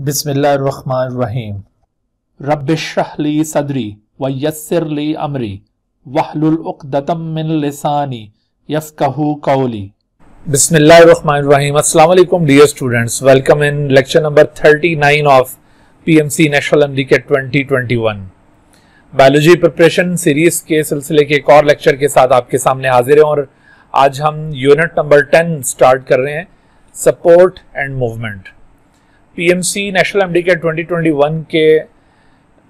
बिस्मिल्लाहिर्रहमानिर्रहीम। रब्बिश्रह ली सदरी व यस्सिर ली अमरी वहलुल उक़दतम मिन लिसानी यफ़क़हू क़ौली। बिस्मिल्लाहिर्रहमानिर्रहीम। अस्सलाम वालेकुम dear students, welcome in lecture number 39 of PMC national MDCAT 2021 biology preparation series के सिलसिले के एक और लेक्चर के साथ आपके सामने हाजिर हैं और आज हम यूनिट नंबर 10 स्टार्ट कर रहे हैं, support and movement. PMC national MDCAT 2021 के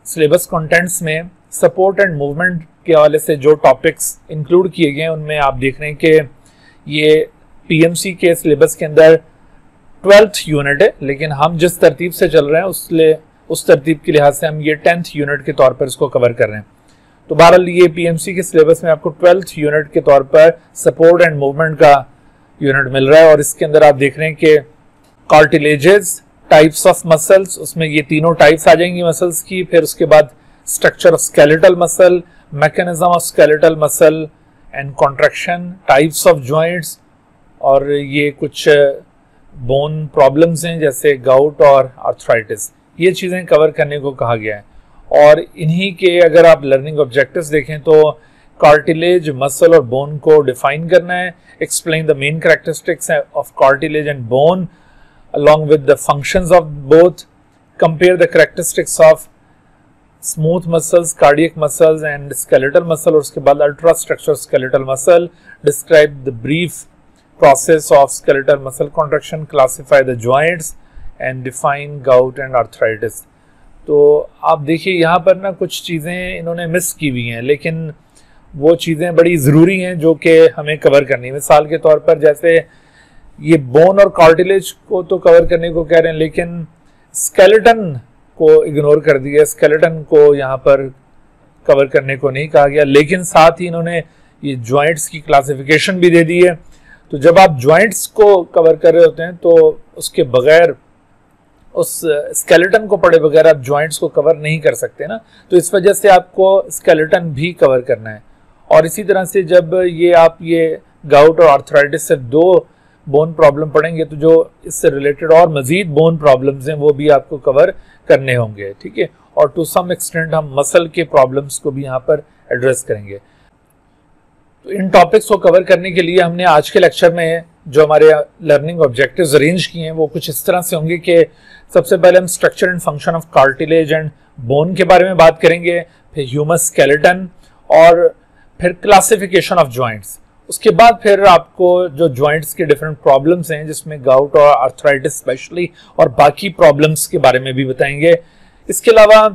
सिलेबस कंटेंट्स में सपोर्ट एंड मूवमेंट के हवाले से जो टॉपिक्स इंक्लूड किए गए हैं उनमें आप देख रहे हैं कि ये पीएमसी के सिलेबस के अंदर 12th यूनिट है, लेकिन हम जिस तरतीब से चल रहे हैं उस तरतीब के लिहाज से हम ये 10th यूनिट के तौर पर इसको कवर कर रहे हैं। तो बहरहाल ये पीएमसी के सिलेबस में आपको 12th यूनिट के तौर पर सपोर्ट एंड मूवमेंट का यूनिट मिल रहा है और इसके अंदर आप देख रहे हैं कि कार्टिलेजेस, टाइप्स ऑफ मसल्स, उसमें ये तीनों टाइप्स आ जाएंगी मसल्स की, फिर उसके बाद structure of skeletal muscle, mechanism of skeletal muscle and contraction, types of joints और ये कुछ बोन प्रॉब्लम्स हैं जैसे गाउट और आर्थराइटिस। ये चीज़ें कवर करने को कहा गया है और इन्हीं के अगर आप लर्निंग ऑब्जेक्टिव्स देखें तो कार्टिलेज, मसल और बोन को डिफाइन करना है, explain the main characteristics of cartilage and bone along with the functions of both, compare the characteristics of smooth muscles, cardiac muscles and skeletal muscle और उसके बाद ultra structure skeletal muscle, describe the brief process of skeletal muscle contraction, classify the joints and define gout and arthritis। तो आप देखिए यहाँ पर ना कुछ चीज़ें इन्होंने मिस की हुई हैं, लेकिन वो चीज़ें बड़ी ज़रूरी हैं जो कि हमें कवर करनी है। मिसाल के तौर पर जैसे ये बोन और कार्टिलेज को तो कवर करने को कह रहे हैं, लेकिन स्केलेटन को इग्नोर कर दिया, स्केलेटन को यहाँ पर कवर करने को नहीं कहा गया, लेकिन साथ ही इन्होंने ये जॉइंट्स की क्लासिफिकेशन भी दे दी है। तो जब आप जॉइंट्स को कवर कर रहे होते हैं तो उसके बगैर, उस स्केलेटन को पढ़े बगैर आप जॉइंट्स को कवर नहीं कर सकते ना, तो इस वजह से आपको स्केलेटन भी कवर करना है। और इसी तरह से जब आप ये गाउट और आर्थराइटिस से दो बोन प्रॉब्लम पढ़ेंगे तो जो इससे रिलेटेड और मजीद बोन प्रॉब्लम्स हैं वो भी आपको कवर करने होंगे, ठीक है। और टू सम एक्सटेंट हम मसल के प्रॉब्लम्स को भी यहाँ पर एड्रेस करेंगे। तो इन टॉपिक्स को कवर करने के लिए हमने आज के लेक्चर में जो हमारे लर्निंग ऑब्जेक्टिव्स अरेंज किए हैं वो कुछ इस तरह से होंगे कि सबसे पहले हम structure and function of cartilage and bone के बारे में बात करेंगे, फिर ह्यूमस स्केलेटन और फिर क्लासिफिकेशन ऑफ जॉइंट्स। उसके बाद फिर आपको जो जॉइंट्स के डिफरेंट प्रॉब्लम्स हैं जिसमें गाउट और आर्थराइटिस स्पेशली और बाकी प्रॉब्लम्स के बारे में भी बताएंगे। इसके अलावा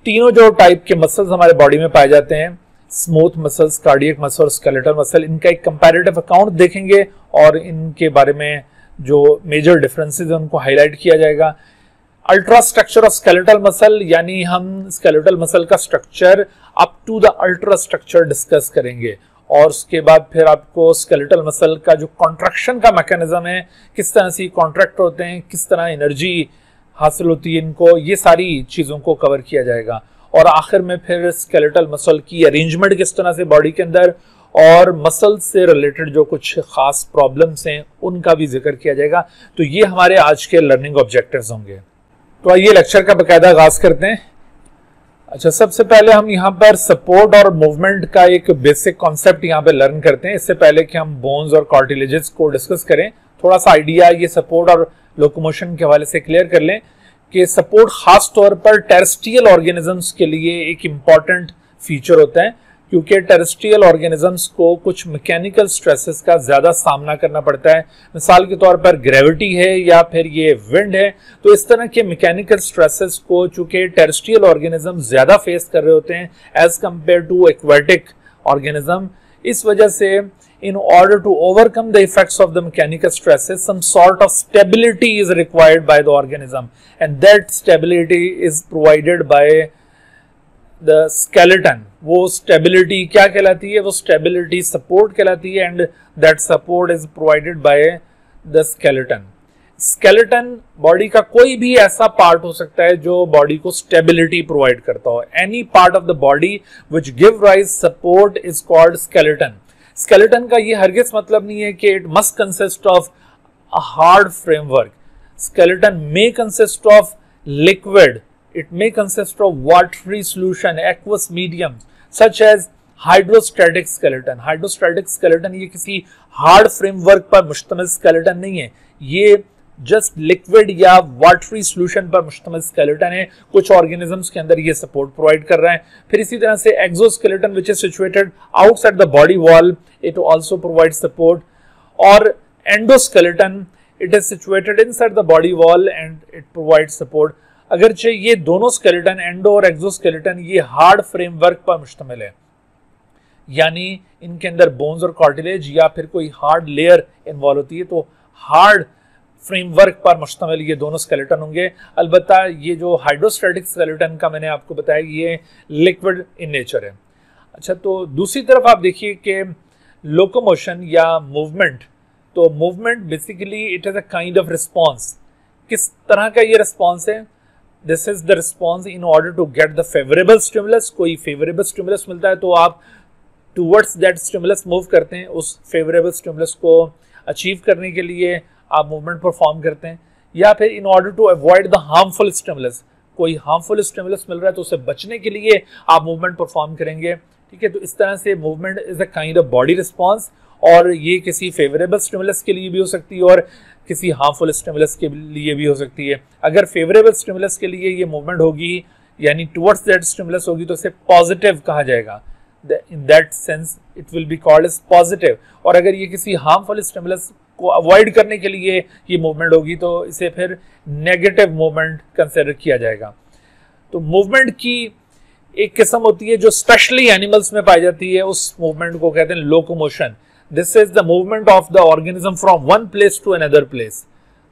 तीनों जो टाइप के मसल्स हमारे बॉडी में पाए जाते हैं, स्मूथ मसल्स, कार्डियक मसल और स्केलेटल मसल, इनका एक कंपैरेटिव अकाउंट देखेंगे और इनके बारे में जो मेजर डिफरेंसेस हैं उनको हाईलाइट किया जाएगा। Ultrastructure of skeletal muscle, यानी हम स्केलेटल मसल का structure up to the ultrastructure discuss करेंगे और उसके बाद फिर आपको स्केलेटल मसल का जो कॉन्ट्रैक्शन का मैकेनिज्म है, किस तरह से कॉन्ट्रैक्ट होते हैं, किस तरह एनर्जी हासिल होती है इनको, ये सारी चीज़ों को कवर किया जाएगा। और आखिर में फिर स्केलेटल मसल की अरेंजमेंट किस तरह से बॉडी के अंदर और मसल से रिलेटेड जो कुछ खास प्रॉब्लम्स हैं उनका भी जिक्र किया जाएगा। तो ये हमारे आज के लर्निंग ऑब्जेक्टिव्स होंगे। तो आइए लेक्चर का बाकायदा आगाज करते हैं। अच्छा, सबसे पहले हम यहाँ पर सपोर्ट और मूवमेंट का एक बेसिक कॉन्सेप्ट यहाँ पे लर्न करते हैं। इससे पहले कि हम बोन्स और कार्टिलेजेस को डिस्कस करें, थोड़ा सा आइडिया ये सपोर्ट और लोकोमोशन के हवाले से क्लियर कर लें कि सपोर्ट खास तौर पर टेरेस्ट्रियल ऑर्गेनिजम्स के लिए एक इम्पॉर्टेंट फीचर होता है, क्योंकि टेरेस्ट्रियल ऑर्गेनिजम्स को कुछ मैकेनिकल स्ट्रेसेस का ज्यादा सामना करना पड़ता है। मिसाल के तौर पर ग्रेविटी है या फिर ये विंड है, तो इस तरह के मैकेनिकल स्ट्रेसेस को चूंकि टेरेस्ट्रियल ऑर्गेनिज्म ज्यादा फेस कर रहे होते हैं as compare to aquatic organism, इस वजह से in order to overcome the effects of the mechanical stresses, some sort of stability is required by the organism, and that stability is provided by the skeleton। वो stability क्या कहलाती है? वो stability support कहलाती है and that support is provided by the skeleton. Skeleton body का कोई भी ऐसा पार्ट हो सकता है जो बॉडी को स्टेबिलिटी प्रोवाइड करता हो। Any part of the body which give rise support is called skeleton. Skeleton का ये हरगिज मतलब नहीं है कि it must consist of a hard framework. Skeleton may consist of liquid. It may consist of watery solution, aqueous medium, such as hydrostatic skeleton. Hydrostatic skeleton ये किसी hard framework पर मुश्तमिल स्केलेटन नहीं है, ये जस्ट लिक्विड या watery solution पर मुश्तमिल स्केलेटन है. कुछ ऑर्गेनिजम्स के अंदर ये सपोर्ट प्रोवाइड कर रहा है. फिर इसी तरह से exoskeleton which is situated outside the body wall, it also provide support. और endoskeleton, it is situated inside the body wall and it provide support. अगरचे ये दोनों स्केलेटन, एंडो और एक्सोस्केलेटन, ये हार्ड फ्रेमवर्क पर मुश्तमिल है, यानी इनके अंदर बोन्स और कार्टिलेज या फिर कोई हार्ड लेयर इन्वॉल्व होती है, तो हार्ड फ्रेमवर्क पर मुश्तमिल ये दोनों स्केलेटन होंगे. अलबत्ता ये जो हाइड्रोस्टैटिक स्केलेटन का मैंने आपको बताया ये लिक्विड इन नेचर है. अच्छा, तो दूसरी तरफ आप देखिए कि लोकोमोशन या मूवमेंट, तो movement basically it is a kind of response. किस तरह का ये रिस्पॉन्स है? This is the response in order to get the favourable stimulus. कोई फेवरेबल स्टिमुलस मिलता है तो आप टूवर्ड्स दैट स्टिमुलस मूव करते हैं, उस फेवरेबल स्टिमुलस को अचीव करने के लिए आप मूवमेंट परफॉर्म करते हैं. या फिर in order to avoid the harmful stimulus, कोई हार्मफुल स्टिमुलस मिल रहा है तो उससे बचने के लिए आप मूवमेंट परफॉर्म करेंगे. ठीक है, तो इस तरह से movement is a kind of body response, और ये किसी फेवरेबल स्टिमुलस के लिए भी हो सकती है और किसी हार्मफुल स्टिमुलस के लिए भी हो सकती है. अगर फेवरेबल स्टिमुलस के लिए ये मूवमेंट होगी यानी टुवर्ड्स दैट स्टिमुलस होगी तो इसे पॉजिटिव कहा जाएगा. In that sense it will be called as positive. और अगर ये किसी हार्मफुल स्टिमुलस को अवॉइड करने के लिए ये मूवमेंट होगी तो इसे फिर नेगेटिव मूवमेंट कंसिडर किया जाएगा. तो मूवमेंट की एक किस्म होती है जो स्पेशली एनिमल्स में पाई जाती है, उस मूवमेंट को कहते हैं locomotion. This is the movement of the organism from one place to another place.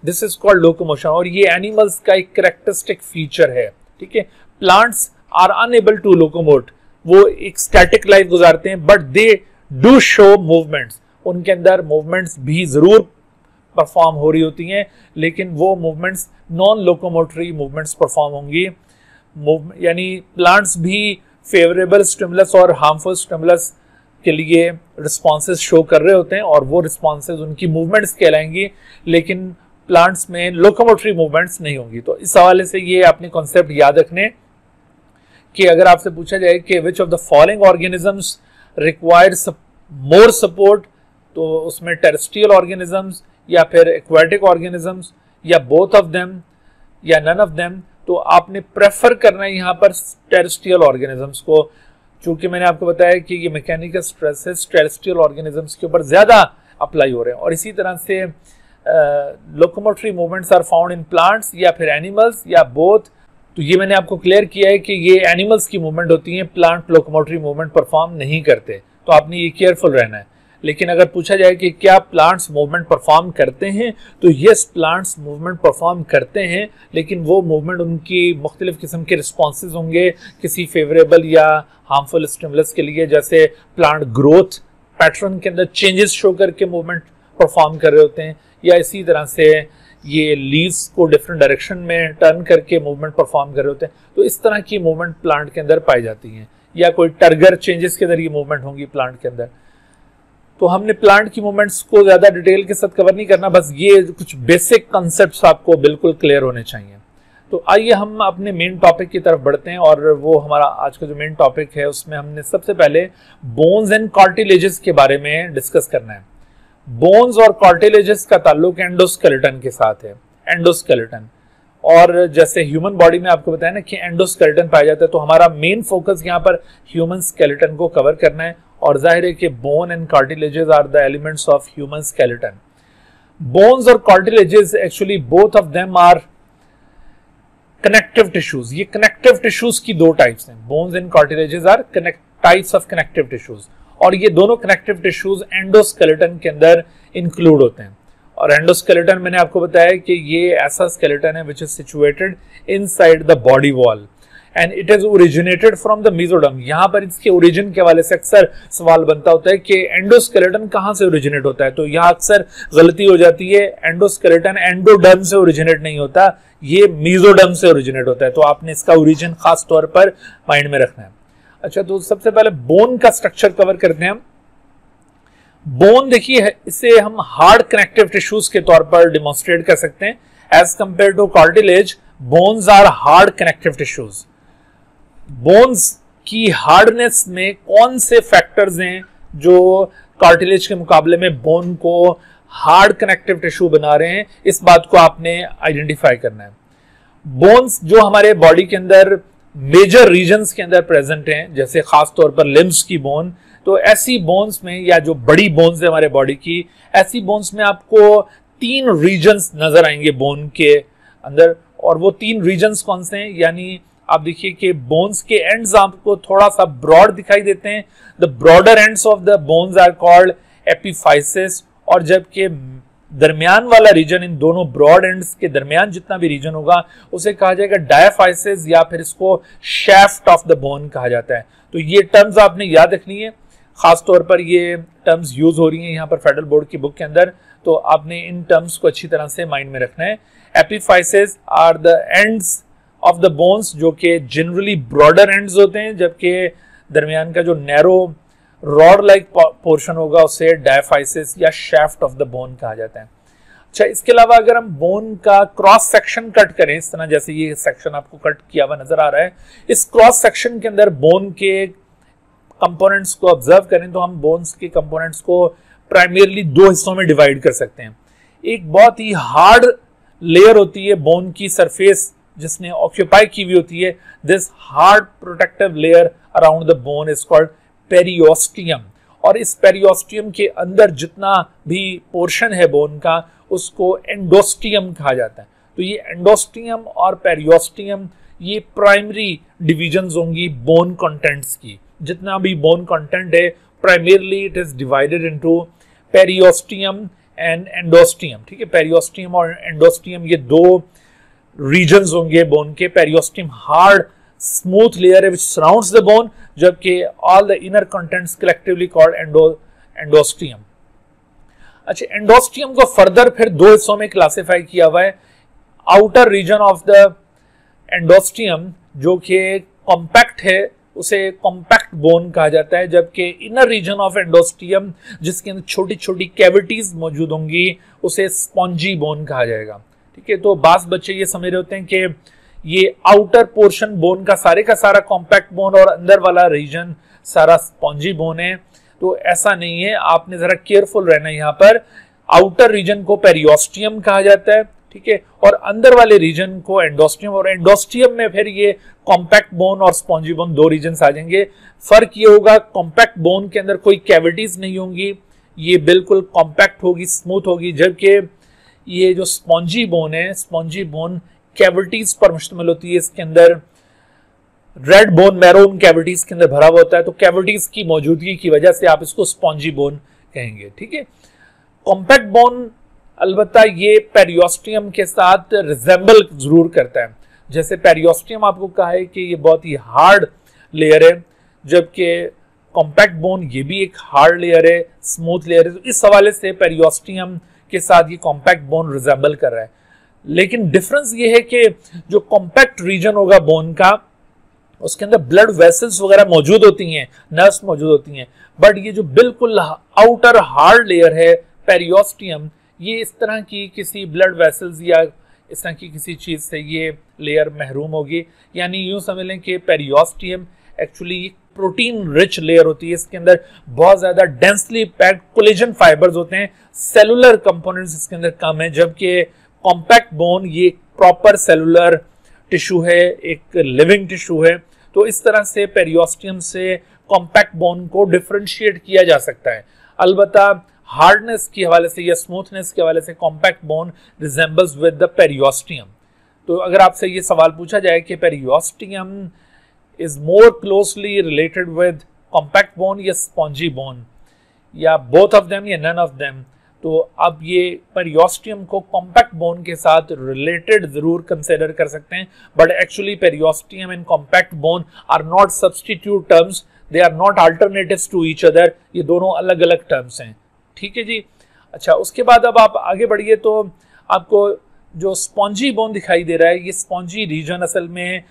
This is called locomotion, और ये एनिमल्स का एक कैरेक्टरिस्टिक फीचर है. ठीक है, plants are unable to locomote, वो एक स्टैटिक लाइफ गुजारते हैं, but they do show movements. उनके अंदर मूवमेंट्स भी जरूर परफॉर्म हो रही होती हैं, लेकिन वो movements non locomotory movements perform होंगी. यानी प्लांट्स भी फेवरेबल स्टिमुलस और हार्मफुल स्टिमुलस के लिए रिस्पॉन्सेज शो कर रहे होते हैं, और वो रिस्पॉन्सेज उनकी मूवमेंट्स कहलाएंगी, लेकिन प्लांट्स में लोकोमोटरी मूवमेंट्स नहीं होंगी. तो इस हवाले से ये अपने कॉन्सेप्ट याद रखने कि अगर आपसे पूछा जाए कि which of the following organisms requires more support, तो उसमें टेरेस्ट्रियल ऑर्गेनिजम्स या फिर एक्वाटिक ऑर्गेनिजम्स या बोथ ऑफ देम या नन ऑफ देम, तो आपने प्रेफर करना है यहाँ पर टेरेस्ट्रियल ऑर्गेनिजम्स को, चूंकि मैंने आपको बताया कि ये मैकेनिकल स्ट्रेसेस टेरेस्ट्रियल ऑर्गेनिजम्स के ऊपर ज्यादा अप्लाई हो रहे हैं. और इसी तरह से locomotory movements are found in plants या फिर एनिमल्स या बोथ. तो ये मैंने आपको क्लियर किया है कि ये एनिमल्स की मूवमेंट होती है, प्लांट लोकोमोटरी मूवमेंट परफॉर्म नहीं करते, तो आपने ये केयरफुल रहना है. लेकिन अगर पूछा जाए कि क्या प्लांट्स मूवमेंट परफॉर्म करते हैं, तो यस, प्लांट्स मूवमेंट परफॉर्म करते हैं, लेकिन वो मूवमेंट उनकी मुख्तलिफ किस्म के रिस्पॉन्सेज होंगे किसी फेवरेबल या हार्मफुल स्टिमुलस के लिए. जैसे प्लांट ग्रोथ पैटर्न के अंदर चेंजेस शो करके मूवमेंट परफॉर्म कर रहे होते हैं, या इसी तरह से ये लीव्स को डिफरेंट डायरेक्शन में टर्न करके मूवमेंट परफॉर्म कर रहे होते हैं. तो इस तरह की मूवमेंट प्लांट के अंदर पाई जाती हैं, या कोई टर्गर चेंजेस के जरिए मूवमेंट होंगी प्लांट के अंदर. तो हमने प्लांट की मूवमेंट्स को ज्यादा डिटेल के साथ कवर नहीं करना, बस ये कुछ बेसिक कॉन्सेप्ट्स आपको बिल्कुल क्लियर होने चाहिए. तो आइए हम अपने मेन टॉपिक की तरफ बढ़ते हैं, और वो हमारा आज का जो मेन टॉपिक है उसमें हमने सबसे पहले बोन्स एंड कार्टिलेजेस के बारे में डिस्कस करना है. बोन्स और कार्टिलेजेस का ताल्लुक एंडोस्केलेटन के साथ है. एंडोस्केलेटन, और जैसे ह्यूमन बॉडी में आपको बताया ना कि एंडोस्केलेटन पाया जाता है, तो हमारा मेन फोकस यहाँ पर ह्यूमन स्केलेटन को कवर करना है. और जाहिर है कि bone and cartilages are the elements of human skeleton. Bones और cartilages actually both of them are connective tissues. ये कनेक्टिव टिश्यूज की दो टाइप्स हैं. Bones and cartilages are types of connective tissues, और ये दोनों कनेक्टिव टिश्यूज एंडोस्केलेटन के अंदर इंक्लूड होते हैं. और एंडोस्केलेटन मैंने आपको बताया कि ये ऐसा स्केलेटन है विच is situated inside the body wall and it is originated from the mesoderm. यहाँ पर इसके ओरिजिन के हवाले से अक्सर सवाल बनता होता है कि एंडोस्केलेटन कहाँ से ओरिजिनेट होता है, तो यहाँ अक्सर गलती हो जाती है. एंडोस्केलेटन एंडोडर्म से ओरिजिनेट नहीं होता, ये मेसोडर्म से ओरिजिनेट होता है. तो आपने इसका ओरिजिन खास तौर पर माइंड में रखना है. अच्छा, तो सबसे पहले बोन का स्ट्रक्चर कवर करते हैं हम. बोन देखिए, इसे हम हार्ड कनेक्टिव टिश्यूज के तौर पर डिमॉन्स्ट्रेट कर सकते हैं. As compare to cartilage, bones are hard connective tissues. Bones की हार्डनेस में कौन से फैक्टर्स हैं जो कार्टिलेज के मुकाबले में बोन को हार्ड कनेक्टिव टिश्यू बना रहे हैं, इस बात को आपने आइडेंटिफाई करना है। बोन्स जो हमारे बॉडी के अंदर मेजर रीजन्स के अंदर प्रेजेंट हैं, जैसे खास तौर पर लिम्स की बोन, तो ऐसी बोन्स में या जो बड़ी बोन्स है हमारे बॉडी की, ऐसी बोन्स में आपको 3 रीजन्स नजर आएंगे बोन के अंदर। और वो 3 रीजन्स कौन से हैं, यानी आप देखिए कि बोन्स के एंड्स आपको थोड़ा सा ब्रॉड दिखाई देते हैं। The broader ends of the bones are called epiphysis, और जबकि दरमियान वाला रीजन, इन दोनों ब्रॉड एंड्स के दरमियान जितना भी रीजन होगा उसे कहा जाएगा डायाफाइसिस, या फिर इसको शैफ्ट ऑफ द बोन कहा जाता है। तो ये टर्म्स आपने याद रखनी है, खास तौर पर ये टर्म्स यूज हो रही हैं यहाँ पर फेडरल बोर्ड की बुक के अंदर, तो आपने इन टर्म्स को अच्छी तरह से माइंड में रखना है। Epiphysis are the ends of the bones, जो कि जनरली ब्रॉडर एंड्स होते हैं, जबकि दरमियान का जो नैरो रॉड लाइक पोर्शन होगा उसे डायाफाइसिस या शैफ्ट ऑफ द बोन कहा जाता है। अच्छा, इसके अलावा अगर हम बोन का क्रॉस सेक्शन कट करें, इस तरह जैसे ये सेक्शन आपको कट किया हुआ नजर आ रहा है, इस क्रॉस सेक्शन के अंदर बोन के कंपोनेंट्स को ऑब्जर्व करें तो हम बोन्स के कंपोनेंट्स को प्राइमरली 2 हिस्सों में डिवाइड कर सकते हैं। एक बहुत ही हार्ड लेयर होती है बोन की सरफेस जिसने ऑक्यूपाई की हुई होती है। This hard protective layer around the bone is called periosteum, और इस पेरियोस्टियम के अंदर जितना भी पोर्शन है बोन का उसको एंडोस्टियम कहा जाता है। तो ये एंडोस्टियम और पेरियोस्टियम ये प्राइमरी डिविजन्स होंगी बोन कंटेंट्स की। जितना भी बोन कंटेंट है primarily it is divided into periosteum and endosteum. ठीक है, पेरियोस्टियम और एंडोस्टियम ये 2 रीजन्स होंगे बोन के। पेरियोस्टियम हार्ड स्मूथ लेयर है which surrounds the bone, जबकि all the inner contents collectively called एंडोस्टियम। अच्छा, एंडोस्टियम को फर्दर फिर 2 हिस्सों में क्लासिफाई किया हुआ है। आउटर रीजन ऑफ द एंडोस्टियम जो कि कॉम्पैक्ट है उसे कॉम्पैक्ट बोन कहा जाता है, जबकि इनर रीजन ऑफ एंडोस्टियम जिसके अंदर छोटी छोटी कैविटीज मौजूद होंगी उसे स्पॉन्जी बोन कहा जाएगा। ठीक है, तो बास बच्चे ये समझ रहे होते हैं कि ये आउटर पोर्शन बोन का सारा कॉम्पैक्ट बोन और अंदर वाला रीजन सारा स्पॉन्जी बोन है, तो ऐसा नहीं है। आपने जरा केयरफुल रहना है। यहाँ पर आउटर रीजन को पेरियोस्टियम कहा जाता है, ठीक है, और अंदर वाले रीजन को एंडोस्टियम, और एंडोस्टियम में फिर ये कॉम्पैक्ट बोन और स्पॉन्जी बोन 2 रीजन्स आ जाएंगे। फर्क ये होगा, कॉम्पैक्ट बोन के अंदर कोई कैविटीज नहीं होंगी, ये बिल्कुल कॉम्पैक्ट होगी, स्मूथ होगी, जबकि ये जो स्पॉन्जी बोन है, स्पॉन्जी बोन कैविटीज पर मुश्तमिल होती है। इसके अंदर रेड बोन मैरो उन कैविटीज के अंदर भरा हुआ होता है, तो कैविटीज की मौजूदगी की वजह से आप इसको स्पॉन्जी बोन कहेंगे। ठीक है, कॉम्पैक्ट बोन अलबत्ता ये पेरियोस्टियम के साथ रिजेंबल जरूर करता है। जैसे पेरियोस्टियम आपको कहा है कि ये बहुत ही हार्ड लेयर है, जबकि कॉम्पैक्ट बोन ये भी एक हार्ड लेयर है, स्मूथ लेयर है। तो इस हवाले से पेरियोस्टियम के साथ ये कॉम्पैक्ट बोन रिजेंबल कर रहा है। लेकिन डिफरेंस ये है कि जो कॉम्पैक्ट रीजन होगा बोन का उसके अंदर ब्लड वेसल्स वगैरह मौजूद होती हैं, नर्व्स मौजूद होती हैं, बट ये जो बिल्कुल आउटर हार्ड लेयर है पेरियोस्टियम, ये इस तरह की किसी ब्लड वेसल्स या इस तरह की किसी चीज से ये लेयर महरूम होगी। यानी यूं समझ लें कि periosteum actually protein rich layer होती है। इसके अंदर बहुत ज्यादा डेंसली पैक्ड कोलेजन फाइबर्स होते हैं, सेलुलर कंपोनेंट्स इसके अंदर कम है, जबकि कॉम्पैक्ट बोन ये प्रॉपर सेलुलर टिश्यू है, एक लिविंग टिश्यू है। तो इस तरह से पेरियोस्टियम से कॉम्पैक्ट बोन को डिफरेंशिएट किया जा सकता है। अलबत्ता हार्डनेस के हवाले से या स्मूथनेस के हवाले से compact bone resembles with the periosteum. तो अगर आपसे ये सवाल पूछा जाए कि periosteum is more closely related with compact bone या स्पॉन्जी बोन, या बोथ ऑफ देम या नन ऑफ देम, तो अब ये पेरियोस्टियम को कॉम्पैक्ट बोन के साथ रिलेटेड जरूर कंसिडर कर सकते हैं, but actually periosteum and compact bone are not substitute terms, they are not alternatives to each other. ये दोनों अलग अलग टर्म्स हैं। ठीक है जी। अच्छा, उसके बाद अब आप आगे बढ़िए तो आपको जो स्पॉन्जी बोन दिखाई दे रहा है, ये स्पॉन्जी रीजन असल में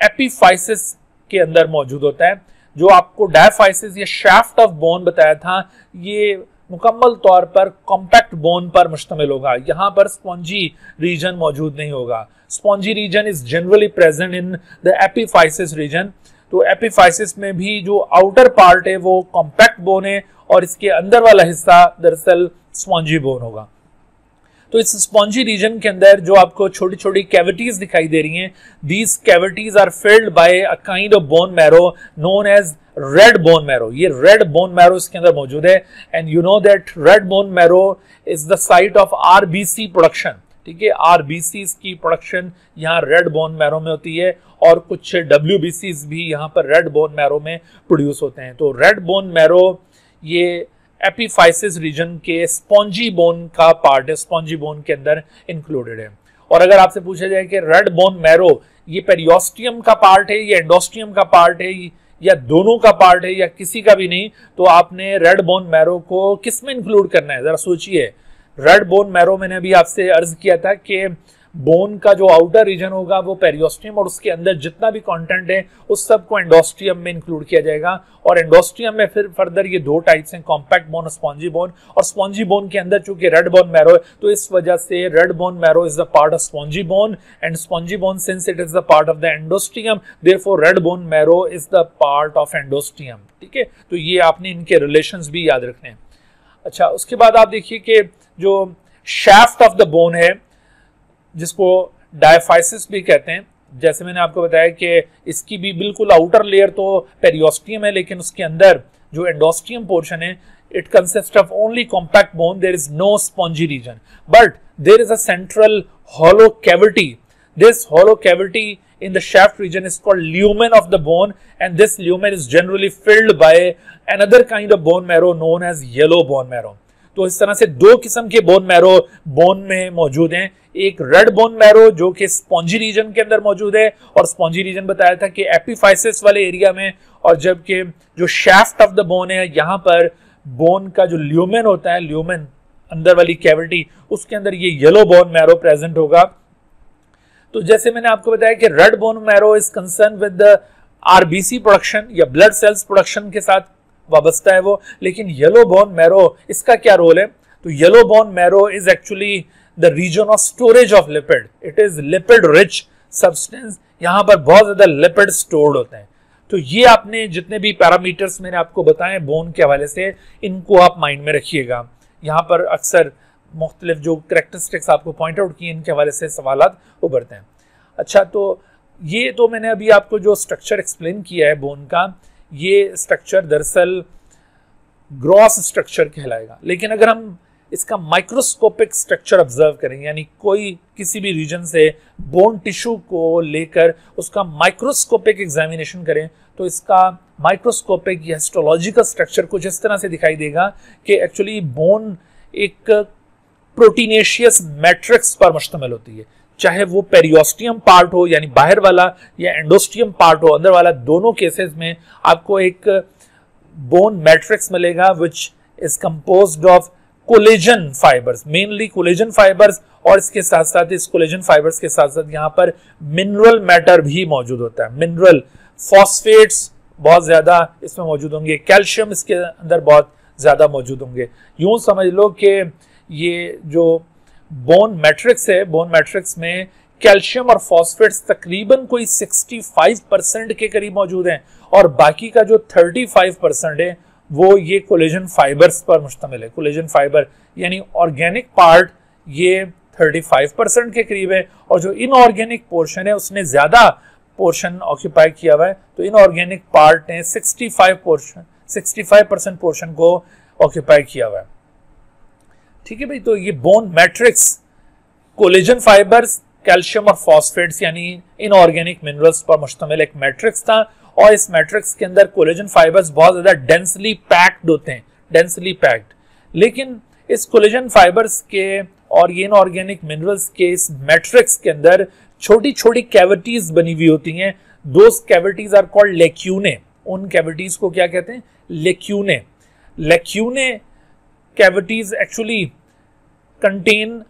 एपिफाइसिस के अंदर मौजूद होता है। जो आपको डायाफाइसिस या शैफ्ट ऑफ बोन बताया था, ये मुकम्मल तौर पर कॉम्पैक्ट बोन पर मुश्तमिल होगा। यहाँ पर स्पॉन्जी रीजन मौजूद नहीं होगा। Spongy region is generally present in the epiphysis region. तो एपिफाइसिस में भी जो आउटर पार्ट है वो कॉम्पैक्ट बोन है और इसके अंदर वाला हिस्सा दरअसल स्पॉन्जी बोन होगा। तो इस स्पॉन्जी रीजन के अंदर जो आपको छोटी छोटी कैविटीज दिखाई दे रही हैं, these cavities are filled by a kind of bone marrow known as red bone marrow. ये रेड बोन मैरो इसके अंदर मौजूद है and you know that red bone marrow is the site of RBC production. ठीक है, RBC की production यहाँ red bone marrow में होती है और कुछ डब्ल्यूबीसी भी यहाँ पर रेड बोन मैरो में प्रोड्यूस होते हैं। तो रेड बोन मैरो ये एपिफाइसिस रीजन के स्पॉन्जी बोन का पार्ट है, स्पॉन्जी बोन के अंदर इंक्लूडेड है। और अगर आपसे पूछा जाए कि रेड बोन मैरो ये पेरियोस्टियम का पार्ट है या एंडोस्टियम का पार्ट है या दोनों का पार्ट है या किसी का भी नहीं, तो आपने रेड बोन मैरो को किस में इंक्लूड करना है, जरा सोचिए। रेड बोन मैरो मैंने अभी आपसे अर्ज किया था कि बोन का जो आउटर रीजन होगा वो पेरियोस्टियम और उसके अंदर जितना भी कंटेंट है उस सब को एंडोस्टियम में इंक्लूड किया जाएगा। और एंडोस्टियम में फिर फर्दर ये दो टाइप्स हैं, कॉम्पैक्ट बोन और स्पॉन्जी बोन। और स्पॉन्जी बोन के अंदर चूंकि रेड बोन मैरो है तो इस वजह से red bone marrow is the part of spongy bone and spongy bone since it is the part of the endosteum therefore red bone marrow is the part of endosteum. ठीक है, तो ये आपने इनके रिलेशंस भी याद रखने हैं। अच्छा, उसके बाद आप देखिए कि जो शाफ्ट ऑफ द बोन है जिसको डायफाइसिस भी कहते हैं, जैसे मैंने आपको बताया कि इसकी भी बिल्कुल आउटर लेयर तो पेरियोस्टियम है लेकिन उसके अंदर जो एंडोस्टियम पोर्शन है it consist of only compact bone, there is no spongy region but there is a central hollow cavity. This hollow cavity in the shaft region is called lumen of the bone and this lumen is generally filled by another kind of bone marrow known as yellow bone marrow. तो इस तरह से दो किस्म के bone marrow bone में मौजूद हैं, एक रेड बोन मैरो जो कि स्पॉन्जी रीजन के अंदर मौजूद है और स्पॉन्जी रीजन बताया था कि एपिफाइसिस वाले एरिया में, और जबकि जो शाफ्ट ऑफ द बोन है यहाँ पर बोन का जो ल्यूमेन होता है, ल्यूमेन अंदर वाली कैविटी, उसके अंदर ये येलो बोन मैरो प्रेजेंट होगा। तो जैसे मैंने आपको बताया कि red bone marrow is concern with the RBC production या ब्लड सेल्स प्रोडक्शन के साथ वाबस्ता है वो, लेकिन येलो बोन मैरो इसका क्या रोल है? तो yellow bone marrow is actually the region of storage of lipid, it is lipid rich substance, यहाँ पर बहुत ज्यादा लिपिड स्टोर्ड होते हैं। तो ये आपने जितने भी पैरामीटर्स मैंने आपको बताए बोन के हवाले से, इनको आप माइंड में रखिएगा। यहाँ पर अक्सर मुख्तलिफ जो करेक्टरिस्टिक्स आपको पॉइंट आउट किए इनके हवाले से सवालात उभरते हैं। अच्छा, तो ये तो मैंने अभी आपको जो स्ट्रक्चर एक्सप्लेन किया है बोन का, ये स्ट्रक्चर दरअसल ग्रॉस स्ट्रक्चर कहलाएगा। लेकिन अगर हम इसका माइक्रोस्कोपिक स्ट्रक्चर ऑब्जर्व करें, यानी कोई किसी भी रीजन से बोन टिश्यू को लेकर उसका माइक्रोस्कोपिक एग्जामिनेशन करें, तो इसका माइक्रोस्कोपिक या हिस्टोलॉजिकल स्ट्रक्चर कुछ इस तरह से दिखाई देगा कि एक्चुअली बोन एक प्रोटीनेशियस मैट्रिक्स पर मुश्तमिल होती है, चाहे वो पेरियोस्टियम पार्ट हो यानी बाहर वाला या एंडोस्टियम पार्ट हो अंदर वाला, दोनों केसेस में आपको एक बोन मैट्रिक्स मिलेगा which is composed of collagen fibres, mainly collagen fibres, और इसके साथ साथ इस कोलेजन फाइबर्स के साथ साथ यहाँ पर मिनरल मैटर भी मौजूद होता है। मिनरल फॉस्फेट्स बहुत ज्यादा इसमें मौजूद होंगे, कैल्शियम इसके अंदर बहुत ज्यादा मौजूद होंगे। यूं समझ लो कि ये जो बोन मैट्रिक्स है, बोन मैट्रिक्स में कैल्शियम और फॉस्फेट्स तकरीबन कोई 65% के करीब मौजूद हैं और बाकी का जो 35% है वो ये कोलेजन फाइबर्स पर मुश्तमिल है। कोलेजन फाइबर यानी ऑर्गेनिक पार्ट ये 35% के करीब है और जो इनऑर्गेनिक पोर्शन है उसने ज्यादा पोर्शन ऑक्यूपाई किया हुआ है। तो इनऑर्गेनिक पार्ट ने 65% पोर्शन को ऑक्यूपाई किया हुआ है। ठीक है भाई, तो ये bone matrix collagen fibres, calcium और फॉस्फेट्स यानी इनऑर्गेनिक मिनरल्स पर मुश्तमिल एक मैट्रिक्स था और इस मैट्रिक्स के अंदर कोलेजन फाइबर्स बहुत ज्यादा डेंसली पैक्ड होते हैं, डेंसली पैक्ड। लेकिन इस कोलेजन फाइबर्स के और ये इनऑर्गेनिक मिनरल्स के इस मैट्रिक्स के अंदर छोटी छोटी कैविटीज बनी हुई होती हैं। Those cavities are called lacunae. उन कैविटीज को क्या कहते हैं? Lacunae. Lacunae cavities actually contain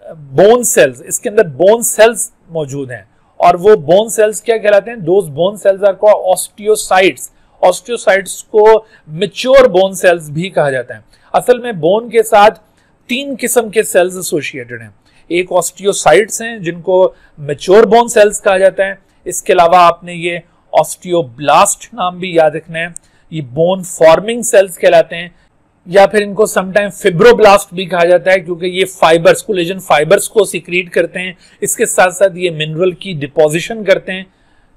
bone cells, इसके अंदर बोन सेल्स मौजूद हैं और वो बोन सेल्स क्या कहलाते हैं? Those bone cells are called osteocytes. Osteocytes को मैच्योर बोन सेल्स भी कहा जाता है। असल में बोन के साथ 3 किस्म के सेल्स एसोसिएटेड हैं। एक ऑस्टियोसाइट्स हैं जिनको मैच्योर बोन सेल्स कहा जाता है। इसके अलावा आपने ये ऑस्टियोब्लास्ट नाम भी याद रखना है, ये बोन फॉर्मिंग सेल्स कहलाते हैं, या फिर इनको समटाइम फिब्रोब्लास्ट भी कहा जाता है क्योंकि ये फाइबर्स, कोलेजन फाइबर्स को सिक्रीट करते हैं। इसके साथ साथ ये मिनरल की डिपोजिशन करते हैं।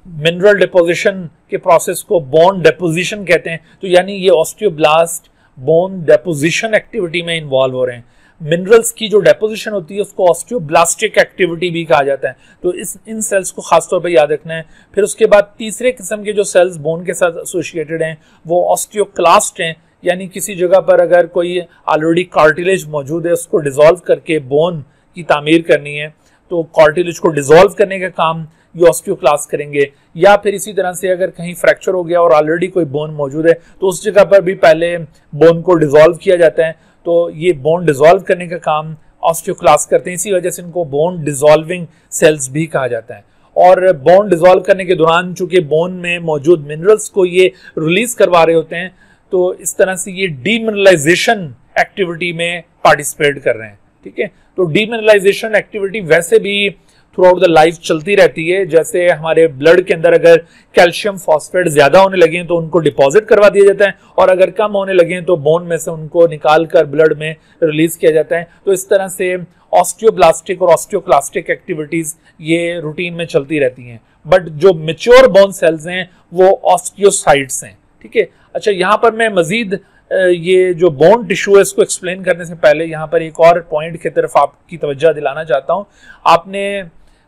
मिनरल डिपोजिशन के प्रोसेस को बोन डेपोजिशन कहते हैं। तो यानी ये ऑस्टियोब्लास्ट बोन डेपोजिशन एक्टिविटी में इन्वॉल्व हो रहे हैं। मिनरल्स की जो डेपोजिशन होती है उसको ऑस्टियोब्लास्टिक एक्टिविटी भी कहा जाता है। तो इन सेल्स को खासतौर पर याद रखना है। फिर उसके बाद तीसरे किस्म के जो सेल्स बोन के साथ एसोसिएटेड हैं वो ऑस्टियोक्लास्ट हैं, यानी किसी जगह पर अगर कोई ऑलरेडी कार्टिलेज मौजूद है उसको डिसॉल्व करके बोन की तामीर करनी है तो कार्टिलेज को डिसॉल्व करने का काम ये ऑस्टियोक्लास्ट करेंगे। या फिर इसी तरह से अगर कहीं फ्रैक्चर हो गया और ऑलरेडी कोई बोन मौजूद है तो उस जगह पर भी पहले बोन को डिसॉल्व किया जाता है। तो ये बोन डिसॉल्व करने का काम ऑस्टियोक्लास्ट करते हैं। इसी वजह से इनको बोन डिसॉल्विंग सेल्स भी कहा जाता है। और बोन डिसॉल्व करने के दौरान चूंकि बोन में मौजूद मिनरल्स को ये रिलीज करवा रहे होते हैं तो इस तरह से ये डीमिनरलाइजेशन एक्टिविटी में पार्टिसिपेट कर रहे हैं। ठीक है, तो डीमिनरलाइजेशन एक्टिविटी वैसे भी थ्रू आउट द लाइफ चलती रहती है। जैसे हमारे ब्लड के अंदर अगर कैल्शियम फॉस्फेट ज्यादा होने लगे तो उनको डिपॉजिट करवा दिया जाता है और अगर कम होने लगे तो बोन में से उनको निकाल कर ब्लड में रिलीज किया जाता है। तो इस तरह से ऑस्टियोब्लास्टिक और ऑस्टियोक्लास्टिक एक्टिविटीज ये रूटीन में चलती रहती हैं। बट जो मैच्योर बोन सेल्स हैं वो ऑस्टियोसाइट्स हैं। ठीक है, अच्छा यहाँ पर मैं मजीद ये जो बोन टिश्यू है इसको एक्सप्लेन करने से पहले यहाँ पर एक और पॉइंट की तरफ आपकी तवज्जो दिलाना चाहता हूँ। आपने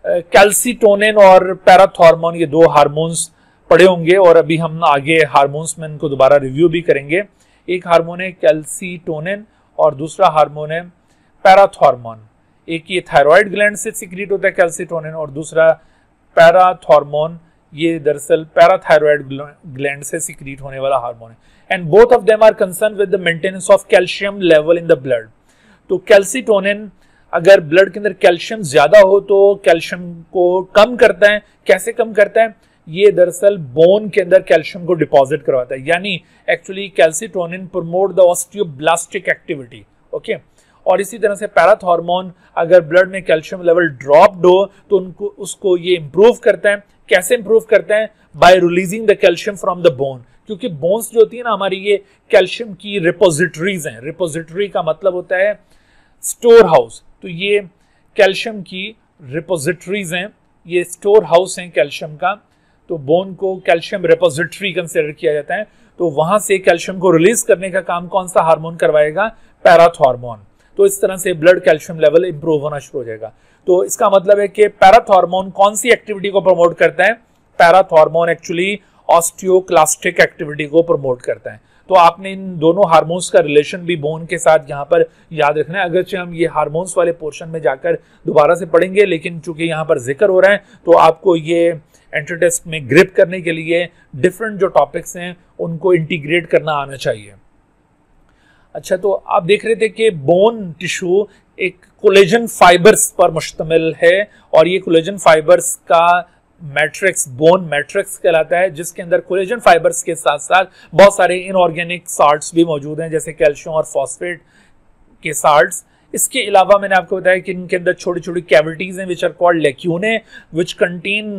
कैल्सीटोनिन और पैराथॉर्मोन ये 2 हार्मोन्स पढ़े होंगे और अभी हम आगे हार्मोन्स में इनको दोबारा रिव्यू भी करेंगे। एक हार्मोन है कैल्सीटोनिन और दूसरा हार्मोन है पैराथॉर्मोन। एक ये थायराइड ग्लैंड से सिक्रीट होता है कैल्सीटोनिन और दूसरा पैराथॉर्मोन ये दरअसल पैराथायरॉयड ग्लैंड से सिक्रीट होने वाला हार्मोन है। And both of them are concern with the maintenance of calcium level in the blood. तो कैल्सीटोनिन अगर ब्लड के अंदर कैल्शियम ज्यादा हो तो कैल्शियम को कम करता है। कैसे कम करता है? ये दरअसल बोन के अंदर कैल्शियम को डिपॉजिट करवाता है। यानी actually calcitonin promote the osteoblastic activity. Okay, और इसी तरह से पैराथॉर्मोन अगर ब्लड में कैल्शियम लेवल ड्रॉप्ड हो तो उनको उसको ये इंप्रूव करता है। कैसे इंप्रूव करता है? Bye releasing the calcium from the bone. क्योंकि बोन्स जो होती है ना हमारी, ये कैल्शियम की रिपोजिटरीज हैं। रिपोजिटरी का मतलब होता है स्टोर हाउस। तो ये कैल्शियम की रिपोजिटरीज हैं, ये स्टोर हाउस हैं कैल्शियम का। तो बोन को कैल्शियम रिपोजिटरी कंसिडर किया जाता है। तो वहां से कैल्शियम को रिलीज करने का काम कौन सा हार्मोन करवाएगा? पैराथॉर्मोन। तो इस तरह से ब्लड कैल्शियम लेवल इंप्रूव होना शुरू हो जाएगा। तो इसका मतलब है कि पैराथॉर्मोन कौन सी एक्टिविटी को प्रमोट करता है? पैराथॉर्मोन एक्चुअली ऑस्टियोक्लास्टिक एक्टिविटी को प्रमोट करता है। तो आपने इन दोनों हार्मोन्स का रिलेशन भी बोन के साथ यहाँ पर याद रखना है। अगरचे हम ये हार्मोन्स वाले पोर्शन में जाकर दोबारा से पढ़ेंगे, लेकिन चूंकि यहाँ पर जिक्र हो रहा है तो आपको ये एंट्री टेस्ट में ग्रिप करने के लिए डिफरेंट जो टॉपिक्स हैं उनको इंटीग्रेट करना आना चाहिए। अच्छा, तो आप देख रहे थे कि बोन टिश्यू एक कोलेजन फाइबर्स पर मुश्तमिल है और ये कोलेजन फाइबर्स का मैट्रिक्स बोन मैट्रिक्स कहलाता है, जिसके अंदर कोलेजन फाइबर्स के साथ साथ बहुत सारे इनऑर्गेनिक साल्ट्स भी मौजूद हैं जैसे कैल्शियम और फॉस्फेट के साल्ट्स। इसके अलावा मैंने आपको बताया कि इनके अंदर छोटी छोटी कैविटीज हैं which are called lacunae which contain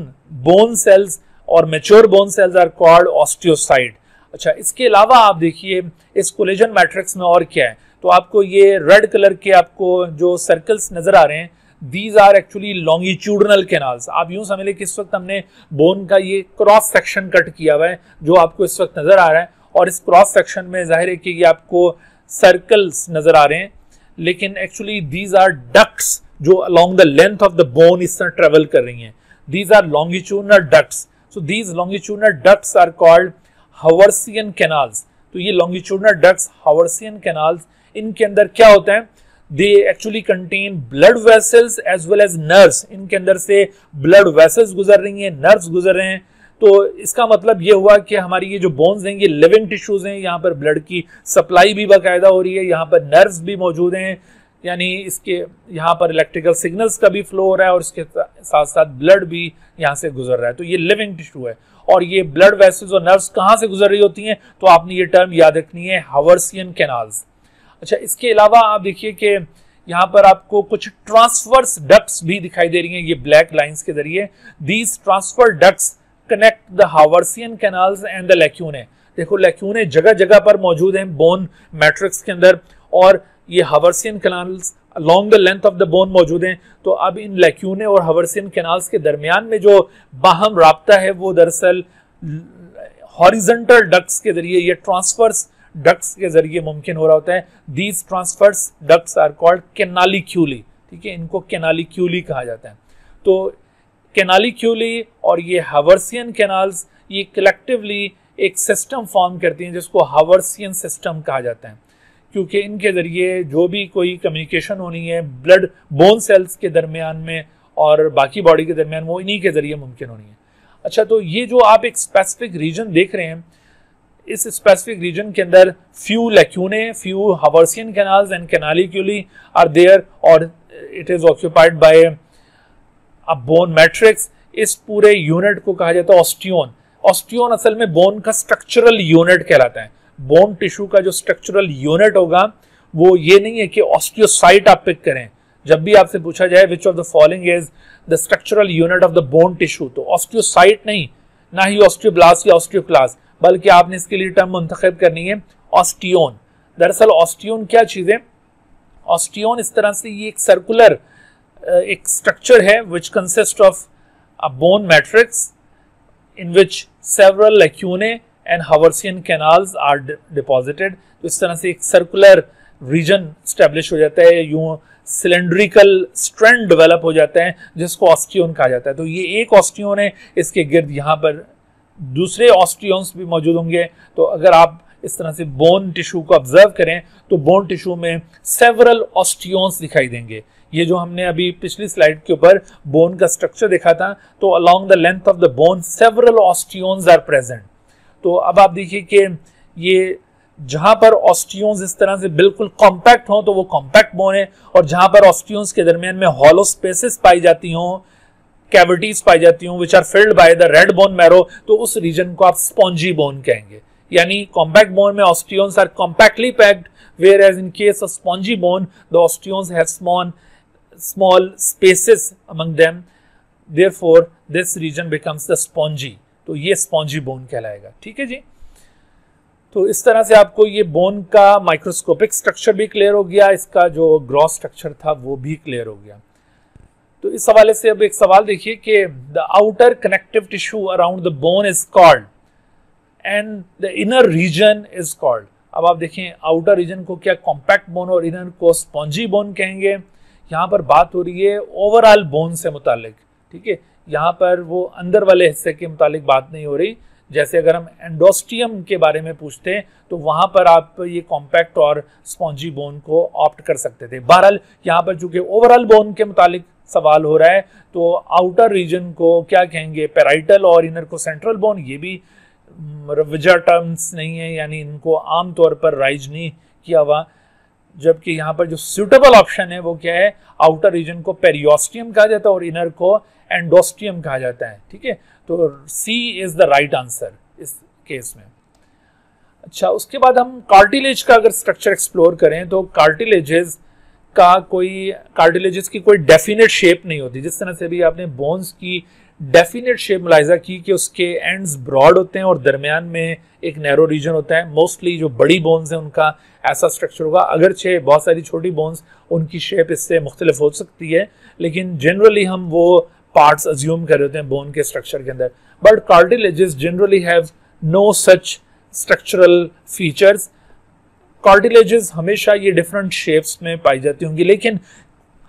bone cells और mature bone cells are called osteocyte. अच्छा, इसके अलावा आप देखिए इस कोलेजन मैट्रिक्स में और क्या है। तो आपको ये रेड कलर के आपको जो सर्कल्स नजर आ रहे हैं, these are actually longitudinal canals. आप यूं समझ लें कि इस वक्त हमने बोन का ये क्रॉस सेक्शन कट किया हुआ है जो आपको इस वक्त नजर आ रहा है, और इस क्रॉस सेक्शन में जाहिर है कि ये आपको सर्कल्स नजर आ रहे हैं, लेकिन एक्चुअली दीज आर डक्ट्स जो along the length of the bone इस तरह ट्रेवल कर रही हैं। These are longitudinal ducts. So these longitudinal ducts are called Haversian canals. तो ये लॉन्गिट्यूडनल डक्ट्स हावर्सियन कैनाल्स, इनके अंदर क्या होता है? They actually contain blood vessels as well as nerves. इनके अंदर से ब्लड वेसल्स गुजर रही हैं, नर्व्स गुजर रहे हैं। तो इसका मतलब ये हुआ कि हमारी ये जो बोन्स हैं ये लिविंग टिश्यूज हैं, यहाँ पर ब्लड की सप्लाई भी बाकायदा हो रही है, यहाँ पर नर्व्स भी मौजूद हैं, यानी इसके यहाँ पर इलेक्ट्रिकल सिग्नल्स का भी फ्लो हो रहा है और इसके साथ साथ ब्लड भी यहाँ से गुजर रहा है। तो ये लिविंग टिश्यू है। और ये ब्लड वेसल्स और नर्व्स कहाँ से गुजर रही होती हैं? तो आपने ये टर्म याद रखनी है, हावर्सियन कैनाल्स। अच्छा, इसके अलावा आप देखिए कि यहाँ पर आपको कुछ ट्रांसवर्स डक्ट्स भी दिखाई दे रही हैं, ये ब्लैक लाइंस के जरिए। These transfer ducts connect the Haversian canals and the lacunae. देखो लैक्यूने जगह जगह पर मौजूद हैं बोन मैट्रिक्स के अंदर, और ये Haversian canals along the length of the bone मौजूद हैं। तो अब इन लैक्यूने और हावर्सियन कैनाल्स के दरमियान में जो बाहम राब्ता है वो दरअसल हॉरिजॉन्टल डक्ट्स के जरिए, ये ट्रांसवर्स डक्ट्स के जरिए मुमकिन हो रहा होता है। These transverse ducts are called canaliculi, ठीक है, इनको कैनालिक्यूली कहा जाता है। तो कैनालिक्यूली और ये हावर्सियन कैनाल्स ये कलेक्टिवली एक सिस्टम फॉर्म करती हैं जिसको हावर्सियन सिस्टम कहा जाता है, क्योंकि इनके जरिए जो भी कोई कम्युनिकेशन होनी है ब्लड बोन सेल्स के दरमियान में और बाकी बॉडी के दरमियान, वो इन्हीं के जरिए मुमकिन होनी है। अच्छा, तो ये जो आप एक स्पेसिफिक रीजन देख रहे हैं, इस स्पेसिफिक रीजन के अंदर few lacunae, few Haversian canals and canaliculi are there, और it is occupied by a bone matrix. इस पूरे यूनिट को कहा जाता है ऑस्टियोन। ऑस्टियोन असल में बोन का स्ट्रक्चरल यूनिट कहलाता है। बोन टिश्यू का जो स्ट्रक्चरल यूनिट होगा वो ये नहीं है कि ऑस्टियोसाइट आप पिक करें। जब भी आपसे पूछा जाए विच of the following is the structural unit of the bone tissue, तो ऑस्टियोसाइट नहीं, ना ही ऑस्टियोब्लास्ट या ऑस्टियोक्लास्ट, बल्कि आपने इसके लिए टर्म मुंतखब करनी है ऑस्टियोन। दरअसल ऑस्टियोन क्या चीज है? ऑस्टियोन इस तरह से ये एक सर्कुलर एक स्ट्रक्चर है which consist of a bone matrix in which several lacunae and Haversian canals are deposited. तो इस तरह से एक सर्कुलर रीजन स्टैब्लिश हो जाता है, यूं सिलेंड्रिकल स्ट्रैंड डेवलप हो जाता है जिसको ऑस्टियोन कहा जाता है। तो ये एक ऑस्टियोन है, इसके गिर्द यहाँ पर दूसरे ऑस्टियोन्स भी मौजूद होंगे। तो अगर आप इस तरह से बोन टिश्यू को ऑब्जर्व करें तो बोन टिश्यू में सेवरल ऑस्टियोन्स दिखाई देंगे। ये जो हमने अभी पिछली स्लाइड के ऊपर बोन का स्ट्रक्चर देखा था, तो along the length of the bone several osteons are present. तो अब आप देखिए कि ये जहां पर ऑस्टियोन्स इस तरह से बिल्कुल कॉम्पैक्ट हो तो वो कॉम्पैक्ट बोन है, और जहां पर ऑस्टियोन्स के दरमियान में हॉलो स्पेसेस पाई जाती हों, कैविटीज पाई जाती हूं which are filled by the red bone marrow, तो उस रीजन को आप स्पॉन्जी बोन कहेंगे। यानी कॉम्पैक्ट बोन में osteons are compactly packed, whereas in case of spongy bone the osteons have small spaces among them, therefore this region becomes the spongy। तो ये spongy bone कहलाएगा, ठीक है जी। तो इस तरह से आपको ये बोन का माइक्रोस्कोपिक स्ट्रक्चर भी क्लियर हो गया, इसका जो ग्रॉस स्ट्रक्चर था वो भी क्लियर हो गया। तो इस हवाले से अब एक सवाल देखिए कि the outer connective tissue around the bone is called and the inner region is called. अब आप देखें आउटर रीजन को क्या कॉम्पैक्ट बोन और इनर को स्पॉन्जी बोन कहेंगे। यहाँ पर बात हो रही है ओवरऑल बोन से मुतालिक, ठीक है, यहाँ पर वो अंदर वाले हिस्से के मुतालिक बात नहीं हो रही। जैसे अगर हम एंडोस्टियम के बारे में पूछते हैं तो वहां पर आप ये कॉम्पैक्ट और स्पॉन्जी बोन को ऑप्ट कर सकते थे। बहरहाल यहाँ पर चूंकि ओवरऑल बोन के मुतालिक सवाल हो रहा है तो आउटर रीजन को क्या कहेंगे, पैराइटल, और इनर को सेंट्रल बोन। ये भी रविजा टर्म्स नहीं है, यानी इनको आमतौर पर राइज नहीं किया हुआ, जबकि यहाँ पर जो सूटेबल ऑप्शन है वो क्या है, आउटर रीजन को पेरियोस्टियम कहा जाता है और इनर को एंडोस्टियम कहा जाता है, ठीक है। तो सी इज द राइट आंसर इस केस में। अच्छा, उसके बाद हम कार्टिलेज का अगर स्ट्रक्चर एक्सप्लोर करें तो कार्टिलेजेस की कोई डेफिनेट शेप नहीं होती। जिस तरह से अभी आपने बोन्स की डेफिनेट शेप मुलाहिजा की कि उसके एंड्स ब्रॉड होते हैं और दरमियान में एक नैरो रीजन होता है। मोस्टली जो बड़ी बोन्स हैं उनका ऐसा स्ट्रक्चर होगा, अगरचे बहुत सारी छोटी बोन्स उनकी शेप इससे मुख्तलिफ हो सकती है, लेकिन जनरली हम वो पार्ट्स अज्यूम कर रहे होते हैं बोन के स्ट्रक्चर के अंदर। But cartilages generally have no such structural features. Cartilages हमेशा ये डिफरेंट शेप्स में पाई जाती होंगी, लेकिन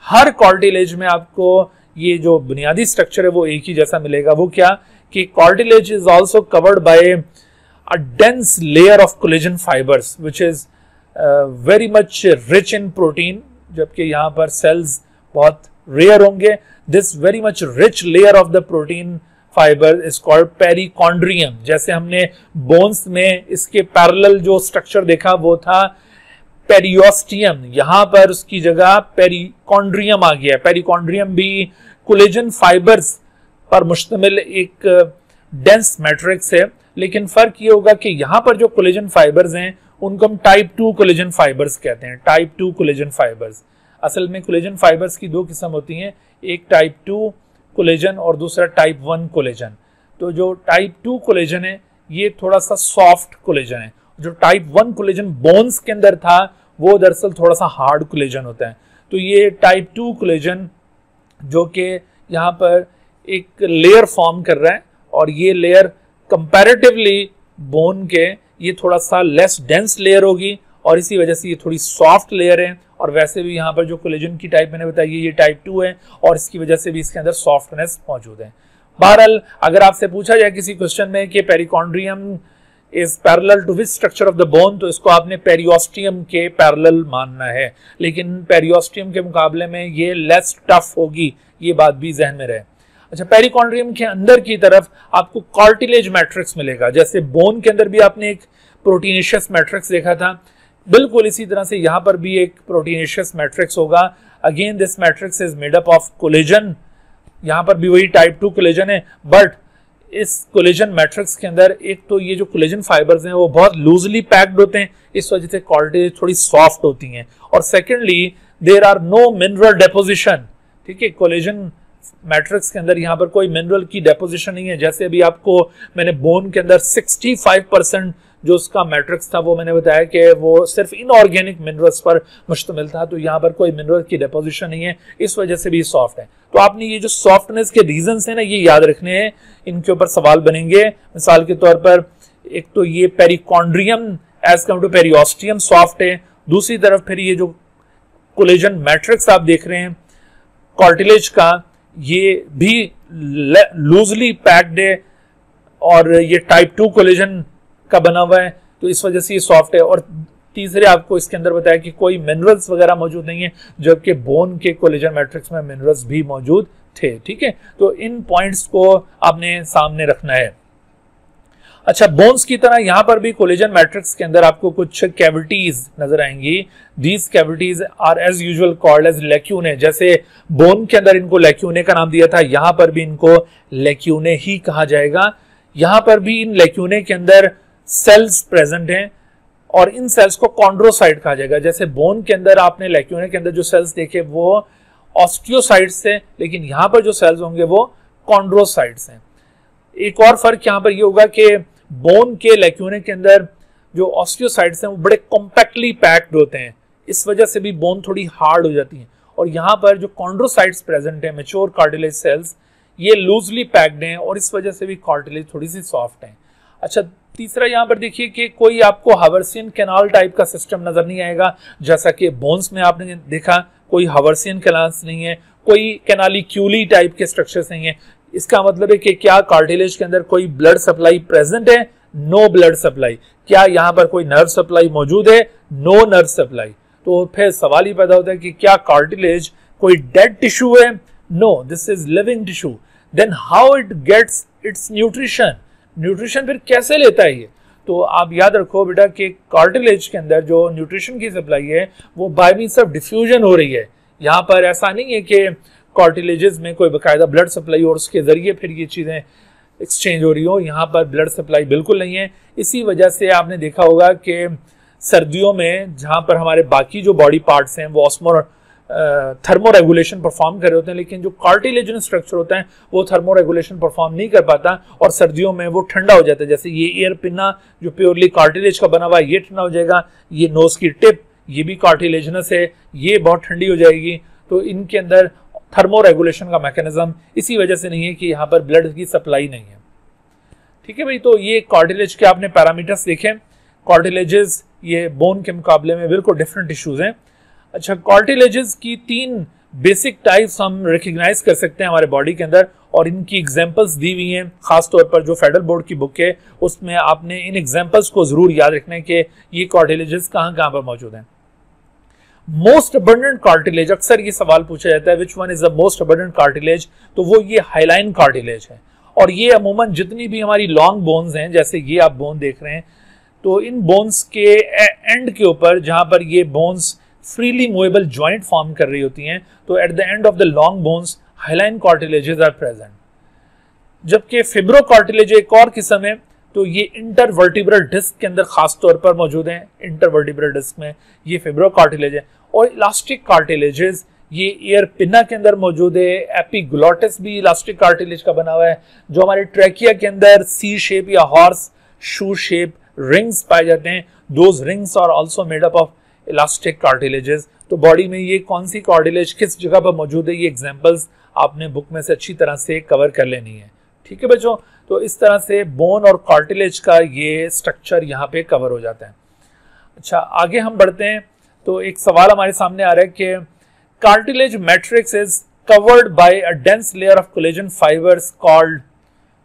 हर कार्टिलेज में आपको ये जो बुनियादी स्ट्रक्चर है वो एक ही जैसा मिलेगा। वो क्या कि cartilage is also covered by a dense layer of collagen fibres which is very much rich in protein, जबकि यहाँ पर सेल्स बहुत रेयर होंगे। This very much rich layer of the protein fibre is called perichondrium. जैसे हमने bones में इसके parallel जो स्ट्रक्चर देखा वो था पेरियोस्टियम, यहां पर उसकी जगह पेरिकॉन्ड्रियम आ गया। पेरिकॉन्ड्रियम भी कोलेजन फाइबर्स पर मुश्तमिल एक डेंस मैट्रिक्स है, लेकिन फर्क ये होगा कि यहां पर जो कोलेजन फाइबर्स हैं उनको हम टाइप 2 कोलेजन फाइबर्स कहते हैं। टाइप 2 कोलेजन फाइबर्स, असल में कोलेजन फाइबर्स की दो किस्म होती हैं, एक टाइप 2 कोलेजन और दूसरा टाइप 1 कोलेजन। तो जो टाइप 2 कोलेजन है ये थोड़ा सा सॉफ्ट कोलेजन है, जो टाइप 1 कोलेजन बोन्स के अंदर था वो दरअसल थोड़ा सा हार्ड कोलेजन होता है। तो ये टाइप 2 कोलेजन जो कि यहाँ पर एक लेयर फॉर्म कर रहा है और ये लेयर कंपैरेटिवली बोन के ये थोड़ा सा लेस डेंस लेयर होगी और इसी वजह से ये थोड़ी सॉफ्ट लेयर है। और वैसे भी यहाँ पर जो कोलेजन की टाइप मैंने बताई ये टाइप 2 है और इसकी वजह से भी इसके अंदर सॉफ्टनेस मौजूद है। बहरहाल अगर आपसे पूछा जाए किसी क्वेश्चन में कि perichondrium is parallel to which structure of the bone, तो इसको आपने पेरियोस्टियम के पैरेलल मानना है, लेकिन पेरियोस्टियम के मुकाबले में ये लेस टफ होगी, ये बात भी जहन में रहे। अच्छा, पेरिकॉन्ड्रियम के अंदर की तरफ आपको कार्टिलेज मैट्रिक्स मिलेगा। जैसे बोन के अंदर भी आपने एक प्रोटीनेशियस मैट्रिक्स देखा था, बिल्कुल इसी तरह से यहाँ पर भी एक प्रोटीनेशियस मैट्रिक्स होगा। Again this matrix is made up of collagen, यहाँ पर भी वही टाइप 2 कोलेजन है, बट इस कोलेजन मैट्रिक्स के अंदर एक तो ये जो कोलेजन फाइबर्स हैं वो बहुत लूजली पैक्ड होते हैं, इस वजह से कार्टिलेज थोड़ी सॉफ्ट होती हैं, और secondly there are no mineral deposition. ठीक है, कोलेजन मैट्रिक्स के अंदर यहाँ पर कोई मिनरल की डेपोजिशन नहीं है। जैसे अभी आपको मैंने बोन के अंदर 65% जो उसका मैट्रिक्स था वो मैंने बताया कि वो सिर्फ इनऑर्गेनिक मिनरल्स पर मुश्तमिल था, तो यहाँ पर कोई मिनरल की डेपोजिशन नहीं है, इस वजह से भी सॉफ्ट है। तो आपने ये जो सॉफ्टनेस के रीजंस हैं ना ये याद रखने हैं, इनके ऊपर सवाल बनेंगे। मिसाल के तौर पर एक तो ये perichondrium as come to periosteum soft है, दूसरी तरफ फिर ये जो कोलेजन मैट्रिक्स आप देख रहे हैं कार्टिलेज का ये भी लूजली पैक्ड है और ये टाइप 2 कोलेजन का बना हुआ है, तो इस वजह से ये सॉफ्ट है। और तीसरे आपको इसके अंदर बताया कि कोई मिनरल्स वगैरह मौजूद नहीं है, जबकि बोन के कोलेजन मैट्रिक्स में मिनरल्स भी मौजूद थे। ठीक है, तो इन पॉइंट्स को आपने सामने रखना है। अच्छा, बोन्स की तरह यहां पर भी कोलेजन मैट्रिक्स के अंदर आपको कुछ कैविटीज नजर आएंगी। These cavities are as usual called as lacunae. जैसे बोन के अंदर इनको लैक्यूने का नाम दिया था, यहां पर भी इनको लैक्यूने ही कहा जाएगा। यहां पर भी इन लैक्यूने के अंदर सेल्स प्रेजेंट हैं और इन सेल्स को कॉन्ड्रोसाइट कहा जाएगा। जैसे बोन के अंदर आपने लैक्यूने के अंदर जो सेल्स देखे वो ऑस्टियोसाइट्स थे, लेकिन यहां पर जो सेल्स होंगे वो कॉन्ड्रोसाइट्स हैं। एक और फर्क यहां पर ये होगा कि बोन के लैक्यूने के अंदर जो ऑस्टियोसाइट्स हैं वो बड़े कॉम्पैक्टली पैक्ड होते हैं, इस वजह से भी बोन थोड़ी हार्ड हो जाती है। और यहां पर जो कॉन्ड्रोसाइट्स प्रेजेंट है, मैच्योर कार्टिलेज सेल्स, ये लूजली पैक्ड हैं और इस वजह से भी कार्टिलेज थोड़ी सी सॉफ्ट है। अच्छा, तीसरा यहां पर देखिए कि कोई आपको हावर्सियन कैनाल टाइप का सिस्टम नजर नहीं आएगा, जैसा कि बोन्स में आपने देखा कोई हावर्सियन कैनाल्स नहीं है, कोई कैनालिक्यूली टाइप के स्ट्रक्चर्स नहीं है। इसका मतलब है कि क्या कार्टिलेज के अंदर कोई ब्लड सप्लाई प्रेजेंट है? No blood supply. क्या यहाँ पर कोई नर्व सप्लाई मौजूद है? No nerve supply. तो फिर सवाल ही पैदा होता है कि क्या कार्टिलेज कोई डेड टिश्यू है? No, this is living tissue. Then how it gets its nutrition? Nutrition फिर कैसे लेता है ये? तो आप याद रखो बेटा कि कार्टिलेज के अंदर जो न्यूट्रिशन की सप्लाई है वो बाय मींस ऑफ डिफ्यूजन हो रही है। यहाँ पर ऐसा नहीं है कि कार्टिलेजेस में कोई बाकायदा ब्लड सप्लाई और उसके जरिए फिर ये चीजें एक्सचेंज हो रही हो। यहाँ पर ब्लड सप्लाई बिल्कुल नहीं है। इसी वजह से आपने देखा होगा कि सर्दियों में जहाँ पर हमारे बाकी जो बॉडी पार्ट्स हैं वो थर्मो रेगुलेशन परफॉर्म कर रहे होते हैं, लेकिन जो कार्टिलेजन स्ट्रक्चर होता है वो थर्मो रेगुलेशन परफॉर्म नहीं कर पाता और सर्दियों में वो ठंडा हो जाता है। जैसे ये ईयर पिन्ना जो प्योरली कार्टिलेज का बना हुआ है ये ठंडा हो जाएगा, ये नोज की टिप ये भी कार्टिलेजनस है, ये बहुत ठंडी हो जाएगी। तो इनके अंदर थर्मो रेगुलेशन का मैकेनिज्म इसी वजह से नहीं है कि यहाँ पर ब्लड की सप्लाई नहीं है। ठीक है भाई, तो ये कार्टिलेज के आपने पैरामीटर्स देखे। कार्टिलेजेस ये बोन के मुकाबले में बिल्कुल डिफरेंट टिश्यूज हैं। अच्छा, कार्टिलेजेस की 3 बेसिक टाइप्स हम रिकग्नाइज कर सकते हैं हमारे बॉडी के अंदर और इनकी एग्जांपल्स दी हुई हैं। खासतौर पर जो फेडरल बोर्ड की बुक है उसमें आपने इन एग्जांपल्स को जरूर याद रखना है कि ये कार्टिलेजेस कहाँ कहाँ पर मौजूद हैं। मोस्ट अबंडेंट कार्टिलेज, अक्सर ये सवाल पूछा जाता है which one is the most abundant cartilage, तो वो ये हाइलाइन कार्टिलेज है। और ये अमूमन जितनी भी हमारी लॉन्ग बोन्स हैं, जैसे ये आप बोन देख रहे हैं, तो इन बोन्स के एंड के ऊपर जहां पर ये bones freely movable joint form कर रही होती हैं, तो at the end of the long bones hyaline cartilages are present. जबकि फिब्रो कार्टिलेज एक और किस्म है तो ये इंटरवर्टिब्रल डिस्क के अंदर खास तौर पर मौजूद हैं। इंटरवर्टिब्रल डिस्क में ये फिब्रोकार्टिलेज है। और इलास्टिक कार्टिलेजेस ये ईयर पिना के अंदर मौजूद है। एपिग्लोटिस भी इलास्टिक कार्टिलेज का बना हुआ है। जो हमारे ट्रैकिया के अंदर सी शेप या हॉर्स शू शेप रिंग्स पाए जाते हैं, those rings are also made up of elastic cartilages. तो बॉडी में ये कौन सी कार्टिलेज किस जगह पर मौजूद है, ये एग्जांपल्स आपने बुक में से अच्छी तरह से कवर कर लेनी है। ठीक है बच्चों, तो इस तरह से बोन और कार्टिलेज का ये स्ट्रक्चर यहाँ पे कवर हो जाता है। अच्छा, आगे हम बढ़ते हैं। तो एक सवाल हमारे सामने आ रहा है कि cartilage matrix is covered by a dense layer of collagen fibres called.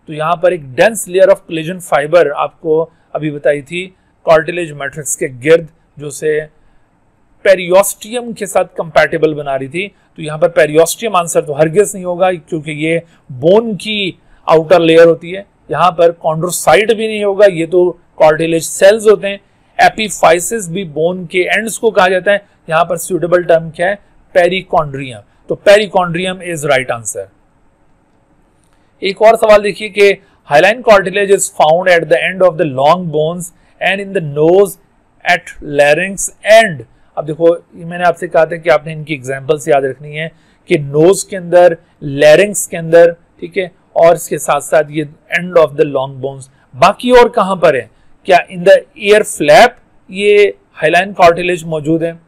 तो यहाँ पर एक dense layer of collagen fibre आपको अभी बताई थी कार्टिलेज मैट्रिक्स के गिर्द, जो से पेरियोस्टियम के साथ कंपैटिबल बना रही थी। तो यहाँ पर पेरियोस्टियम आंसर तो हरगिज नहीं होगा, क्योंकि ये बोन की आउटर लेयर होती है। यहाँ पर कॉन्ड्रोसाइट भी नहीं होगा, ये तो कार्टिलेज सेल्स होते हैं। एपिफाइसिस भी बोन के एंड्स को कहा जाता है। यहाँ पर सूटेबल टर्म क्या है, पेरिकॉन्ड्रियम। तो पेरिकॉन्ड्रियम इज राइट आंसर। एक और सवाल देखिए कि hyaline cartilage is found at the end of the long bones and in the nose at larynx end. अब देखो, मैंने आपसे कहा था कि आपने इनकी एग्जांपल्स याद रखनी है कि नोज के अंदर, लैरिंक्स के अंदर, ठीक है, और इसके साथ साथ ये and of the long bones. बाकी और कहां पर है? क्या इन द ईयर फ्लैप ये हाइलाइन कार्टिलेज मौजूद है,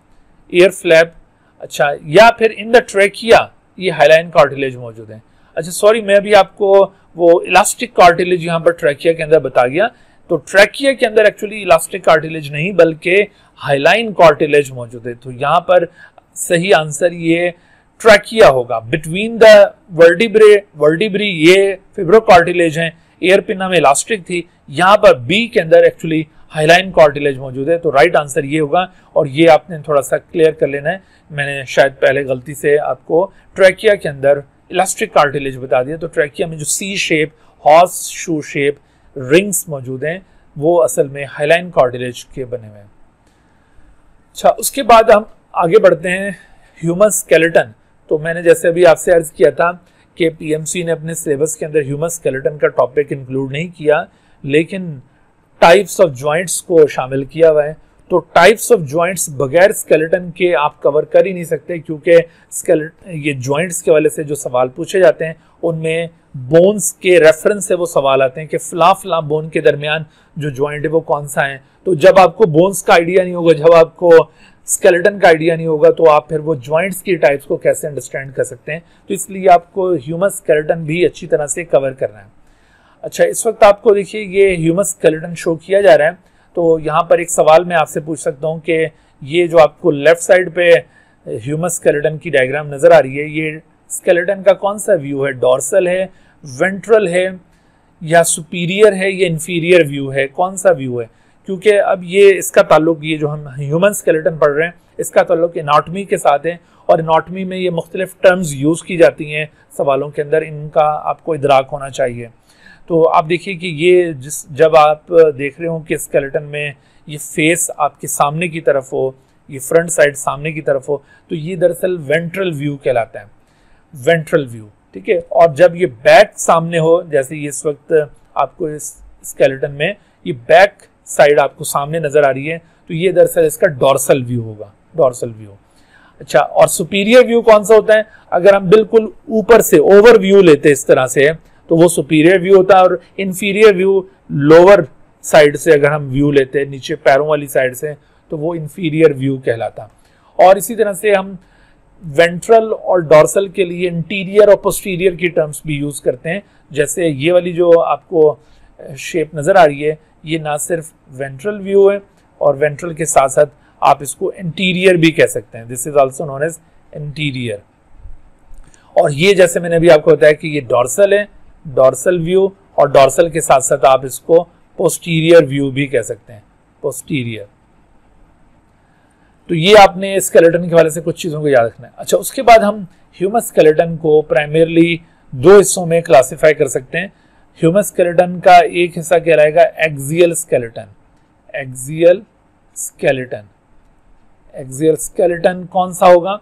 ईयर फ्लैप? अच्छा, या फिर इन द ट्रैकिया ये हाइलाइन कार्टिलेज मौजूद है? अच्छा सॉरी, मैं भी आपको वो इलास्टिक कार्टिलेज यहाँ पर ट्रैकिया के अंदर बता गया। तो ट्रैकिया के अंदर एक्चुअली इलास्टिक कार्टिलेज नहीं बल्कि हाइलाइन कार्टिलेज मौजूद है। तो यहाँ पर सही आंसर ये ट्रैकिया होगा। बिटवीन द वर्टिब्री ये फिब्रोकार्टिलेज हैं, एयर पिना में इलास्टिक थी, यहाँ पर बी के अंदर एक्चुअली हाइलाइन कार्टिलेज मौजूद है। तो राइट आंसर ये होगा। और ये आपने थोड़ा सा क्लियर कर लेना है, मैंने शायद पहले गलती से आपको ट्रैकिया के अंदर इलास्टिक कार्टिलेज बता दिया। तो ट्रैकिया में जो C shape, horse shoe shape rings मौजूद हैं, वो असल में हाइलाइन कार्टिलेज के बने हुए हैं। अच्छा, उसके बाद हम आगे बढ़ते हैं ह्यूमन स्केलेटन। तो मैंने जैसे अभी आपसे अर्ज किया था कि पीएमसी ने अपने सिलेबस के अंदर ह्यूमन स्केलेटन का टॉपिक इंक्लूड नहीं किया, लेकिन टाइप्स ऑफ जॉइंट्स को शामिल किया हुआ है। तो टाइप्स ऑफ जॉइंट्स बगैर स्केलेटन के आप कवर कर ही नहीं सकते, क्योंकि ये जॉइंट्स के वाले से जो सवाल पूछे जाते हैं उनमें बोन्स के रेफरेंस से वो सवाल आते हैं कि फला बोन के दरमियान जो जॉइंट है वो कौन सा है। तो जब आपको बोन्स का आइडिया नहीं होगा, जब आपको स्केलेटन का आइडिया नहीं होगा, तो आप फिर वो जॉइंट्स की टाइप्स को कैसे अंडरस्टैंड कर सकते हैं। तो इसलिए आपको ह्यूमन स्केलेटन भी अच्छी तरह से कवर करना है। अच्छा, इस वक्त आपको देखिए ये ह्यूमन स्केलेटन शो किया जा रहा है। तो यहाँ पर एक सवाल मैं आपसे पूछ सकता हूँ कि ये जो आपको लेफ्ट साइड पे ह्यूमन स्केलेटन की डायग्राम नजर आ रही है, ये स्केलेटन का कौन सा व्यू है? डॉर्सल है, वेंट्रल है, या सुपीरियर है, या इंफीरियर व्यू है? कौन सा व्यू है? क्योंकि अब ये इसका ताल्लुक, ये जो हम ह्यूमन स्केलेटन पढ़ रहे हैं, इसका ताल्लुक एनाटॉमी के साथ है। और एनाटॉमी में ये मुख्तलिफ टर्म्स यूज की जाती हैं सवालों के अंदर, इनका आपको इदराक होना चाहिए। तो आप देखिए कि ये जब आप देख रहे हो कि स्केलेटन में ये फेस आपके सामने की तरफ हो, ये फ्रंट साइड सामने की तरफ हो, तो ये दरअसल वेंट्रल व्यू कहलाता है, वेंट्रल व्यू, ठीक है। और जब ये बैक सामने हो, जैसे ये इस वक्त आपको इस स्केलेटन में ये बैक साइड आपको सामने नजर आ रही है, तो ये दरअसल इसका डॉर्सल व्यू होगा, डॉर्सल व्यू। अच्छा, और सुपीरियर व्यू कौन सा होता है? अगर हम बिल्कुल ऊपर से ओवर व्यू लेते इस तरह से, तो वो सुपीरियर व्यू होता है। और इंफीरियर व्यू लोअर साइड से अगर हम व्यू लेते हैं, नीचे पैरों वाली साइड से, तो वो इंफीरियर व्यू कहलाता। और इसी तरह से हम वेंट्रल और डॉर्सल के लिए इंटीरियर और पोस्टीरियर की टर्म्स भी यूज करते हैं। जैसे ये वाली जो आपको शेप नजर आ रही है, ये ना सिर्फ वेंट्रल व्यू है, और वेंट्रल के साथ साथ आप इसको इंटीरियर भी कह सकते हैं। This is also known as interior. और ये जैसे मैंने अभी आपको बताया कि ये डॉर्सल है, डॉर्सल व्यू, और डॉर्सल के साथ साथ आप इसको पोस्टीरियर व्यू भी कह सकते हैं, पोस्टीरियर। तो ये आपने स्केलेटन के हवाले से कुछ चीजों को याद रखना है। अच्छा, उसके बाद हम ह्यूमन स्केलेटन को प्राइमरली दो हिस्सों में क्लासिफाई कर सकते हैं। ह्यूमन स्केलेटन का एक हिस्सा कहलाएगा axial skeleton. Axial skeleton, axial skeleton कौन सा होगा?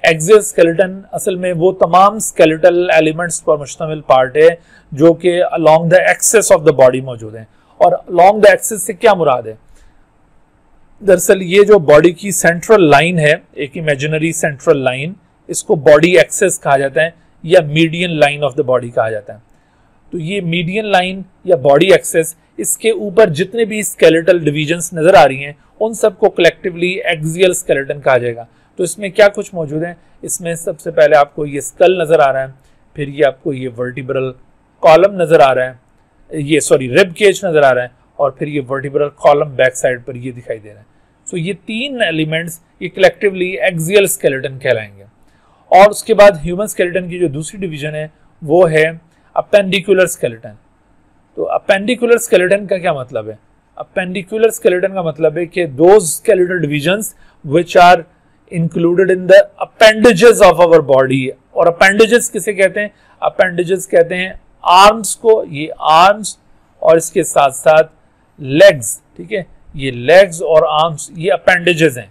एक्सियल स्केलेटन असल में वो तमाम स्केलेटल एलिमेंट्स पर मुश्तमिल पार्ट है जो कि along the axis of the body मौजूद हैं। और along the axis से क्या मुराद है? दरअसल ये जो बॉडी की सेंट्रल लाइन है, एक इमेजिनरी सेंट्रल लाइन, इसको बॉडी एक्सेस कहा जाता है या median line of the body कहा जाता है। तो ये मीडियन लाइन या बॉडी एक्सेस, इसके ऊपर जितने भी स्केलेटल डिविजन्स नजर आ रही हैं उन सबको कलेक्टिवली एक्सियल स्केलेटन कहा जाएगा। तो इसमें क्या कुछ मौजूद है? इसमें सबसे पहले आपको ये स्कल नजर आ रहा है, फिर ये आपको ये वर्टिब्रल कॉलम नजर आ रहा है, ये रिब केज नजर आ रहा है, और फिर ये वर्टिब्रल कॉलम बैक साइड पर ये दिखाई दे रहा है। सो ये तीन एलिमेंट्स ये कलेक्टिवली एक्सियल स्केलेटन कहलाएंगे। और उसके बाद ह्यूमन स्केलेटन की जो दूसरी डिवीजन है वो है अपेंडिकुलर स्केलेटन। तो अपेंडिकुलर स्केलेटन का क्या मतलब है? अपेंडिकुलर स्केलेटन का मतलब है कि those skeletal divisions which are included in the appendages of our body. और अपेंडेजेस किसे कहते हैं? अपेंडेजेस कहते हैं आर्म्स को, ये आर्म्स और इसके साथ साथ लेग्स, ठीक है, ये लेग्स और आर्म्स ये अपेंडेजेस हैं।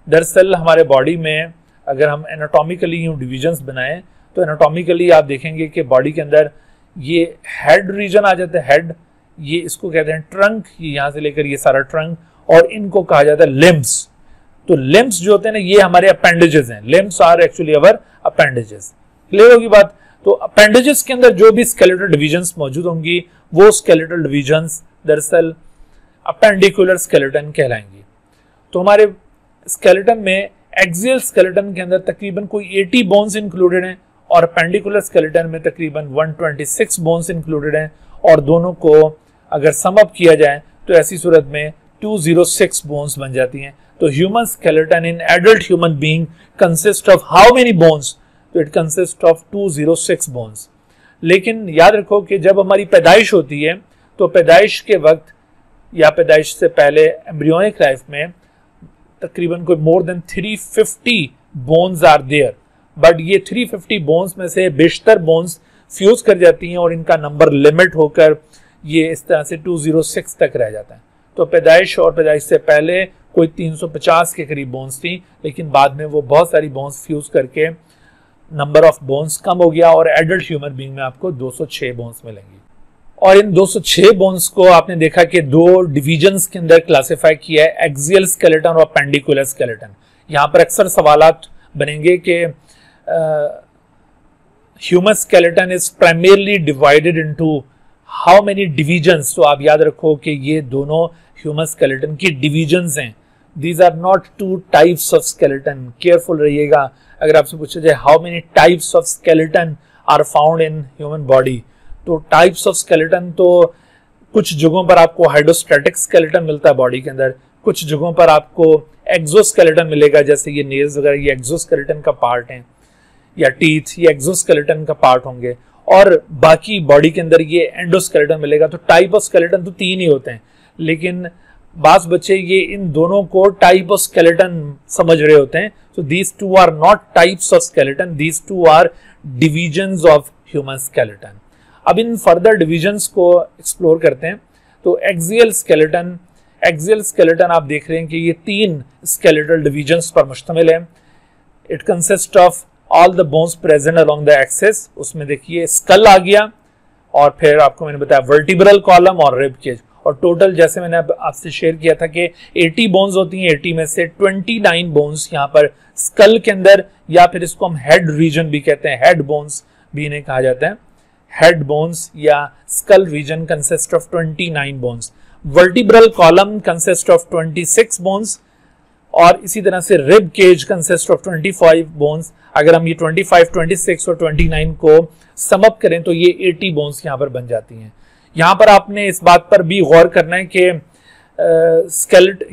दरअसल हमारे बॉडी में अगर हम एनाटॉमिकली यूं डिविजन्स बनाएं तो एनाटॉमिकली आप देखेंगे कि बॉडी के अंदर ये हेड रीजन आ जाता है, हेड, ये इसको कहते हैं ट्रंक, ये यहाँ से लेकर ये सारा ट्रंक, और इनको कहा जाता है लिम्ब्स। तो लिम्ब्स जो होते हैं ना ये हमारे अपेंडेजेस हैं, limbs are actually our appendages. Clear होगी बात? तो अपेंडेजेस के अंदर जो भी स्केलेटल डिविजन्स मौजूद होंगी वो स्केलेटल डिविजन्स दरअसल अपेंडिकुलर स्केलेटन कहलाएंगी। तो हमारे स्केलेटन में एक्सियल स्केलेटन के अंदर तकरीबन कोई 80 बोन्स इंक्लूडेड हैं और अपेंडिकुलर स्केलेटन में तकरीबन 126 बोन्स इंक्लूडेड हैं, और दोनों को अगर सम अप किया जाए तो ऐसी सूरत में 206 बोन्स बन जाती हैं। तो human skeleton in adult human being consist of how many bones? तो इट कंसिस्ट ऑफ 206 बोन्स। लेकिन याद रखो कि जब हमारी पैदाइश होती है तो पैदाइश के वक्त या पैदाइश से पहले एम्ब्रियोनिक लाइफ में तकरीबन कोई more than 350 bones are there, but ये 350 बोन्स में से बेशतर बोन्स फ्यूज कर जाती हैं और इनका नंबर लिमिट होकर ये इस तरह से 206 तक रह जाता है। तो पैदाइश और पैदाइश से पहले कोई 350 के करीब बोन्स थी, लेकिन बाद में वो बहुत सारी बोन्स फ्यूज करके नंबर ऑफ बोन्स कम हो गया और एडल्ट ह्यूमन बीइंग में आपको 206 बोन्स मिलेंगी। और इन 206 बोन्स को आपने देखा कि दो डिविजन्स के अंदर क्लासिफाई किया है, एक्सियल स्केलेटन और अपेंडिकुलर स्केलेटन। यहाँ पर अक्सर सवालात बनेंगे कि human skeleton is primarily divided into how many divisions. तो आप याद रखो कि ये दोनों ह्यूमन स्केलेटन की डिविजन्स हैं। These are not two types of skeleton. Careful रहिएगा, अगर आपसे पूछा जाए how many types of skeleton are found in human body, तो टाइप्स ऑफ स्केलेटन तो कुछ जगहों पर आपको हाइड्रोस्टैटिक स्केलेटन मिलता है बॉडी के अंदर, कुछ जगहों पर आपको एक्सोस्केलेटन मिलेगा, जैसे ये नेल्स वगैरह ये एक्सोस्केलेटन का पार्ट हैं, या टीथ ये एक्सोस्केलेटन का पार्ट होंगे, और बाकी बॉडी के अंदर ये एंडोस्केलेटन मिलेगा। तो टाइप ऑफ स्केलेटन तो 3 ही होते हैं, लेकिन बास बच्चे ये इन दोनों को टाइप ऑफ स्केलेटन समझ रहे होते हैं। So these two are not types of skeleton, these two are divisions of human skeleton. अब इन फर्दर डिविजन्स को एक्सप्लोर करते हैं। तो एक्सियल स्केलेटन आप देख रहे हैं कि ये 3 स्केलेटल डिविजन्स पर मुश्तमिल है। It consist of all the bones present along the axis. उसमें देखिए स्कल आ गया, और फिर आपको मैंने बताया वर्टिब्रल कॉलम और रिब केज, और टोटल जैसे मैंने आपसे शेयर किया था कि 80 बोन्स होती हैं, 80 में से 29 बोन्स यहाँ पर स्कल के अंदर, या फिर इसको हम हेड रीजन भी कहते हैं, हेड बोन्स भी इन्हें कहा जाता है। हेड बोन्स या skull region consist of 29 bones. Vertebral column consist of 26 bones, और इसी तरह से rib cage consist of 25 bones. अगर हम ये 25, 26 और 29 को सम अप करें तो ये 80 बोन्स यहाँ पर बन जाती हैं। यहाँ पर आपने इस बात पर भी गौर करना है कि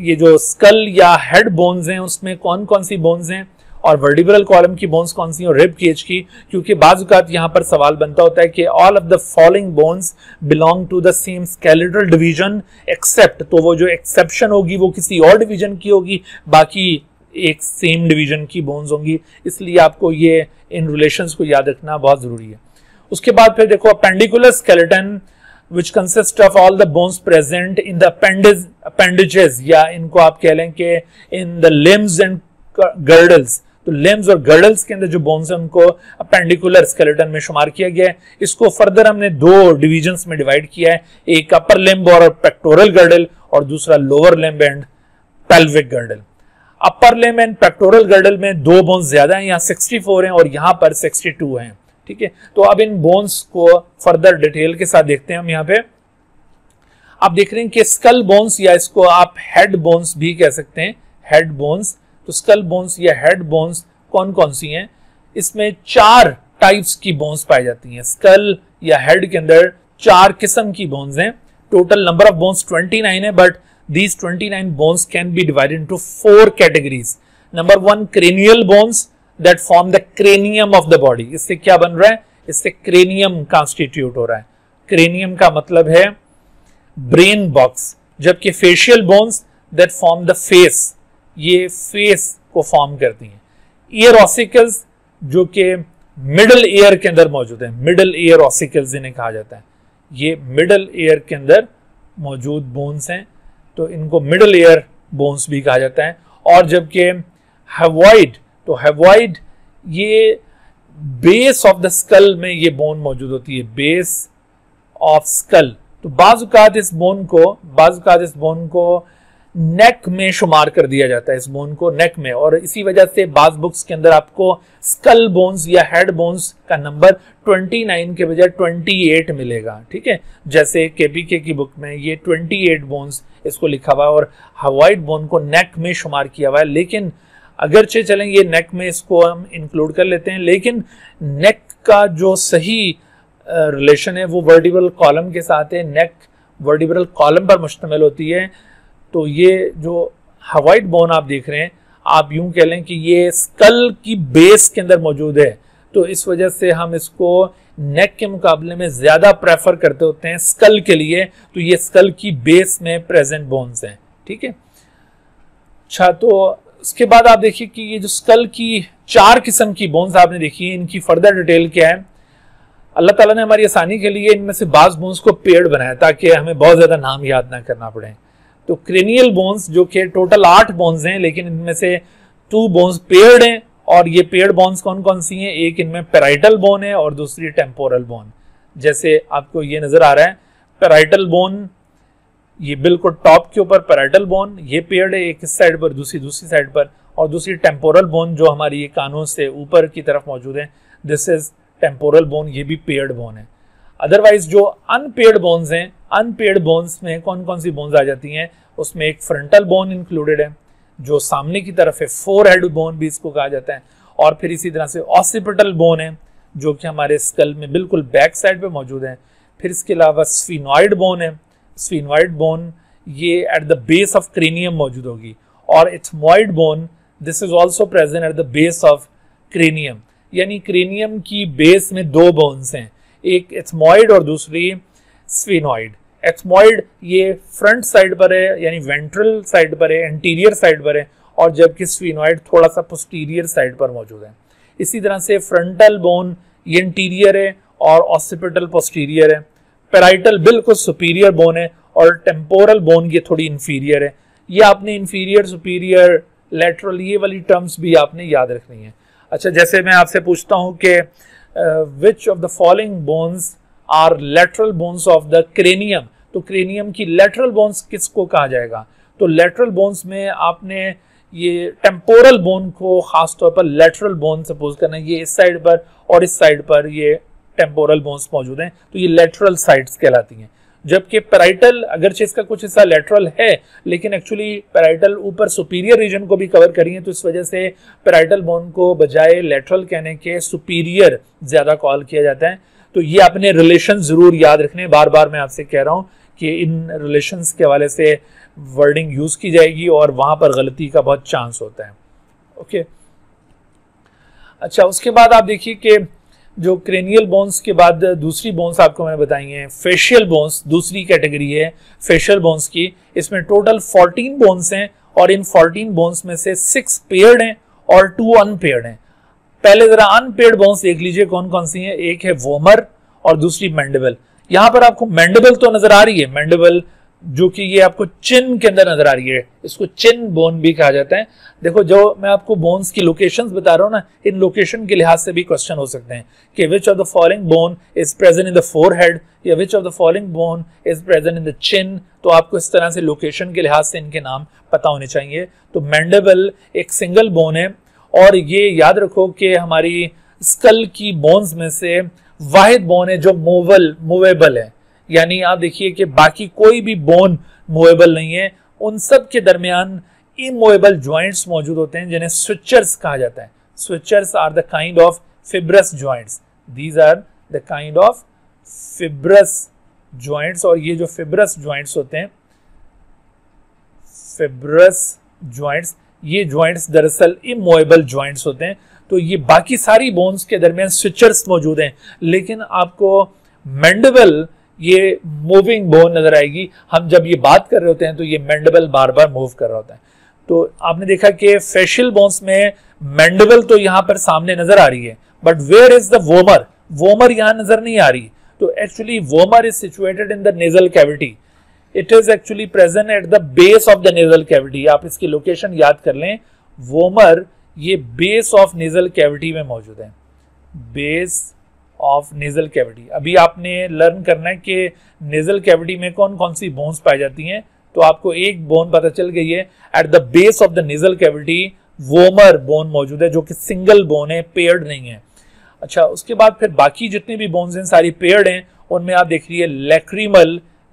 ये जो स्कल या हेड बोन्स हैं उसमें कौन कौन सी बोन्स हैं, और वर्टिब्रल कॉलम की बोन्स कौन सी और रिब केज की, क्योंकि बाज़ औक़ात यहाँ पर सवाल बनता होता है कि all of the following bones belong to the same skeletal division except, तो वो जो एक्सेप्शन होगी वो किसी और डिवीजन की होगी, बाकी एक सेम डिवीजन की बोन्स होंगी। इसलिए आपको ये इन रिलेशंस को याद रखना बहुत जरूरी है। उसके बाद फिर देखो appendicular skeleton which consist of all the bones present in the appendages, या इनको आप कह लें कि in the limbs and girdles। तो लिम्स और गर्डल्स के अंदर जो बोन्स हैं उनको अपेंडिकुलर स्केलेटन में शुमार किया गया है। इसको फर्दर हमने दो डिविजन्स में डिवाइड किया है, एक अपर लिम्ब और पेक्टोरल गर्डल और दूसरा lower limb and pelvic girdle. Upper limb and pectoral girdle में दो बोन्स ज्यादा हैं, यहाँ 64 हैं और यहाँ पर 62 हैं। ठीक है, तो अब इन बोन्स को फर्दर डिटेल के साथ देखते हैं हम। यहाँ पे आप देख रहे हैं कि स्कल बोन्स या इसको आप हेड बोन्स भी कह सकते हैं, हेड बोन्स। तो स्कल बोन्स या हेड बोन्स कौन कौन सी हैं? इसमें 4 टाइप्स की बोन्स पाई जाती हैं। स्कल या हेड के अंदर 4 किस्म की बोन्स हैं। टोटल नंबर ऑफ बोन्स 29 है, but these 29 bones can be divided into 4 categories. Number 1, cranial bones that form the cranium of the body. इससे क्या बन रहा है? इससे cranium constitute हो रहा है। cranium का मतलब है brain box, जबकि facial bones that form the face, ये face को फॉर्म करती हैं। ear ossicles जो कि middle ear के अंदर मौजूद है, middle ear ossicles इन्हें कहा जाता है। ये middle ear के अंदर मौजूद bones हैं, तो इनको मिडल ईयर बोन्स भी कहा जाता है। और जबकि हेवॉइड, तो हेवॉइड ये बेस ऑफ द स्कल में ये बोन मौजूद होती है, बेस ऑफ स्कल। तो बाज़-औक़ात इस बोन को नेक में शुमार कर दिया जाता है, इस बोन को नेक में, और इसी वजह से बाज बुक्स के अंदर आपको स्कल बोन्स या हेड बोन्स का नंबर 29 के बजाय 28 मिलेगा। ठीक है, जैसे केपीके की बुक में ये 28 बोन्स इसको लिखा हुआ है और हवाइड बोन को नेक में शुमार किया हुआ है। लेकिन अगरचे चलें ये नेक में इसको हम इंक्लूड कर लेते हैं, लेकिन नेक का जो सही रिलेशन है वो वर्टिब्रल कॉलम के साथ है। नेक वर्टिब्रल कॉलम पर मुश्तमिल होती है। तो ये जो हवाइड बोन आप देख रहे हैं, आप यूं कह लें कि ये स्कल की बेस के अंदर मौजूद है, तो इस वजह से हम इसको नेक के मुकाबले में ज्यादा प्रेफर करते होते हैं स्कल के लिए। तो ये स्कल की बेस में प्रेजेंट बोन्स हैं। ठीक है, अच्छा, तो उसके बाद आप देखिए कि ये जो स्कल की 4 किस्म की बोन्स आपने देखी है, इनकी फर्दर डिटेल क्या है। अल्लाह ताला ने हमारी आसानी के लिए इनमें से बाज बोन्स को पेयर्ड बनाया ताकि हमें बहुत ज्यादा नाम याद ना करना पड़े। तो क्रेनियल बोन्स जो कि टोटल 8 बोन्स हैं, लेकिन इनमें से 2 बोन्स पेयर्ड हैं, और ये पेयर्ड बोन्स कौन कौन सी हैं? एक इनमें पैराइटल बोन है और दूसरी टेम्पोरल बोन। जैसे आपको ये नजर आ रहा है, पैराइटल बोन ये बिल्कुल टॉप के ऊपर पैराइटल बोन ये पेयर्ड है, एक इस साइड पर, दूसरी साइड पर, और दूसरी टेम्पोरल बोन जो हमारी ये कानों से ऊपर की तरफ मौजूद है, दिस इज टेम्पोरल बोन, ये भी पेयर्ड बोन है। अदरवाइज जो अनपेयर्ड बोन्स हैं, अनपेयर्ड बोन्स में कौन कौन सी बोन्स आ जाती हैं? उसमें एक फ्रंटल बोन इंक्लूडेड है जो सामने की तरफ है, फोरहेड बोन भी इसको कहा जाता है, और फिर इसी तरह से ऑसिपिटल बोन है जो कि हमारे स्कल में बिल्कुल बैक साइड पे मौजूद है। फिर इसके अलावा स्फीनॉइड बोन है, स्फीनॉइड बोन ये eight the base of cranium मौजूद होगी, और ethmoid bone this is also present at the base of cranium. यानी क्रेनियम की बेस में 2 बोन्स हैं, एक इथमॉइड और दूसरी स्फीनॉइड। एथमॉइड ये फ्रंट साइड पर है, यानी वेंट्रल साइड पर है, एंटीरियर साइड पर है, और जबकि स्फीनॉइड थोड़ा सा पोस्टीरियर साइड पर मौजूद है। इसी तरह से फ्रंटल बोन ये इंटीरियर है और ऑसिपिटल पोस्टीरियर है। पैराइटल बिल्कुल सुपीरियर बोन है और टेम्पोरल बोन ये थोड़ी इंफीरियर है। ये आपने इंफीरियर, सुपीरियर, लेटरल ये वाली टर्म्स भी आपने याद रखनी है। अच्छा, जैसे मैं आपसे पूछता हूँ कि which of the following bones are lateral bones of the cranium, तो क्रेनियम की लेटरल बोन्स किसको कहा जाएगा? तो लेटरल बोन्स में आपने ये टेम्पोरल बोन को खास तौर पर लेटरल बोन सपोज करना, ये इस साइड पर और इस साइड पर ये टेम्पोरल बोन्स मौजूद हैं, तो ये लेटरल साइड्स कहलाती हैं। जबकि पैराइटल अगरचे इसका कुछ हिस्सा लेटरल है, लेकिन एक्चुअली पैराइटल ऊपर सुपीरियर रीजन को भी कवर करी है, तो इस वजह से पैराइटल बोन को बजाय लेटरल कहने के सुपीरियर ज्यादा कॉल किया जाता है। तो ये अपने रिलेशन जरूर याद रखने, बार बार मैं आपसे कह रहा हूं कि इन रिलेशंस के हवाले से वर्डिंग यूज की जाएगी और वहां पर गलती का बहुत चांस होता है। ओके, अच्छा, उसके बाद आप देखिए कि जो क्रेनियल बोन्स के बाद दूसरी बोन्स आपको मैंने बताई हैं, फेशियल बोन्स दूसरी कैटेगरी है फेशियल बोन्स की। इसमें टोटल 14 बोन्स हैं और इन 14 बोन्स में से 6 पेयर्ड हैं और 2 अनपेयर्ड हैं। पहले जरा अनपेयर्ड बोन्स देख लीजिए कौन कौन सी हैं। एक है वोमर और दूसरी मैंडिबल। यहां पर आपको मैंडिबल तो नजर आ रही है, मैंडिबल जो कि ये आपको चिन के अंदर नजर आ रही है, इसको चिन बोन भी कहा जाता है। देखो जो मैं आपको बोन्स की लोकेशंस बता रहा हूँ ना, इन लोकेशन के लिहाज से भी क्वेश्चन हो सकते हैं कि which of the following bone is present in the forehead या which of the following bone is present in the chin. तो आपको इस तरह से लोकेशन के लिहाज से इनके नाम पता होने चाहिए। तो मैंडिबल एक सिंगल बोन है और ये याद रखो कि हमारी स्कल की बोन्स में से वाहिद बोन है जो मूवेबल है, यानी आप देखिए कि बाकी कोई भी बोन मूवेबल नहीं है। उन सब के दरमियान इमूवेबल जॉइंट्स मौजूद होते हैं जिन्हें स्विचर्स कहा जाता है। Sutures are the kind of fibrous joints, these are the kind of fibrous joints. और ये जो फिब्रस जॉइंट्स होते हैं, फिब्रस जॉइंट्स, ये जॉइंट्स दरअसल इमूवेबल जॉइंट्स होते हैं। तो ये बाकी सारी बोन्स के दरमियान स्विचर्स मौजूद हैं, लेकिन आपको मैंडिबल ये मूविंग बोन नजर आएगी। हम जब ये बात कर रहे होते हैं तो ये मैंडिबल बार बार मूव कर रहा होता है। तो आपने देखा कि फेशियल बोन्स में मैंडिबल तो यहां पर सामने नजर आ रही है, but where is the vomer, vomer यहां नजर नहीं आ रही। तो actually vomer is situated in the nasal cavity, it is actually present at the base of the nasal cavity. आप इसकी लोकेशन याद कर लें, वोमर ये बेस ऑफ नेजल कैविटी में मौजूद है, बेस ऑफ नेजल कैविटी। अभी आपने लर्न करना है कि नेजल कैविटी में कौन कौन सी बोन्स पाई जाती हैं। तो आपको एक बोन पता चल गई है, eight the base of the nasal cavity vomer bone मौजूद है जो कि सिंगल बोन है, पेयर्ड नहीं है। अच्छा, उसके बाद फिर बाकी जितनी भी बोन्स हैं सारी पेयर्ड हैं। उनमें आप देख रही है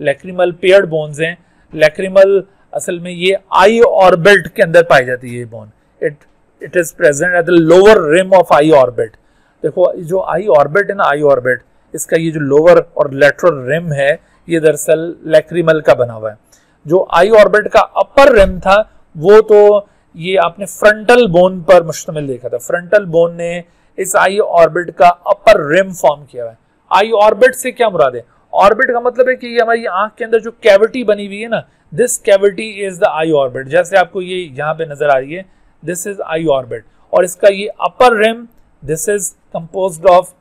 लैक्रिमल पेयर्ड बोन्स हैं। लैक्रिमल असल में ये आई ऑर्बिट के अंदर पाई जाती है ये bone, it is present at the lower rim of eye orbit. देखो जो आई ऑर्बिट है ना, आई ऑर्बिट, इसका ये जो लोअर और लेटरल रिम है ये दरअसल लैक्रिमल का बना हुआ है। जो आई ऑर्बिट का अपर रिम था वो तो ये आपने फ्रंटल बोन पर मुश्तमिल देखा था। फ्रंटल बोन ने इस आई ऑर्बिट का अपर रिम फॉर्म किया है। आई ऑर्बिट से क्या मुराद है? ऑर्बिट का मतलब है कि ये हमारी आंख के अंदर जो कैविटी बनी हुई है ना, this cavity is the I orbit. जैसे आपको ये यहाँ पे नजर आ रही है, दिस इज आई ऑर्बिट, और इसका ये upper rim, this is composed of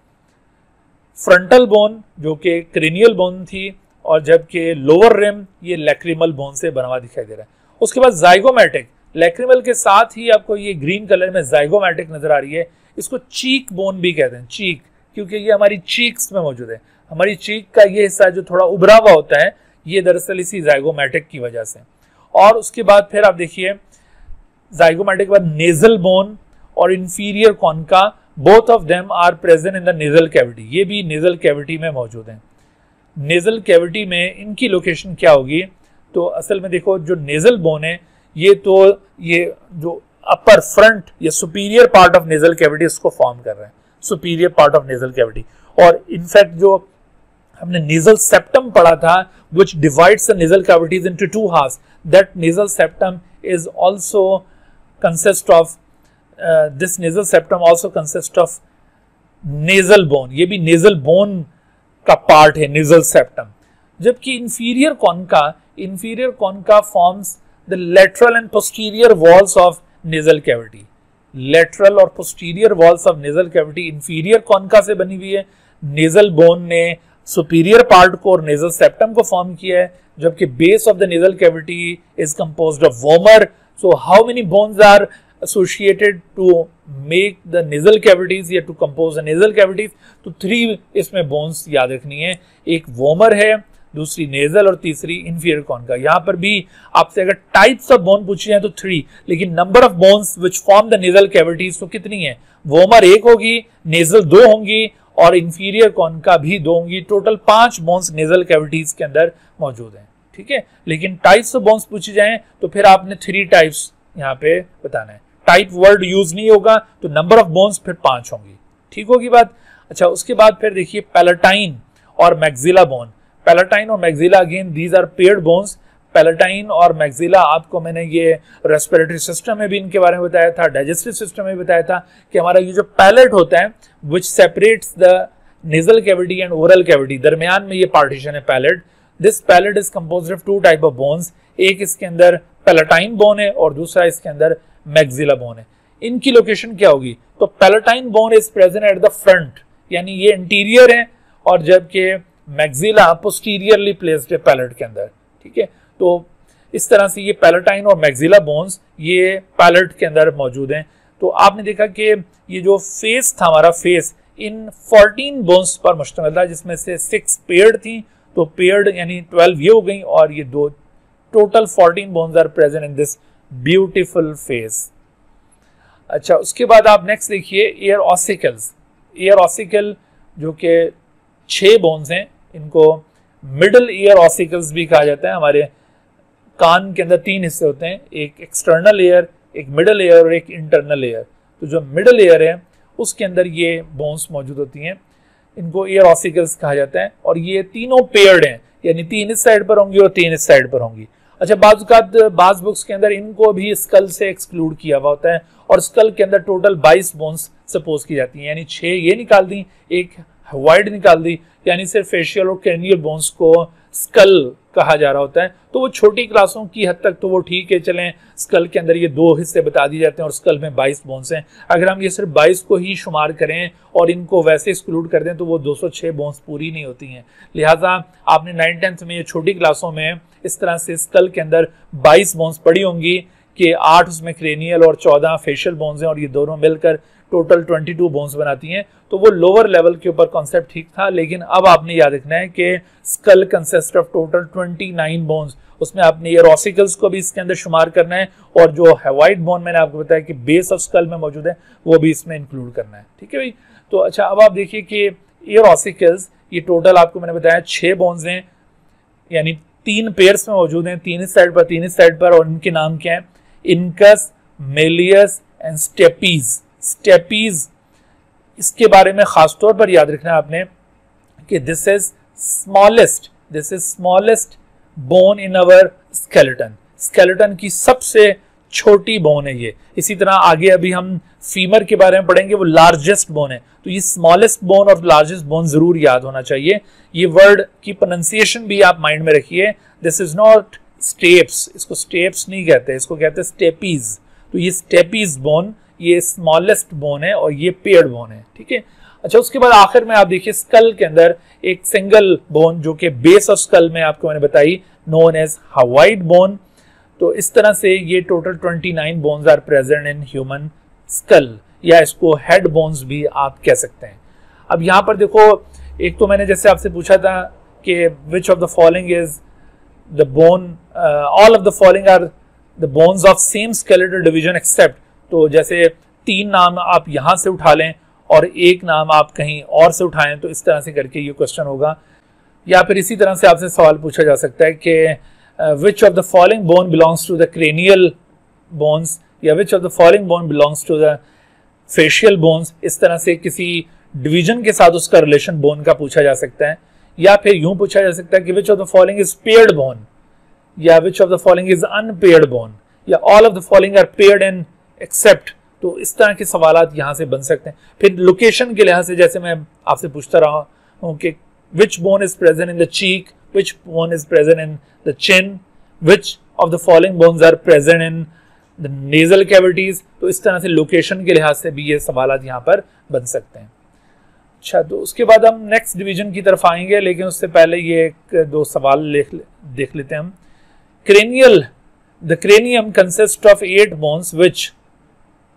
frontal bone जो कि क्रेनियल बोन थी, और जबकि लोअर रिम ये लैक्रिमल बोन से बना हुआ दिखाई दे रहा है। उसके बाद जाइगोमैटिक, लैक्रिमल के साथ ही आपको ये ग्रीन कलर में जाइगोमैटिक नजर आ रही है। इसको चीक बोन भी कहते हैं, चीक, क्योंकि ये हमारी चीक्स में मौजूद है। हमारी चीक का ये हिस्सा जो थोड़ा उभरा हुआ होता है ये दरअसल इसी जाइगोमैटिक की वजह से। और उसके बाद फिर आप देखिए जाइगोमैटिक के बाद नेजल बोन और inferior concha, both of them are present in the nasal cavity. ये भी नेजल कैविटी में मौजूद हैं। नेजल कैविटी में इनकी लोकेशन क्या होगी? तो असल में देखो जो नेजल बोन है ये तो ये जो अपर फ्रंट या superior part of nasal cavity इसको फॉर्म कर रहे हैं, superior part of nasal cavity. और इनफैक्ट जो हमने नेजल सेप्टम पढ़ा था which divides the nasal cavities into two halves, that nasal septum is also consist of this nasal septum also consists of nasal bone। ये भी nasal bone का part है nasal septum। जबकि inferior concha forms the lateral and posterior walls of nasal cavity। lateral और posterior walls of nasal cavity inferior concha से बनी हुई है। nasal bone ने सुपीरियर पार्ट को और नेजल सेप्टम को फॉर्म किया है, जबकि base of the nasal cavity is composed of vomer. So how many bones are associated to make the nasal cavities या to compose the nasal cavities? तो 3 इसमें बोन्स याद रखनी है, एक वोमर है, दूसरी नेजल और तीसरी इंफीरियर कॉन्का। यहाँ पर भी आपसे अगर टाइप्स ऑफ बोन पूछे जाए तो 3, लेकिन number of bones which form the nasal cavities तो कितनी है? वोमर 1 होगी, नेजल 2 होंगी और इंफीरियर कॉन्का भी 2 होंगी। टोटल 5 बोन्स नेजल कैविटीज के अंदर मौजूद हैं। ठीक है, लेकिन टाइप्स ऑफ बोन्स पूछे जाएं तो फिर आपने 3 टाइप्स यहाँ पे बताना है। टाइप वर्ड यूज नहीं होगा तो नंबर ऑफ बोन्स फिर 5 होंगी। ठीक होगी बात? अच्छा, उसके बाद फिर देखिए पैलेटाइन और मैक्सिला बोन। पैलेटाइन और maxilla again these are paired bones. Palatine और मैक्सिला आपको मैंने ये रेस्पिरेटरी सिस्टम में भी इनके बारे में बताया था, डाइजेस्टिव सिस्टम में भी बताया था कि हमारा ये जो पैलेट होता है which separates the nasal cavity and oral cavity, दरमियान में ये पार्टीशन है palate. This palate is composed of 2 type of bones, एक इसके अंदर पैलेटाइन बोन है और दूसरा इसके अंदर मैक्सिला बोन है। इनकी लोकेशन क्या होगी? तो palatine bone is present at the front, यानी ये इंटीरियर है, और जबकि मैक्सिला पोस्टीरियरली प्लेस्ड है पैलेट के अंदर। ठीक है, तो इस तरह से ये पैलेटाइन और मैक्सिला बोन्स ये पैलेट के अंदर मौजूद हैं। तो आपने देखा कि ये जो फेस था हमारा, फेस इन 14 बोन्स पर मुश्तमिल था, जिसमें से 6 पेयर्ड थी, तो पेयर्ड यानी 12 ये हो गई, और ये 2 total 14 bones are present in this beautiful face. अच्छा, उसके बाद आप नेक्स्ट देखिए एयर ऑसिकल्स। एयर ऑसिकल जो कि 6 बोन्स हैं, इनको मिडल ईयर ऑसिकल्स भी कहा जाता है। हमारे कान के अंदर 3 हिस्से होते हैं, एक एक्सटर्नल एयर, एक मिडल एयर और एक इंटरनल एयर। तो जो मिडल एयर है उसके अंदर ये बोन्स मौजूद होती हैं, इनको एयर ऑसिकल्स कहा जाता है, और ये तीनों पेयर्ड हैं, यानी 3 इस साइड पर होंगी और 3 इस साइड पर होंगी। अच्छा, बाज बुक्स के अंदर इनको भी स्कल से एक्सक्लूड किया हुआ होता है, और स्कल के अंदर टोटल 22 बोन्स सपोज की जाती हैं, यानी 6 ये निकाल दी, एक वाइड निकाल दी, यानी सिर्फ फेशियल और क्रेनियल बोन्स को स्कल कहा जा रहा होता है। तो वो छोटी क्लासों की हद तक तो वो ठीक है, चलें, स्कल के अंदर ये 2 हिस्से बता दिए जाते हैं और स्कल में 22 बोन्स हैं। अगर हम ये सिर्फ 22 को ही शुमार करें और इनको वैसे एक्सक्लूड कर दें तो वो 206 बोन्स पूरी नहीं होती हैं। लिहाजा आपने 9th-10th में ये छोटी क्लासों में इस तरह से स्कल के अंदर 22 बोन्स पड़ी होंगी कि 8 उसमें क्रेनियल और 14 फेशियल बोन्स हैं, और ये दोनों मिलकर टोटल 22 बोन्स बनाती हैं। तो वो लोअर लेवल के ऊपर कॉन्सेप्ट ठीक था, लेकिन अब आपने याद रखना है कि skull consist of total 29 bones, उसमें आपने एयर ऑसिकल्स को भी इसके अंदर शुमार करना है, और जो हेवाइड बोन मैंने आपको बताया कि बेस ऑफ स्कल में मौजूद है वो भी इसमें इंक्लूड करना है। ठीक है भाई। तो अच्छा, अब आप देखिए कि एयर ऑसिकल्स ये टोटल आपको मैंने बताया 6 बोन्स हैं, यानी 3 पेयर्स में मौजूद हैं, 3 इस साइड पर 3 इस साइड पर, और इनके नाम क्या है? Incus, malleus and stapes. Stapes इसके बारे में खास तौर पर याद रखना है आपने कि this is smallest bone in our skeleton. Skeleton की सबसे छोटी बोन है ये। इसी तरह आगे अभी हम फीमर के बारे में पढ़ेंगे, वो लार्जेस्ट बोन है। तो ये स्मॉलेस्ट बोन और लार्जेस्ट बोन जरूर याद होना चाहिए। ये वर्ड की प्रोनाउंसिएशन भी आप माइंड में रखिए। दिस इज नॉट स्टेप्स, इसको स्टेप्स नहीं कहते, इसको कहते हैं स्टेपीज। तो ये स्टेपीज बोन ये स्मॉलेस्ट बोन है और ये पेयर्ड बोन है। ठीक है। अच्छा, उसके बाद आखिर में आप देखिए स्कल के अंदर एक सिंगल बोन जो कि बेस ऑफ स्कल में आपको मैंने बताई, नोन एज हवाइड बोन। तो इस तरह से ये total 29 bones are present in human skull, या इसको हेड बोन्स भी आप कह सकते हैं। अब यहाँ पर देखो, एक तो मैंने जैसे आपसे पूछा था कि which of the following is the bone, all of the following are the bones of same skeletal division except. तो जैसे 3 नाम आप यहां से उठा लें और एक नाम आप कहीं और से उठाएं, तो इस तरह से करके ये क्वेश्चन होगा। या फिर इसी तरह से आपसे सवाल पूछा जा सकता है कि which of the following bone belongs to the cranial bones, या which of the following bone belongs to the facial bones. इस तरह से किसी डिवीजन के साथ उसका रिलेशन बोन का पूछा जा सकता है। या फिर यूं पूछा जा सकता है कि which of the following is paired bone, या which of the following is unpaired bone, या all of the following are paired and except. तो इस तरह के सवालात यहां से बन सकते हैं। फिर लोकेशन के लिहाज से जैसे मैं आपसे पूछता रहा हूं कि which bone is present in the cheek, which bone is present in the chin, which of the following bones are present in the nasal cavities. तो इस तरह से लोकेशन के लिहाज से भी ये सवालात यहां पर बन सकते हैं। अच्छा, तो उसके बाद हम नेक्स्ट डिवीजन की तरफ आएंगे, लेकिन उससे पहले ये 2 सवाल देख लेते हैं हम। Cranial, the cranium consist of 8 bones which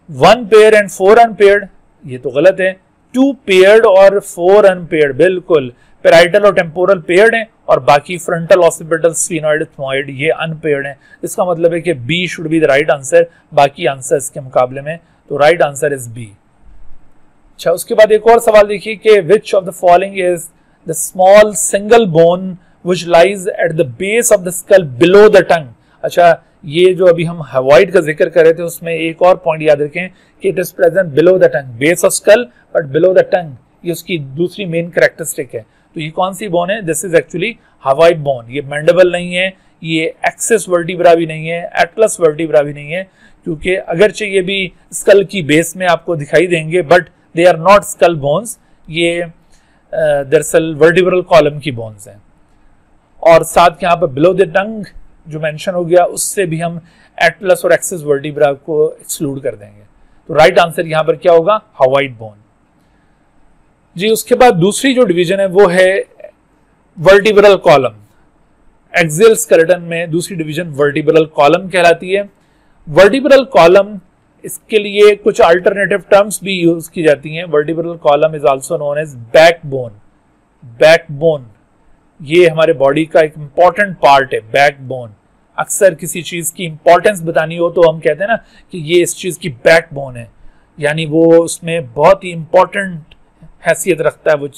1 pair and 4 unpaired. ये तो गलत है। 2 पेयर्ड और 4 अनपेयर्ड, बिल्कुल। पेराइटल और टेम्पोरल पेयर्ड हैं और बाकी फ्रंटल, ऑसिपिटल, स्फीनॉइड, एथमॉइड ये अनपेयर्ड हैं। इसका मतलब है कि B should be the right answer, बाकी आंसर्स के मुकाबले में। तो राइट आंसर इज बी। अच्छा, उसके बाद एक और सवाल देखिए कि which of the following is the small single bone which lies at the base of the skull below the टंग। अच्छा, ये जो अभी हम हवाइड का जिक्र कर रहे थे उसमें एक और पॉइंट याद रखें कि it is present below the tongue, base of skull but below the tongue. ये उसकी दूसरी मेन कैरेक्टरिस्टिक है। तो ये कौन सी बोन है? This is actually hyoid bone. ये मैंडिबल नहीं है, ये एक्सिस वर्टिब्रा भी नहीं है, एटलस वर्टिब्रा भी नहीं है, क्योंकि अगरचे ये भी स्कल की बेस में आपको दिखाई देंगे but they are not skull bones. ये दरअसल वर्टिब्रल कॉलम की बोन्स हैं। और साथ यहाँ पर बिलो द टंग जो मेंशन हो गया उससे भी हम एटलस और एक्सिस वर्टिब्रा को एक्सक्लूड कर देंगे। तो राइट आंसर यहां पर क्या होगा? हवाइड बोन जी। उसके बाद दूसरी जो डिवीजन है वो है वर्टिब्रल कॉलम। एक्सियल स्केलेटन में दूसरी डिवीजन वर्टिब्रल कॉलम कहलाती है। वर्टिब्रल कॉलम, इसके लिए कुछ अल्टरनेटिव टर्म्स भी यूज की जाती हैं। Vertebral column is also known as backbone. Backbone ये हमारे बॉडी का एक इंपॉर्टेंट पार्ट है, बैकबोन। अक्सर किसी चीज की इंपॉर्टेंस बतानी हो तो हम कहते हैं ना कि ये इस चीज की बैकबोन है, यानी वो उसमें बहुत ही इंपॉर्टेंट हैसियत रखता है वो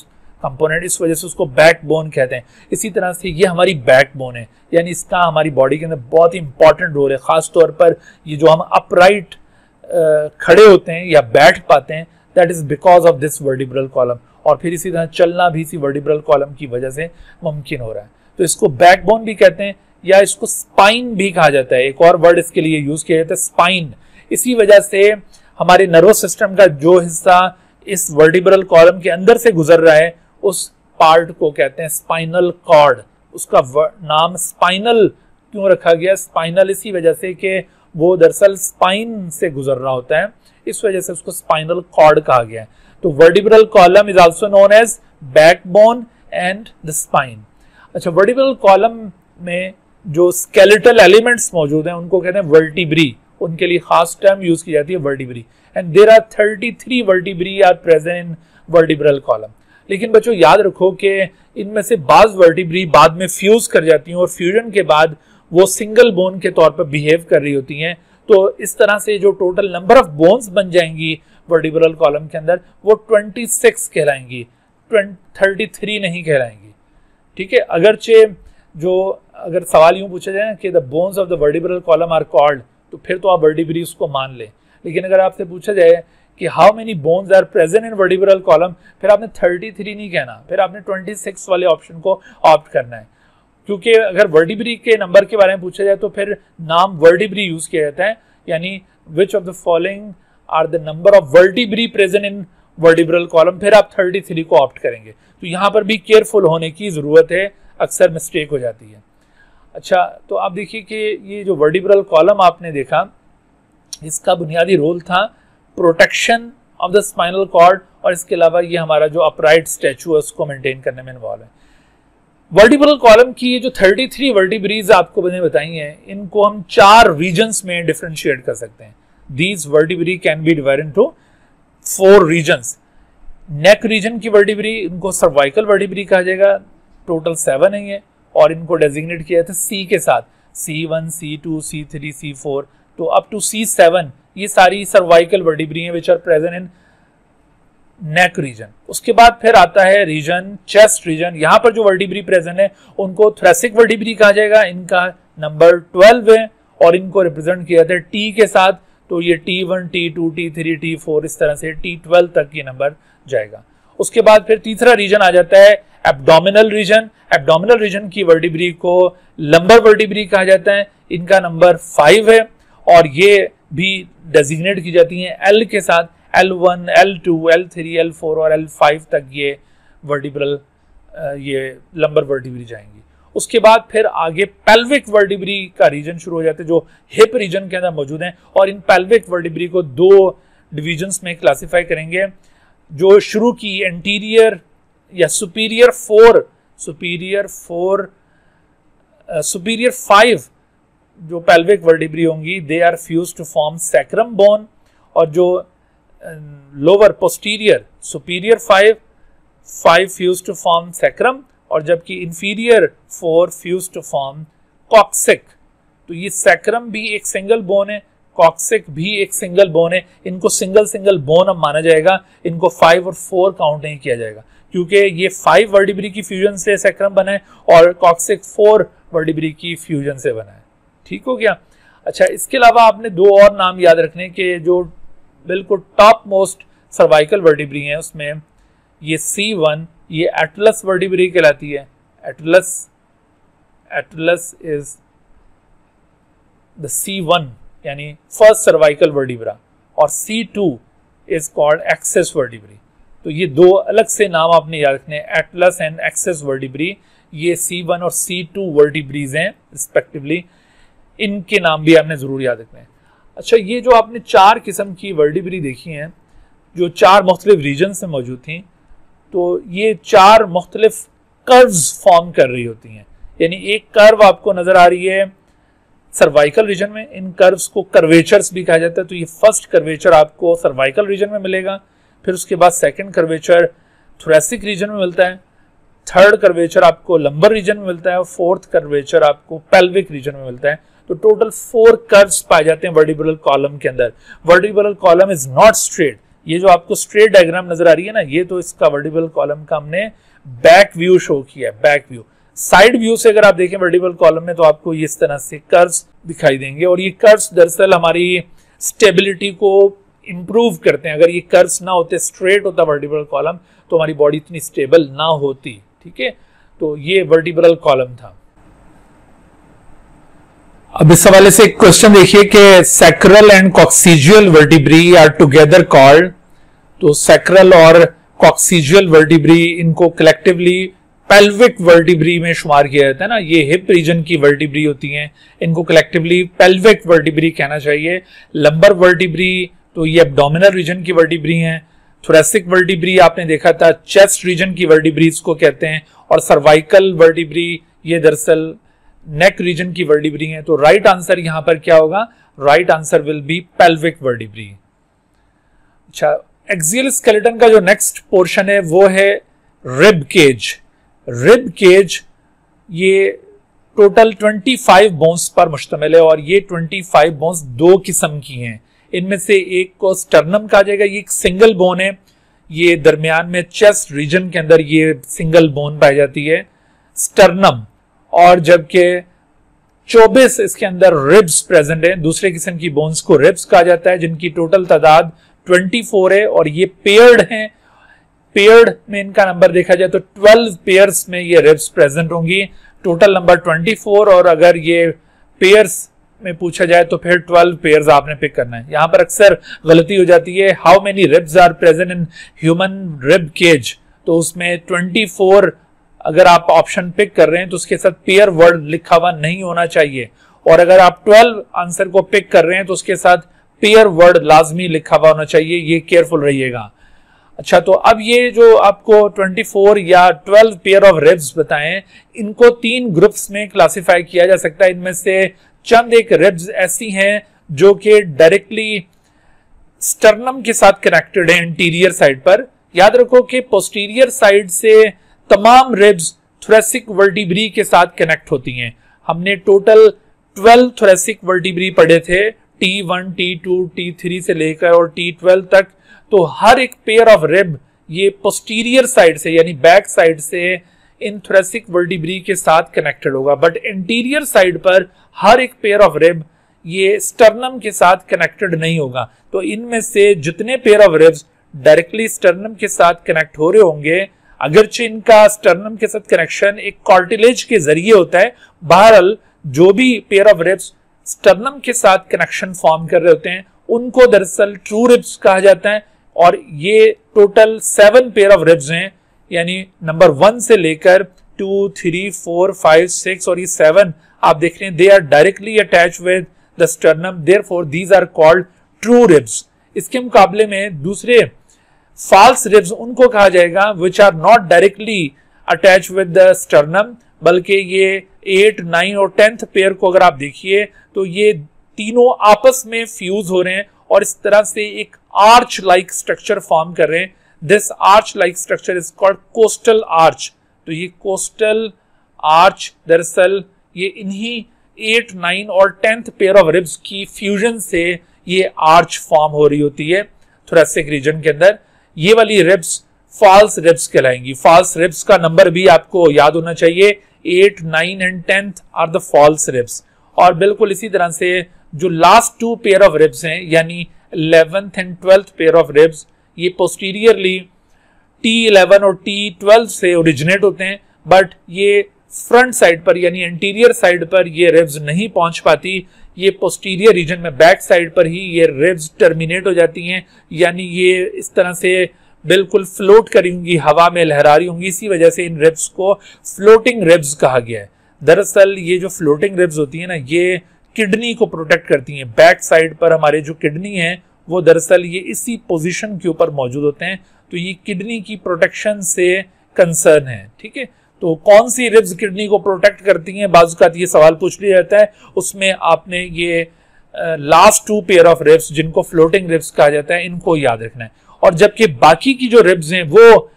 कंपोनेंट, इस वजह से उसको बैकबोन कहते हैं। इसी तरह से ये हमारी बैकबोन है, यानी इसका हमारी बॉडी के अंदर बहुत ही इंपॉर्टेंट रोल है। खास तौर पर ये जो हम अपराइट खड़े होते हैं या बैठ पाते हैं, that is because of this vertebral column. और फिर इसी तरह चलना भी इसी वर्टिब्रल कॉलम की वजह से मुमकिन हो रहा है। तो इसको बैकबोन भी कहते हैं या इसको स्पाइन भी कहा जाता है। एक और वर्ड इसके लिए यूज किया जाता है, स्पाइन। इसी वजह से हमारे नर्वस सिस्टम का जो हिस्सा इस वर्टिब्रल कॉलम के अंदर से गुजर रहा है, उस पार्ट को कहते हैं स्पाइनल कॉर्ड। उसका नाम स्पाइनल क्यों रखा गया? स्पाइनल इसी वजह से कि वो दरअसल स्पाइन से गुजर रहा होता है, इस वजह से उसको स्पाइनल कॉर्ड कहा गया है। तो vertebral column is also known as backbone and the spine. अच्छा, वर्टिब्रल कॉलम में जो स्केलेटल एलिमेंट्स मौजूद हैं उनको कहते हैं वर्टिब्री। उनके लिए खास टर्म यूज की जाती है vertebrae. And there are 33 vertebrae are present in vertebral column. लेकिन बच्चों याद रखो कि इनमें से बाज वर्टिब्री बाद में फ्यूज कर जाती हैं और फ्यूजन के बाद वो सिंगल बोन के तौर पर बिहेव कर रही होती हैं। तो इस तरह से जो टोटल नंबर ऑफ बोन्स बन जाएंगी वर्टिब्रल कॉलम के अंदर, वो 26 कहलाएंगी, 33 नहीं कहलाएंगी। ठीक है, अगरचे जो अगर सवाल यूं पूछा जाए कि the bones of the vertebral column are called, तो फिर तो आप वर्टिब्री उसको मान लें। लेकिन अगर आपसे पूछा जाए कि how many bones are present in vertebral column, फिर आपने 33 नहीं कहना, फिर आपने 26 वाले ऑप्शन को ऑप्ट करना है। क्योंकि अगर वर्टिब्री के नंबर के बारे में पूछा जाए तो फिर नाम वर्टिब्री यूज किया जाता है, यानी which of the following are the number of vertebrae present in vertebral column, फिर आप 33 को ऑप्ट करेंगे। तो यहां पर भी केयरफुल होने की जरूरत है, अक्सर मिस्टेक हो जाती है। अच्छा, तो आप देखिए कि ये जो वर्टिब्रल कॉलम आपने देखा, इसका बुनियादी रोल था protection of the spinal cord, और इसके अलावा ये हमारा जो अपराइट स्टैचू है उसको मेंटेन करने में इन्वॉल्व है। वर्टिब्रल कॉलम की ये जो 33 वर्टिब्रीज आपको मैंने बताई हैं, इनको हम 4 रीजन्स में डिफरेंशिएट कर सकते हैं। These vertebrae can be divided into 4 regions. Neck region की वर्टिब्री, इनको सर्वाइकल वर्टिब्री कहा जाएगा। टोटल 7 है ये, और इनको डेजिग्नेट किया था C के साथ, C1, C2, C3, C4, तो अप टू C7 ये सारी सर्वाइकल वर्टिब्री हैं which are present in neck region. उसके बाद फिर आता है रीजन चेस्ट रीजन। यहां पर जो वर्टिब्री प्रेजेंट है उनको थोरेसिक वर्टिब्री कहा जाएगा। इनका नंबर 12 है और इनको रिप्रेजेंट किया जाता है T के साथ, तो ये T1, T2, T3, T4 इस तरह से T12 तक ये नंबर जाएगा। उसके बाद फिर तीसरा रीजन आ जाता है एब्डोमिनल रीजन। एब्डोमिनल रीजन की वर्टिब्री को लंबर वर्टिब्री कहा जाता है। इनका नंबर 5 है और ये भी डेजिग्नेट की जाती हैं L के साथ। L1, L2, L3, L4 और L5 तक ये वर्टिब्रल ये लंबर वर्टिब्री जाएंगी। उसके बाद फिर आगे पेल्विक वर्टिब्री का रीजन शुरू हो जाता है जो हिप रीजन के अंदर मौजूद हैं, और इन पेल्विक वर्टिब्री को 2 डिविजन्स में क्लासिफाई करेंगे। जो शुरू की एंटीरियर या सुपीरियर 5 जो पेल्विक वर्टिब्री होंगी, they are fused to form sacrum bone, और जो lower posterior superior 5 fused to form sacrum, और जबकि inferior 4 fused to form coccyx. तो ये सैक्रम भी एक सिंगल बोन है, कॉक्सिक भी एक सिंगल बोन है। इनको सिंगल बोन अब माना जाएगा, इनको 5 और 4 काउंट नहीं किया जाएगा, क्योंकि ये 5 वर्टिब्री की फ्यूजन से सैक्रम बना है और कॉक्सिक 4 वर्टिब्री की फ्यूजन से बना है। ठीक हो गया। अच्छा, इसके अलावा आपने 2 और नाम याद रखने के जो बिल्कुल टॉप मोस्ट सर्वाइकल वर्टिब्री हैं, उसमें ये C1 ये एटलस वर्टिब्री कहलाती है। एटलस इज द C1 यानी फर्स्ट सर्वाइकल वर्टिब्रा, और C2 is called access vertebrae. तो ये 2 अलग से नाम आपने याद रखने, एटलस एंड एक्सेस वर्टिब्री। ये C1 और C2 वर्टिब्रीज हैं रिस्पेक्टिवली, इनके नाम भी आपने जरूर याद रखने हैं। अच्छा, ये जो आपने 4 किस्म की वर्टिब्री देखी हैं जो 4 मुख्तलिफ रीजन से मौजूद थी, तो ये 4 मुख्तलिफ कर्व्स फॉर्म कर रही होती हैं। यानी एक कर्व आपको नजर आ रही है सर्वाइकल रीजन में, इन कर्व्स को कर्वेचर्स भी कहा जाता है। तो ये फर्स्ट कर्वेचर आपको सर्वाइकल रीजन में मिलेगा, फिर उसके बाद सेकंड कर्वेचर थोरेसिक रीजन में मिलता है, थर्ड कर्वेचर आपको लंबर रीजन में मिलता है और फोर्थ कर्वेचर आपको पेल्विक रीजन में मिलता है। तो टोटल 4 कर्व्स पाए जाते हैं वर्टिब्रल कॉलम के अंदर। Vertebral column is not straight. ये जो आपको स्ट्रेट डायग्राम नजर आ रही है ना, ये तो इसका वर्टिब्रल कॉलम का हमने बैक व्यू शो किया है, बैक व्यू। साइड व्यू से अगर आप देखें वर्टिब्रल कॉलम में तो आपको ये इस तरह से कर्व्स दिखाई देंगे और ये कर्व्स दरअसल हमारी स्टेबिलिटी को इंप्रूव करते हैं। अगर ये कर्व्स ना होते, स्ट्रेट होता वर्टिब्रल कॉलम, तो हमारी बॉडी इतनी स्टेबल ना होती। ठीक है, तो ये वर्टिब्रल कॉलम था। अब इस हवाले से एक क्वेश्चन देखिए कि sacral and coccygeal vertebrae are together called. तो सैक्रल और कॉक्सीजियल वर्टिब्री, इनको कलेक्टिवली पेल्विक वर्टिब्री में शुमार किया जाता है ना। ये हिप रीजन की वर्टिब्री होती हैं, इनको कलेक्टिवली पेल्विक वर्टिब्री कहना चाहिए। लंबर वर्टिब्री तो ये एब्डोमिनल रीजन की वर्टिब्री हैं। थोरेसिक वर्टिब्री आपने देखा था चेस्ट रीजन की वर्टिब्रीज को कहते हैं, और सर्वाइकल वर्टिब्री ये दरअसल नेक रीजन की वर्टिब्री हैं। तो राइट आंसर यहां पर क्या होगा? Right answer will be pelvic vertebrae. अच्छा, एक्सियल स्केलेटन का जो नेक्स्ट पोर्शन है वो है रिब केज। रिब केज ये टोटल 25 बोन्स पर मुश्तमिल है और ये 25 बोन्स 2 किस्म की हैं। इनमें से एक को स्टर्नम कहा जाएगा, ये एक सिंगल बोन है, ये दरमियान में चेस्ट रीजन के अंदर ये सिंगल बोन पाई जाती है स्टर्नम। और जबकि 24 इसके अंदर रिब्स प्रेजेंट है। दूसरे किस्म की बोन्स को रिब्स कहा जाता है, जिनकी टोटल तादाद 24 है और ये पेयर्ड हैं। पेयर्ड में इनका नंबर देखा जाए तो 12 पेयर्स में ये रिब्स प्रेजेंट होंगी। टोटल नंबर 24, और अगर ये पेयर्स में पूछा जाए तो फिर 12 पेयर्स आपने पिक करना है। यहां पर अक्सर गलती हो जाती है, how many ribs are present in human rib cage, तो उसमें 24 अगर आप ऑप्शन पिक कर रहे हैं तो उसके साथ पेयर वर्ड लिखा हुआ नहीं होना चाहिए, और अगर आप 12 आंसर को पिक कर रहे हैं तो उसके साथ पेयर वर्ड लाजमी लिखा हुआ होना चाहिए। ये केयरफुल रहिएगा। अच्छा, तो अब ये जो आपको 24 या 12 पेयर ऑफ रिब्स बताएं, इनको 3 ग्रुप्स में क्लासिफाई किया जा सकता है। इनमें से चंद एक रिब्स ऐसी हैं जो कि डायरेक्टली स्टर्नम के साथ कनेक्टेड है इंटीरियर साइड पर। याद रखो कि पोस्टीरियर साइड से तमाम रिब्स थोरेसिक वर्टिब्री के साथ कनेक्ट होती हैं। हमने टोटल 12 थोरेसिक वर्टिब्री पढ़े थे, T1, T2, T3 से लेकर और T12 तक। तो हर एक पेयर ऑफ रिब ये पोस्टीरियर साइड से यानी बैक साइड से इन थोरेसिक वर्टिब्री के साथ कनेक्टेड होगा, बट इंटीरियर साइड पर हर एक पेयर ऑफ रिब ये स्टर्नम के साथ कनेक्टेड नहीं होगा। तो इनमें से जितने pair of ribs directly sternum के साथ कनेक्ट हो रहे होंगे, अगरचे इनका स्टर्नम के साथ कनेक्शन एक कार्टिलेज के जरिए होता है, बहरहाल जो भी पेयर ऑफ रिब्स स्टर्नम के साथ कनेक्शन फॉर्म कर रहे होते हैं उनको दरअसल ट्रू रिब्स कहा जाता है। और ये टोटल 7 पेयर ऑफ रिब्स हैं, यानी नंबर 1 से लेकर 2, 3, 4, 5, 6 और ये 7 आप देख रहे हैं, they are directly attach with the sternum, therefore these are called true ribs. इसके मुकाबले में दूसरे फॉल्स रिब्स उनको कहा जाएगा which are not directly attach with the sternum, बल्कि ये 8, 9 और 10th पेयर को अगर आप देखिए तो ये तीनों आपस में फ्यूज हो रहे हैं और इस तरह से एक आर्च लाइक स्ट्रक्चर फॉर्म कर रहे हैं। This arch like structure is called coastal arch. तो ये कोस्टल आर्च दरअसल ये इन्हीं 8, 9 और 10th पेयर ऑफ रिब्स की फ्यूजन से ये आर्च फॉर्म हो रही होती है थोरेसिक रीजन के अंदर। ये वाली रिब्स फॉल्स रिब्स कहलाएंगी। फॉल्स रिब्स का नंबर भी आपको याद होना चाहिए, 8, 9 and 10th are the false ribs. और बिल्कुल इसी तरह से जो लास्ट 2 पेयर ऑफ रिब्स हैं यानी 11th and 12th pair of ribs, ये पोस्टीरियरली T11 और T12 से ओरिजिनेट होते हैं, बट ये फ्रंट साइड पर यानी इंटीरियर साइड पर ये रिब्स नहीं पहुंच पाती। ये पोस्टीरियर रीजन में बैक साइड पर ही ये रिब्स टर्मिनेट हो जाती हैं, यानी ये इस तरह से बिल्कुल फ्लोट करी होंगी, हवा में लहरा रही होंगी। इसी वजह से इन रिब्स को फ्लोटिंग रिब्स कहा गया है। दरअसल ये जो फ्लोटिंग रिब्स होती है ना, ये किडनी को प्रोटेक्ट करती हैं। बैक साइड पर हमारे जो किडनी है वो दरअसल ये इसी पोजीशन के ऊपर मौजूद होते हैं, तो ये किडनी की प्रोटेक्शन से कंसर्न है। ठीक है, तो कौन सी रिब्स किडनी को प्रोटेक्ट करती हैं, बाजुकात ये सवाल पूछ लिया जाता है। उसमें आपने ये लास्ट 2 पेयर ऑफ रिब्स जिनको फ्लोटिंग रिब्स कहा जाता है इनको याद रखना है। और जबकि बाकी की जो रिब्स हैं वो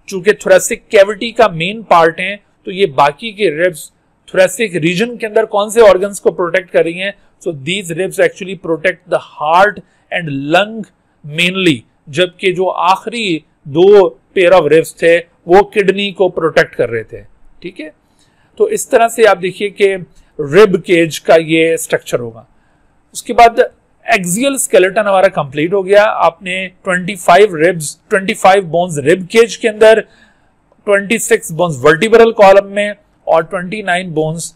चूंकि थोरेसिक कैविटी का मेन पार्ट हैं, तो ये बाकी के रिब्स थोरेसिक रीजन के अंदर कौन से ऑर्गन्स को प्रोटेक्ट कर रही हैं। So these ribs actually protect the heart and lung mainly, जबकि जो आखिरी 2 पेयर ऑफ रिब्स थे वो किडनी को प्रोटेक्ट कर रहे थे। ठीक है, तो इस तरह से आप देखिए कि रिब केज का ये स्ट्रक्चर होगा। उसके बाद एक्सियल स्केलेटन हमारा कंप्लीट हो गया। आपने 25 रिब्स, 25 बोन्स रिब केज के अंदर, 26 बोन्स वर्टिब्रल कॉलम में और 29 बोन्स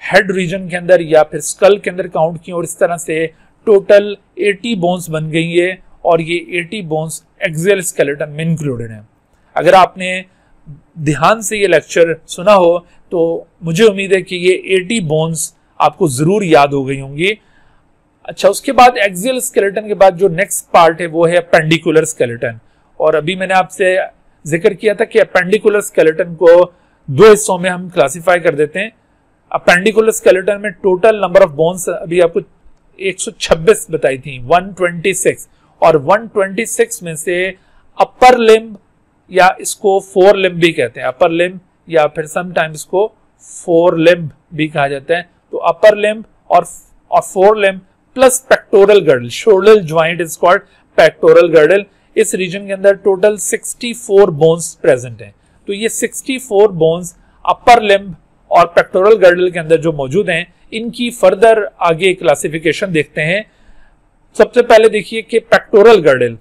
हेड रीजन के अंदर या फिर स्कल के अंदर काउंट किए, और इस तरह से टोटल 80 बोन्स बन गई है और ये 80 बोन्स एक्सियल स्केलेटन में इंक्लूडेड है। अगर आपने ध्यान से ये लेक्चर सुना हो तो मुझे उम्मीद है कि ये 80 बोन्स आपको जरूर याद हो गई होंगी। अच्छा, उसके बाद एक्सियल स्केलेटन के बाद जो नेक्स्ट पार्ट है वो है अपेंडिकुलर स्केलेटन। और अभी मैंने आपसे जिक्र किया था कि अपेंडिकुलर स्केलेटन को 2 हिस्सों में हम क्लासिफाई कर देते हैं। अपेंडिकुलर स्केलेटन में टोटल नंबर ऑफ बोन्स अभी आपको 126 बताई थी, 126, और 126 में से अपर लिम्ब या इसको 4 लिम्ब भी कहते हैं, अपर लिम्ब या फिर समटाइम्स इसको 4 लिम्ब भी कहा जाता है। तो अपर लिम्ब और 4 limb plus pectoral girdle, shoulder joint is called pectoral girdle. इस रीजन के अंदर टोटल 64 बोन्स प्रेजेंट हैं। तो ये 64 बोन्स अपर लिम्ब और पेक्टोरल गर्डल के अंदर जो मौजूद हैं, इनकी फर्दर आगे क्लासिफिकेशन देखते हैं। सबसे पहले देखिए कि पेक्टोरल गर्डल,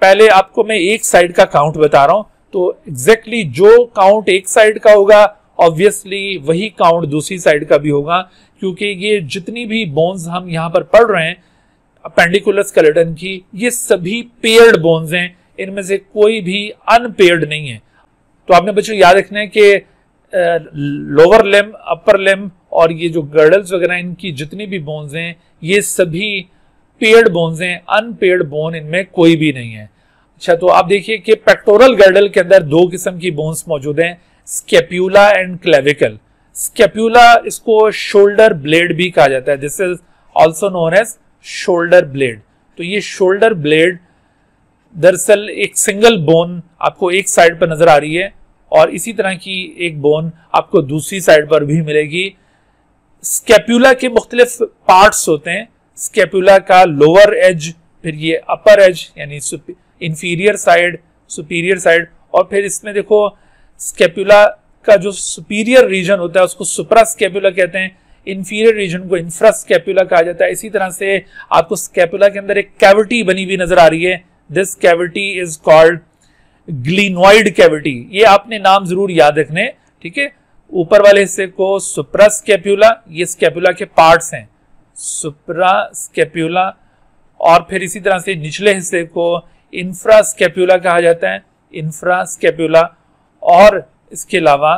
पहले आपको मैं एक साइड का काउंट बता रहा हूं, तो एग्जैक्टली जो काउंट एक साइड का होगा ऑब्वियसली वही काउंट दूसरी साइड का भी होगा, क्योंकि ये जितनी भी बोन्स हम यहां पर पढ़ रहे हैं अपेंडिकुलर स्केलेटन की, ये सभी पेयर्ड बोन्स हैं, इनमें से कोई भी अनपेयर्ड नहीं है। तो आपने बच्चों याद रखना है कि लोअर लिम्ब, अपर लिम्ब और ये जो गर्डल्स वगैरह इनकी जितनी भी बोन्स हैं ये सभी पेयर्ड बोन्स हैं, अनपेयर्ड बोन इनमें कोई भी नहीं है। अच्छा, तो आप देखिए कि पेक्टोरल गर्डल के अंदर 2 किस्म की बोन्स मौजूद हैं, स्केप्यूला एंड क्लेविकल। स्केप्यूला इसको शोल्डर ब्लेड भी कहा जाता है, this is also known as shoulder blade. तो ये शोल्डर ब्लेड दरअसल एक सिंगल बोन आपको एक साइड पर नजर आ रही है और इसी तरह की एक बोन आपको दूसरी साइड पर भी मिलेगी। स्केप्यूला के मुख्तलिफ पार्ट्स होते हैं, स्केप्यूला का लोअर एज, फिर ये अपर एज यानी इंफीरियर साइड, सुपीरियर साइड, और फिर इसमें देखो स्केप्यूला का जो सुपीरियर रीजन होता है उसको सुप्रा स्केप्यूला कहते हैं, इंफीरियर रीजन को इंफ्रा स्केप्यूला कहा जाता है। इसी तरह से आपको स्केप्यूला के अंदर एक कैविटी बनी हुई नजर आ रही है, this cavity is called glenoid cavity. ये आपने नाम जरूर याद रखने, ठीक है। ऊपर वाले हिस्से को सुप्रा स्केप्यूला, ये स्केप्यूला के पार्ट्स हैं, सुप्रा स्केप्यूला, और फिर इसी तरह से निचले हिस्से को इंफ्रा स्केप्यूला कहा जाता है, इंफ्रा स्केप्यूला। और इसके अलावा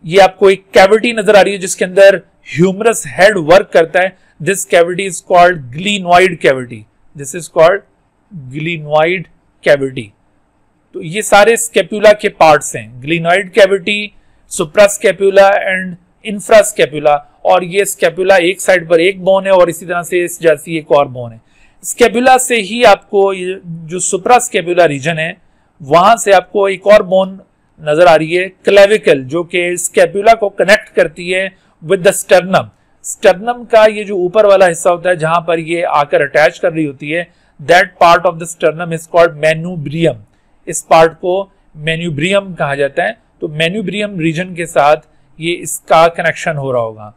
ये आपको एक कैविटी नजर आ रही है जिसके अंदर ह्यूमरस हेड वर्क करता है, this cavity is called glenoid cavity, this is called glenoid cavity. तो ये सारे स्केप्यूला के पार्ट्स हैं, glenoid cavity, supra scapula and infra scapula. और ये स्केप्यूला एक साइड पर एक बोन है और इसी तरह से इस जैसी एक और बोन है। स्केप्यूला से ही आपको ये जो सुप्रा स्केप्यूला रीजन है वहां से आपको एक और बोन नजर आ रही है, क्लेविकल, जो कि स्केप्यूला को कनेक्ट करती है विद द स्टर्नम। स्टर्नम का ये जो ऊपर वाला हिस्सा होता है जहां पर ये आकर अटैच कर रही होती है, that part of the sternum is called manubrium. इस पार्ट को मेन्यूब्रियम कहा जाता है। तो मेन्यूब्रियम रीजन के साथ ये इसका कनेक्शन हो रहा होगा,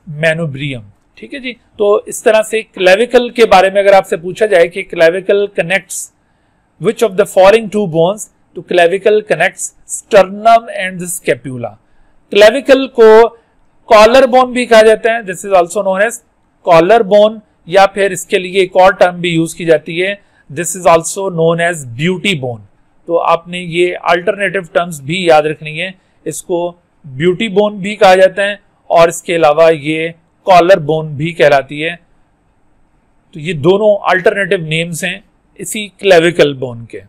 मेन्यूब्रियम, ठीक है जी। तो इस तरह से क्लेविकल के बारे में अगर आपसे पूछा जाए कि clavicle connects which of the following 2 bones, तो clavicle connects sternum and the scapula. Clavicle को कॉलर बोन भी कहा जाता है, this is also known as collar bone, या फिर इसके लिए एक और टर्म भी यूज की जाती है, this is also known as beauty bone. तो आपने ये अल्टरनेटिव टर्म्स भी याद रखनी है, इसको ब्यूटी बोन भी कहा जाता है और इसके अलावा ये कॉलर बोन भी कहलाती है। तो ये दोनों अल्टरनेटिव नेम्स हैं इसी क्लेविकल बोन के।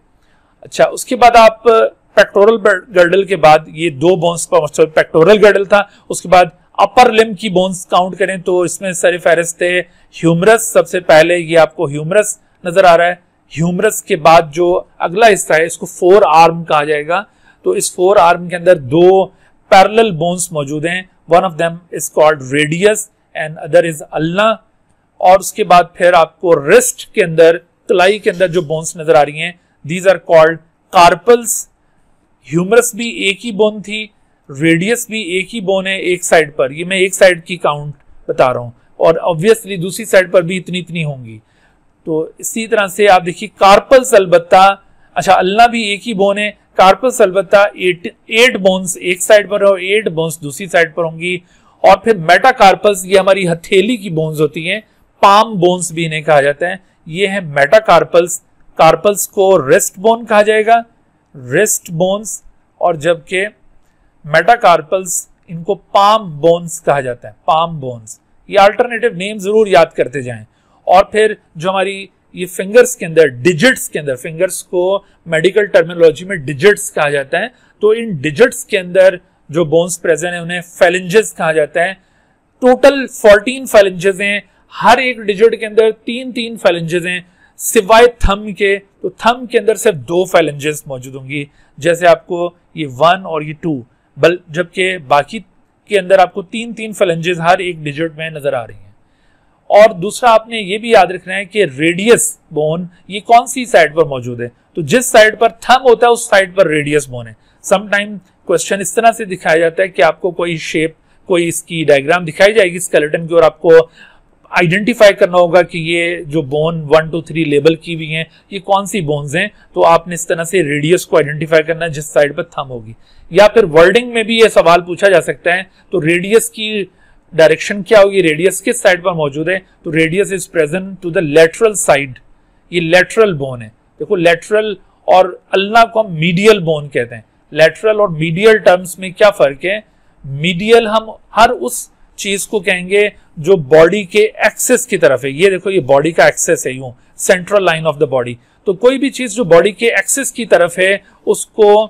अच्छा, उसके बाद आप पेक्टोरल गर्डल के बाद ये 2 बोन्स पर पेक्टोरल गर्डल था, उसके बाद अपर लिम की बोन्स काउंट करें तो इसमें सर फेहरिस्त थे ह्यूमरस सबसे पहले, ये आपको ह्यूमरस नजर आ रहा है। ह्यूमरस के बाद जो अगला हिस्सा है इसको 4 आर्म कहा जाएगा। तो इस 4 आर्म के अंदर 2 पैरेलल बोन्स मौजूद हैं, one of them is called radius and other is ulna. और उसके बाद फिर आपको रिस्ट के अंदर, कलाई के अंदर जो बोन्स नजर आ रही हैं, these are called carpals. Humerus भी एक ही बोन थी, रेडियस भी एक ही बोन है एक साइड पर, ये मैं एक साइड की काउंट बता रहा हूं, और ऑब्वियसली दूसरी साइड पर भी इतनी इतनी होंगी। तो इसी तरह से आप देखिए कार्पल्स अलबत्ता, अच्छा अल्ना भी एक ही बोन है, कार्पल्स अलबत्ता 8 बोन्स एक साइड पर और 8 बोन्स दूसरी साइड पर होंगी। और फिर मेटाकार्पल्स, ये हमारी हथेली की बोन्स होती हैं, पाम बोन्स भी इन्हें कहा जाता है, ये है मेटाकार्पल्स। कार्पल्स को रिस्ट बोन कहा जाएगा, रिस्ट बोन्स, और जबकि मेटाकार्पल्स इनको पाम बोन्स कहा जाता है, पाम बोन्स। ये अल्टरनेटिव नेम जरूर याद करते जाएं। और फिर जो हमारी ये फिंगर्स के अंदर, डिजिट्स के अंदर, फिंगर्स को मेडिकल टर्मिनोलॉजी में डिजिट्स कहा जाता है, तो इन डिजिट्स के अंदर जो बोन्स प्रेजेंट है उन्हें फेलिंजेस कहा जाता है। टोटल 14 फेलिंजेस हैं, हर एक डिजिट के अंदर 3-3 फेलिंजेस हैं, सिवाय थंब के। तो थंब के अंदर सिर्फ 2 फेलिंजेस मौजूद होंगी, जैसे आपको ये 1 और ये 2, जबकि बाकी के अंदर आपको 3-3 फेलिंजेस हर एक डिजिट में नजर आ रही हैं। और दूसरा आपने ये भी याद रखना है कि रेडियस बोन ये कौन सी साइड पर मौजूद है, तो जिस साइड पर थंब होता है उस साइड पर रेडियस बोन है। समटाइम क्वेश्चन इस तरह से दिखाया जाता है कि आपको कोई शेप, कोई इसकी डायग्राम दिखाई जाएगी स्केलेटन की, और आपको आइडेंटिफाई करना होगा कि ये जो बोन 1, 2, 3 लेबल की हुई हैं ये कौन सी बोन्स हैं। तो आपने इस तरह से रेडियस को आइडेंटिफाई करना है जिस साइड पर थंब होगी। या फिर वर्डिंग में भी ये सवाल पूछा जा सकता है, तो रेडियस की डायरेक्शन क्या होगी, रेडियस किस साइड पर मौजूद है, तो radius is present to the lateral side, ये लेटरल बोन है। देखो लेटरल और अल्ना को हम मीडियल बोन कहते हैं। लेटरल और मीडियल टर्म्स में क्या फर्क है, मीडियल हम हर उस चीज को कहेंगे जो बॉडी के एक्सेस की तरफ है। ये देखो ये बॉडी का एक्सेस है, यूं central line of the body. तो कोई भी चीज जो बॉडी के एक्सेस की तरफ है उसको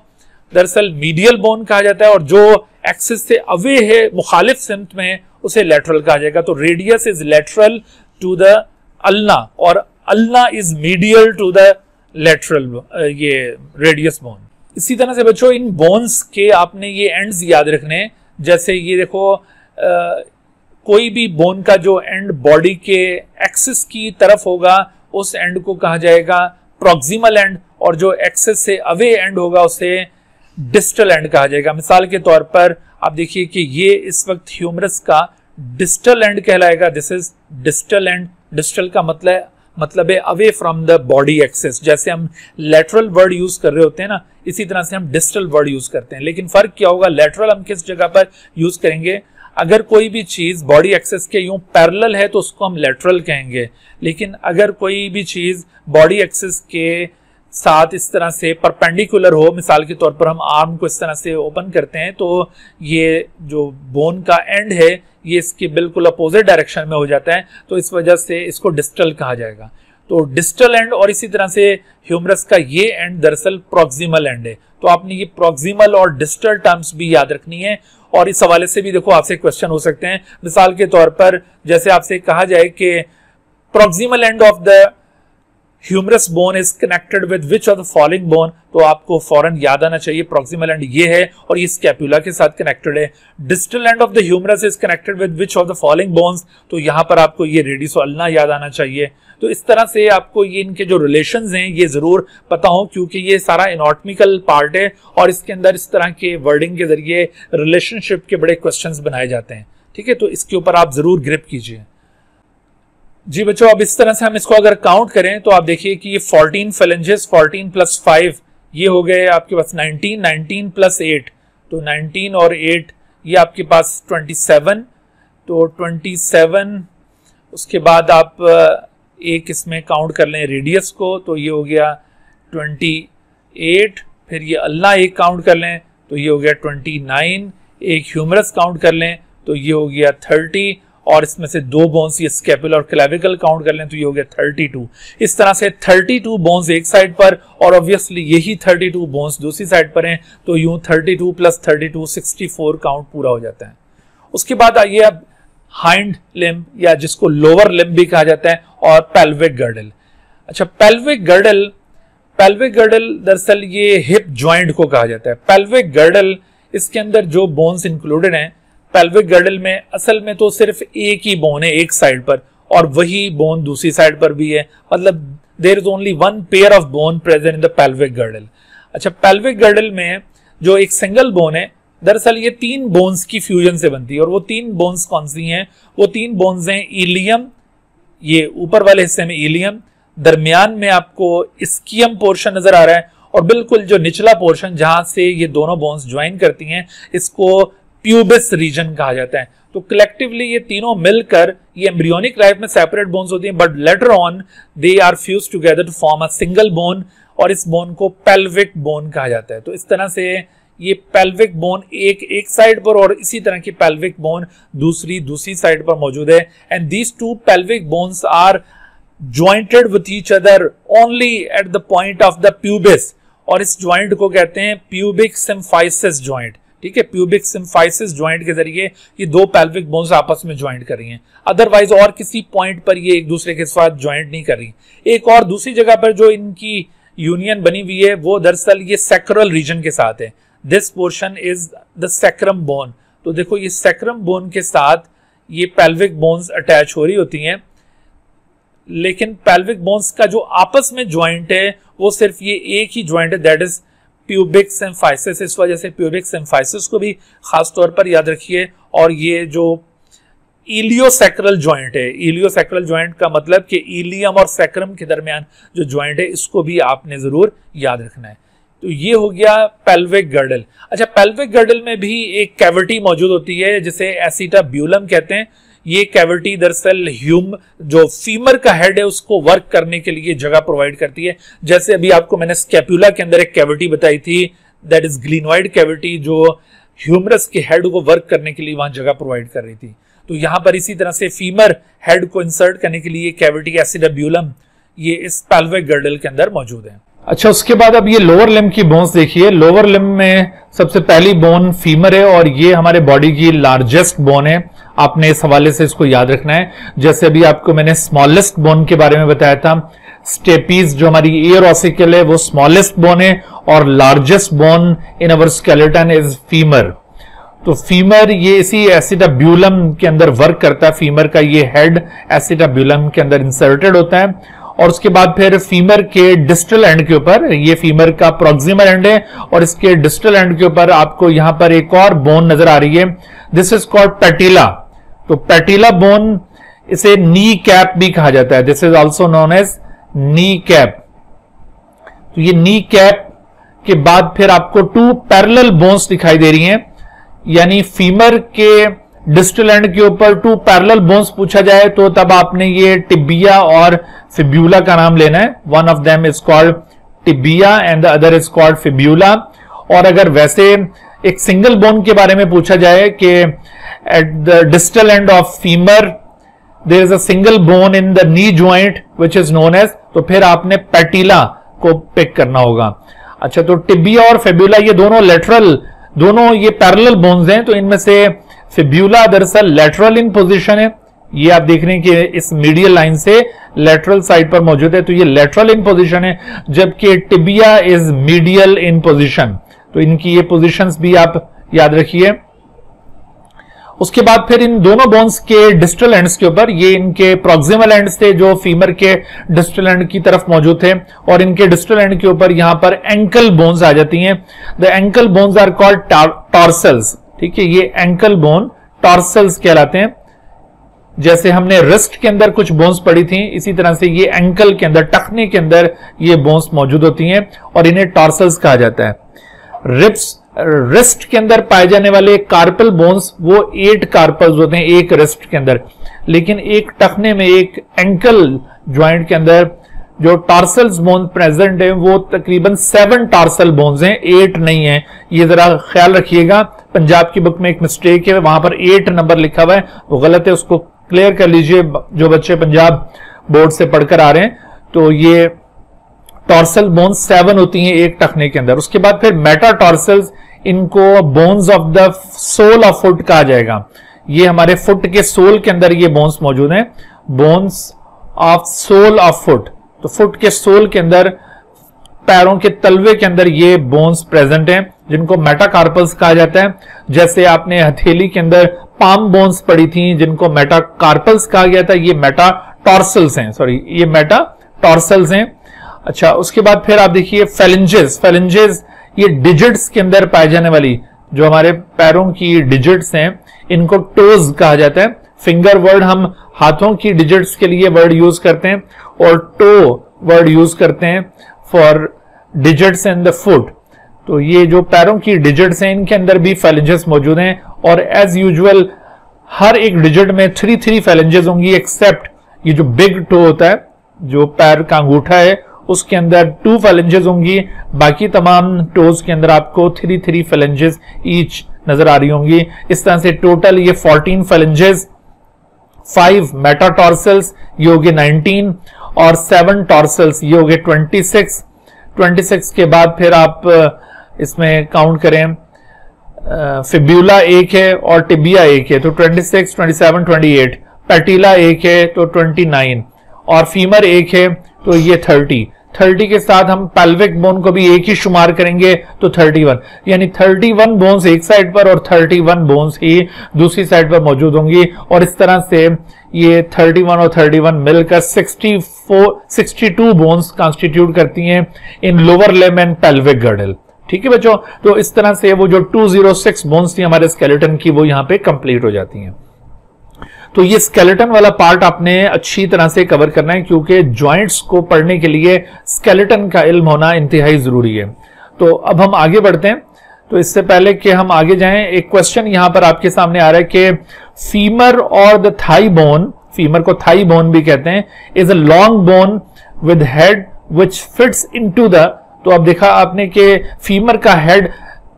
दरअसल मीडियल बोन कहा जाता है, और जो एक्सिस से अवे है मुखालिफ सिमत में उसे लेटरल कहा जाएगा। तो radius is lateral to the ulna और ulna is medial to the lateral, ये रेडियस बोन। इसी तरह से बच्चों इन बोन्स के आपने ये एंड्स याद रखने, जैसे ये देखो कोई भी बोन का जो एंड बॉडी के एक्सिस की तरफ होगा उस एंड को कहा जाएगा प्रॉक्सिमल एंड, और जो एक्सिस से अवे एंड होगा उसे डिस्टल एंड कहा जाएगा। मिसाल के तौर पर आप देखिए कि ये इस वक्त ह्यूमरस का डिस्टल एंड कहलाएगा, this is distal end. Distal का मतलब है away from the body axis. जैसे हम लेटरल वर्ड यूज कर रहे होते हैं ना, इसी तरह से हम डिस्टल वर्ड यूज करते हैं। लेकिन फर्क क्या होगा, लेटरल हम किस जगह पर यूज करेंगे, अगर कोई भी चीज बॉडी एक्सिस के यूं पैरेलल है तो उसको हम लेटरल कहेंगे, लेकिन अगर कोई भी चीज बॉडी एक्सिस के साथ इस तरह से परपेंडिकुलर हो, मिसाल के तौर पर हम आर्म को इस तरह से ओपन करते हैं तो ये जो बोन का एंड है ये इसके बिल्कुल अपोजिट डायरेक्शन में हो जाता है, तो इस वजह से इसको डिस्टल कहा जाएगा। तो डिस्टल एंड और इसी तरह से ह्यूमरस का ये एंड दरअसल प्रॉक्सिमल एंड है। तो आपने ये प्रॉक्सिमल और डिस्टल टर्म्स भी याद रखनी है, और इस हवाले से भी देखो आपसे क्वेश्चन हो सकते हैं। मिसाल के तौर पर जैसे आपसे कहा जाए कि proximal end of the humerus bone is connected with which of the following bone, तो आपको फौरन याद आना चाहिए प्रॉक्सिमल एंड ये है और ये स्कैपुला के साथ कनेक्टेड है। Distal end of the humerus is connected with which of the following bones, तो यहां पर आपको ये रेडियस अल्ना याद आना चाहिए। तो इस तरह से आपको ये इनके जो रिलेशंस हैं ये जरूर पता हो, क्योंकि ये सारा एनाटॉमिकल पार्ट है और इसके अंदर इस तरह के वर्डिंग के जरिए रिलेशनशिप के बड़े क्वेश्चंस बनाए जाते हैं। ठीक है, तो इसके ऊपर आप जरूर ग्रिप कीजिए। जी बच्चों, अब इस तरह से हम इसको अगर काउंट करें तो आप देखिए कि ये 14 फेलेंजेस, 14 + 5 ये हो गए आपके पास 19, 19 + 8, तो 19 और 8 ये आपके पास 27, तो 27। उसके बाद आप एक इसमें काउंट कर लें रेडियस को, तो ये हो गया 28, फिर ये अल्लाह एक काउंट कर लें तो ये हो गया 29, एक ह्यूमरस काउंट कर लें तो ये हो गया 30, और इसमें से 2 बोन्स ये स्कैपुला और क्लेविकल काउंट कर लें तो ये हो गया 32। इस तरह से 32 बोन्स एक साइड पर और ऑब्वियसली यही 32 बोन्स दूसरी साइड पर हैं, तो यूं 32 प्लस 32 64 काउंट पूरा हो जाता है। उसके बाद आइए अब हाइंड लिम्ब या जिसको लोअर लिम्ब भी कहा जाता है और पेल्विक गर्डल। अच्छा, पेल्विक गर्डल दरअसल ये हिप जॉइंट को कहा जाता है। पेल्विक गर्डल, इसके अंदर जो बोन्स इंक्लूडेड हैं पेल्विक गर्डल में, असल में तो सिर्फ एक ही बोन है एक साइड पर और वही बोन दूसरी साइड पर भी है, मतलब there is only one pair of bone present in the pelvic girdle. अच्छा, पेल्विक गर्डल में जो एक सिंगल बोन है, दरअसल ये 3 बोन्स की फ्यूजन से बनती है और वो 3 बोन्स कौन सी हैं? वो 3 बोन्स हैं इलियम, ये ऊपर वाले हिस्से में इलियम, दरमियान में आपको इस्कियम पोर्शन नजर आ रहा है और बिल्कुल जो निचला पोर्शन जहां से ये दोनों बोन्स ज्वाइन करती हैं इसको प्यूबिस रीजन कहा जाता है। तो कलेक्टिवली ये तीनों मिलकर ये एम्ब्रियोनिक लाइफ में सेपरेट बोन्स होती हैं, but later on they are fused together to form a single bone और इस बोन को पेल्विक बोन कहा जाता है। तो इस तरह से ये पेल्विक बोन एक साइड पर और इसी तरह की पेल्विक बोन दूसरी साइड पर मौजूद है। And these 2 pelvic bones are jointed with each other only at the point of the pubis और इस ज्वाइंट को कहते हैं pubic symphysis joint। ठीक है, pubic symphysis joint के जरिए ये 2 pelvic bones आपस में ज्वाइंट कर रही हैं, अदरवाइज और किसी पॉइंट पर ये एक दूसरे के साथ ज्वाइंट नहीं कर रही। एक और दूसरी जगह पर जो इनकी यूनियन बनी हुई है वो दरअसल ये sacral रीजन के साथ है। This portion is the sacrum bone। तो देखो ये sacrum bone के साथ ये pelvic bones अटैच हो रही होती हैं, लेकिन पेल्विक बोन्स का जो आपस में ज्वाइंट है वो सिर्फ ये एक ही ज्वाइंट है, दैट इज प्यूबिक सिम्फाइसिस। इस वजह से प्यूबिक सिम्फाइसिस को भी खास तौर पर याद रखिए। और ये जो इलियोसैक्रल ज्वाइंट है, इलियोसैक्रल ज्वाइंट का मतलब कि इलियम और सैक्रम के दरमियान जो ज्वाइंट है इसको भी आपने जरूर याद रखना है। तो ये हो गया पेल्विक गर्डल। अच्छा, पेल्विक गर्डल में भी एक कैविटी मौजूद होती है जिसे एसिटाब्यूलम कहते हैं। ये कैविटी दरअसल जो फीमर का हेड है उसको वर्क करने के लिए जगह प्रोवाइड करती है। जैसे अभी आपको मैंने स्कैपुला के अंदर एक कैविटी बताई थी, दैट इज ग्लिनोइड कैविटी, जो ह्यूमरस के हेड को वर्क करने के लिए वहां जगह प्रोवाइड कर रही थी। तो यहां पर इसी तरह से फीमर हेड को इंसर्ट करने के लिए कैविटी एसिटाब्यूलम ये इस पेल्विक गर्डल के अंदर मौजूद है। अच्छा, उसके बाद अब ये लोअर लिम्ब की बोन्स देखिए। लोअर लिम्ब में सबसे पहली बोन फीमर है और ये हमारे बॉडी की लार्जेस्ट बोन है। आपने इस हवाले से इसको याद रखना है। जैसे अभी आपको मैंने स्मॉलेस्ट बोन के बारे में बताया था, स्टेपीज जो हमारी ईयर ऑसिकल है वो स्मॉलेस्ट बोन है और largest bone in our skeleton is femur. तो फीमर ये इसी एसिटाब्यूलम के अंदर वर्क करता है। फीमर का ये हेड एसिटाब्यूलम के अंदर इंसर्टेड होता है और उसके बाद फिर फीमर के डिस्टल एंड के ऊपर, ये फीमर का प्रॉक्सिमल एंड है और इसके डिस्टल एंड के ऊपर आपको यहां पर एक और बोन नजर आ रही है, दिस इज कॉल्ड पैटिला। तो पैटिला बोन, इसे नी कैप भी कहा जाता है, this is also known as knee cap. तो ये नी कैप के बाद फिर आपको 2 पैरेलल बोन्स दिखाई दे रही हैं, यानी फीमर के डिस्टल एंड के ऊपर 2 पैरेलल बोन्स पूछा जाए तो तब आपने ये टिबिया और फिब्यूला का नाम लेना है। One of them is called tibia and the other is called fibula. और अगर वैसे एक सिंगल बोन के बारे में पूछा जाए कि at the distal end of femur there is a single bone in the knee joint which is known as, तो फिर आपने पैटिला को पिक करना होगा। अच्छा, तो टिबिया और फिब्यूला ये दोनों लेटरल, दोनों ये पैरेलल बोन्स हैं। तो इनमें से फिब्यूला दरअसल लेटरल इन पोजीशन है, ये आप देख रहे हैं कि इस मीडियल लाइन से लेटरल साइड पर मौजूद है, तो ये लेटरल इन पोजीशन है, जबकि tibia is medial in position. तो इनकी ये पोजीशंस भी आप याद रखिए। उसके बाद फिर इन दोनों बोन्स के डिस्टल एंड्स के ऊपर, ये इनके प्रॉक्सिमल एंड्स थे जो फीमर के डिस्टल एंड की तरफ मौजूद थे, और इनके डिस्टल एंड के ऊपर यहां पर एंकल बोन्स आ जाती हैं। The ankle bones are called tarsals. ठीक है, ये एंकल बोन टॉर्सल्स कहलाते हैं। जैसे हमने रिस्ट के अंदर कुछ बोन्स पड़ी थी, इसी तरह से ये एंकल के अंदर, टखने के अंदर ये बोन्स मौजूद होती हैं और इन्हें टॉर्सल्स कहा जाता है। रिस्ट के अंदर पाए जाने वाले कार्पल बोन्स वो 8 कार्पल्स होते हैं एक रिस्ट के अंदर, लेकिन एक टखने में, एक एंकल ज्वाइंट के अंदर जो टॉर्सल्स बोन प्रेजेंट है वो तकरीबन 7 टॉर्सल बोन्स हैं, 8 नहीं है। ये जरा ख्याल रखिएगा, पंजाब की बुक में एक मिस्टेक है, वहां पर 8 नंबर लिखा हुआ है, वो गलत है, उसको क्लियर कर लीजिए जो बच्चे पंजाब बोर्ड से पढ़कर आ रहे हैं। तो ये टॉर्सल बोन्स 7 होती हैं एक टखने के अंदर। उसके बाद फिर मेटाटॉर्सल्स, इनको bones of the sole of foot कहा जाएगा। ये हमारे फुट के सोल के अंदर ये बोन्स मौजूद हैं, bones of sole of foot. तो फुट के सोल के अंदर, पैरों के तलवे के अंदर ये बोन्स प्रेजेंट हैं, जिनको मेटाकार्पल्स कहा जाता है। जैसे आपने हथेली के अंदर पाम बोन्स पड़ी थी, जिनको मेटाकार्पल्स कहा गया था, ये मेटाटॉर्सल्स हैं, सॉरी ये मेटाटॉर्सल्स हैं। अच्छा, उसके बाद फिर आप देखिए फेलिंजेस। फेलिंजेस ये डिजिट्स के अंदर पाए जाने वाली, जो हमारे पैरों की डिजिट्स हैं, इनको टोज कहा जाता है। फिंगर वर्ड हम हाथों की डिजिट्स के लिए वर्ड यूज करते हैं, और टो वर्ड यूज करते हैं for digits in the foot. तो ये जो पैरों की डिजिट्स हैं, इनके अंदर भी फेलिंजेस मौजूद हैं, और एज यूजुअल हर एक डिजिट में 3 फेलिंजेस होंगी, एक्सेप्ट ये जो बिग टो होता है, जो पैर का अंगूठा है, उसके अंदर 2 फेलिंजेस होंगी। बाकी तमाम टोज के अंदर आपको 3 फेलिंजेस ईच नजर आ रही होंगी। इस तरह से टोटल ये 14 फेलिंजेस, 5 मेटाटॉर्सल्स ये हो गए 19, और 7 टॉर्सल्स ये हो गए 26। 26 के बाद फिर आप इसमें काउंट करें, फिब्यूला एक है और टिबिया एक है, तो 26, 27, 28। पैटिला एक है तो 29, और फीमर एक है तो ये 30 के साथ हम पेल्विक बोन को भी एक ही शुमार करेंगे तो 31, यानी 31 बोन्स एक साइड पर और 31 बोन्स ही दूसरी साइड पर मौजूद होंगी। और इस तरह से ये 31 और 31 मिलकर 62 बोन्स कॉन्स्टिट्यूट करती हैं इन lower limb and pelvic girdle. ठीक है बच्चों, तो इस तरह से वो जो 206 बोन्स थी हमारे स्केलेटन की, वो यहां पे कंप्लीट हो जाती हैं। तो ये स्केलेटन वाला पार्ट आपने अच्छी तरह से कवर करना है, क्योंकि जॉइंट्स को पढ़ने के लिए स्केलेटन का इल्म होना इंतहाई जरूरी है। तो अब हम आगे बढ़ते हैं। तो इससे पहले कि हम आगे जाएं, एक क्वेश्चन यहां पर आपके सामने आ रहा है कि फीमर और द थाई बोन, फीमर को थाई बोन भी कहते हैं, is a long bone with head which fits into the. तो अब देखा आपने कि फीमर का हेड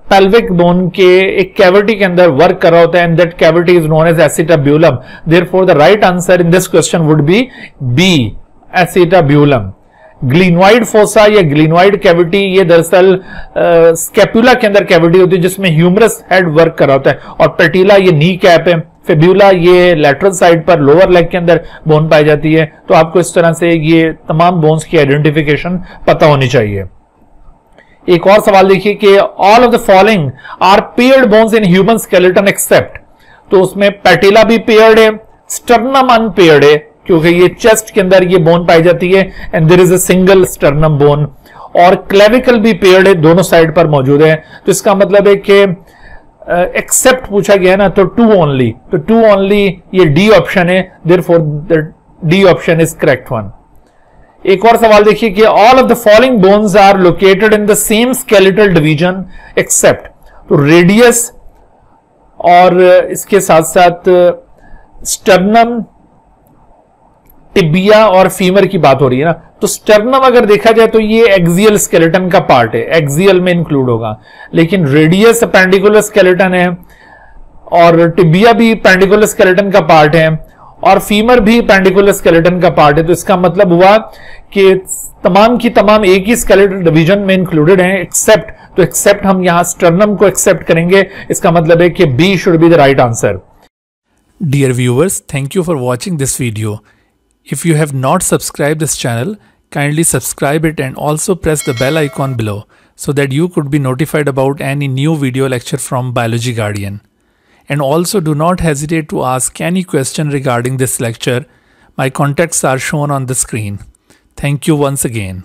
पेल्विक बोन के एक कैविटी के अंदर वर्क कर रहा होता है, and that cavity is known as acetabulum. Therefore the right answer in this question would be B, acetabulum. Glenoid fossa या ग्लिनोइड कैविटी, ये दरअसल स्कैपुला के अंदर कैविटी होती है जिसमें ह्यूमरस हेड वर्क कर रहा होता है, और पेटिला ये नी कैप है, फिब्यूला ये लेटरल साइड पर लोअर लेग के अंदर बोन पाई जाती है। तो आपको इस तरह से ये तमाम बोन्स की आइडेंटिफिकेशन पता होनी चाहिए। एक और सवाल देखिए कि all of the following are paired bones in human skeleton except. तो उसमें पैटिला भी पेयर्ड है, स्टर्नम अनपेयर्ड है, क्योंकि ये चेस्ट के अंदर ये बोन पाई जाती है, and there is a single sternum bone. और क्लेविकल भी पेयर्ड है, दोनों साइड पर मौजूद है। तो इसका मतलब है कि एक्सेप्ट पूछा गया है ना, तो 2 ओनली, तो 2 ओनली ये डी ऑप्शन है, therefore the D option is correct one. एक और सवाल देखिए कि all of the following bones are located in the same skeletal division except. तो रेडियस और इसके साथ साथ स्टर्नम, टिबिया और फीमर की बात हो रही है ना। तो स्टर्नम अगर देखा जाए तो ये एक्सियल स्केलेटन का पार्ट है, एक्सियल में इंक्लूड होगा, लेकिन रेडियस पेंडिकुलर स्केलेटन है, और टिबिया भी पेंडिकुलर स्केलेटन का पार्ट है, और फीमर भी पेंडिकुलर स्केलेटन का पार्ट है। तो इसका मतलब हुआ कि तमाम की तमाम एक ही स्केलेटल डिवीजन में इंक्लूडेड हैं एक्सेप्ट। तो एक्सेप्ट हम यहां स्टर्नम को एक्सेप्ट करेंगे, इसका मतलब है कि B should be the right answer. Dear viewers, thank you for watching this video. If you have not subscribed this channel, kindly subscribe it and also press the bell icon below so that you could be notified about any new video lecture from Biology Guardian. And also do not hesitate to ask any question regarding this lecture. My contacts are shown on the screen. Thank you once again.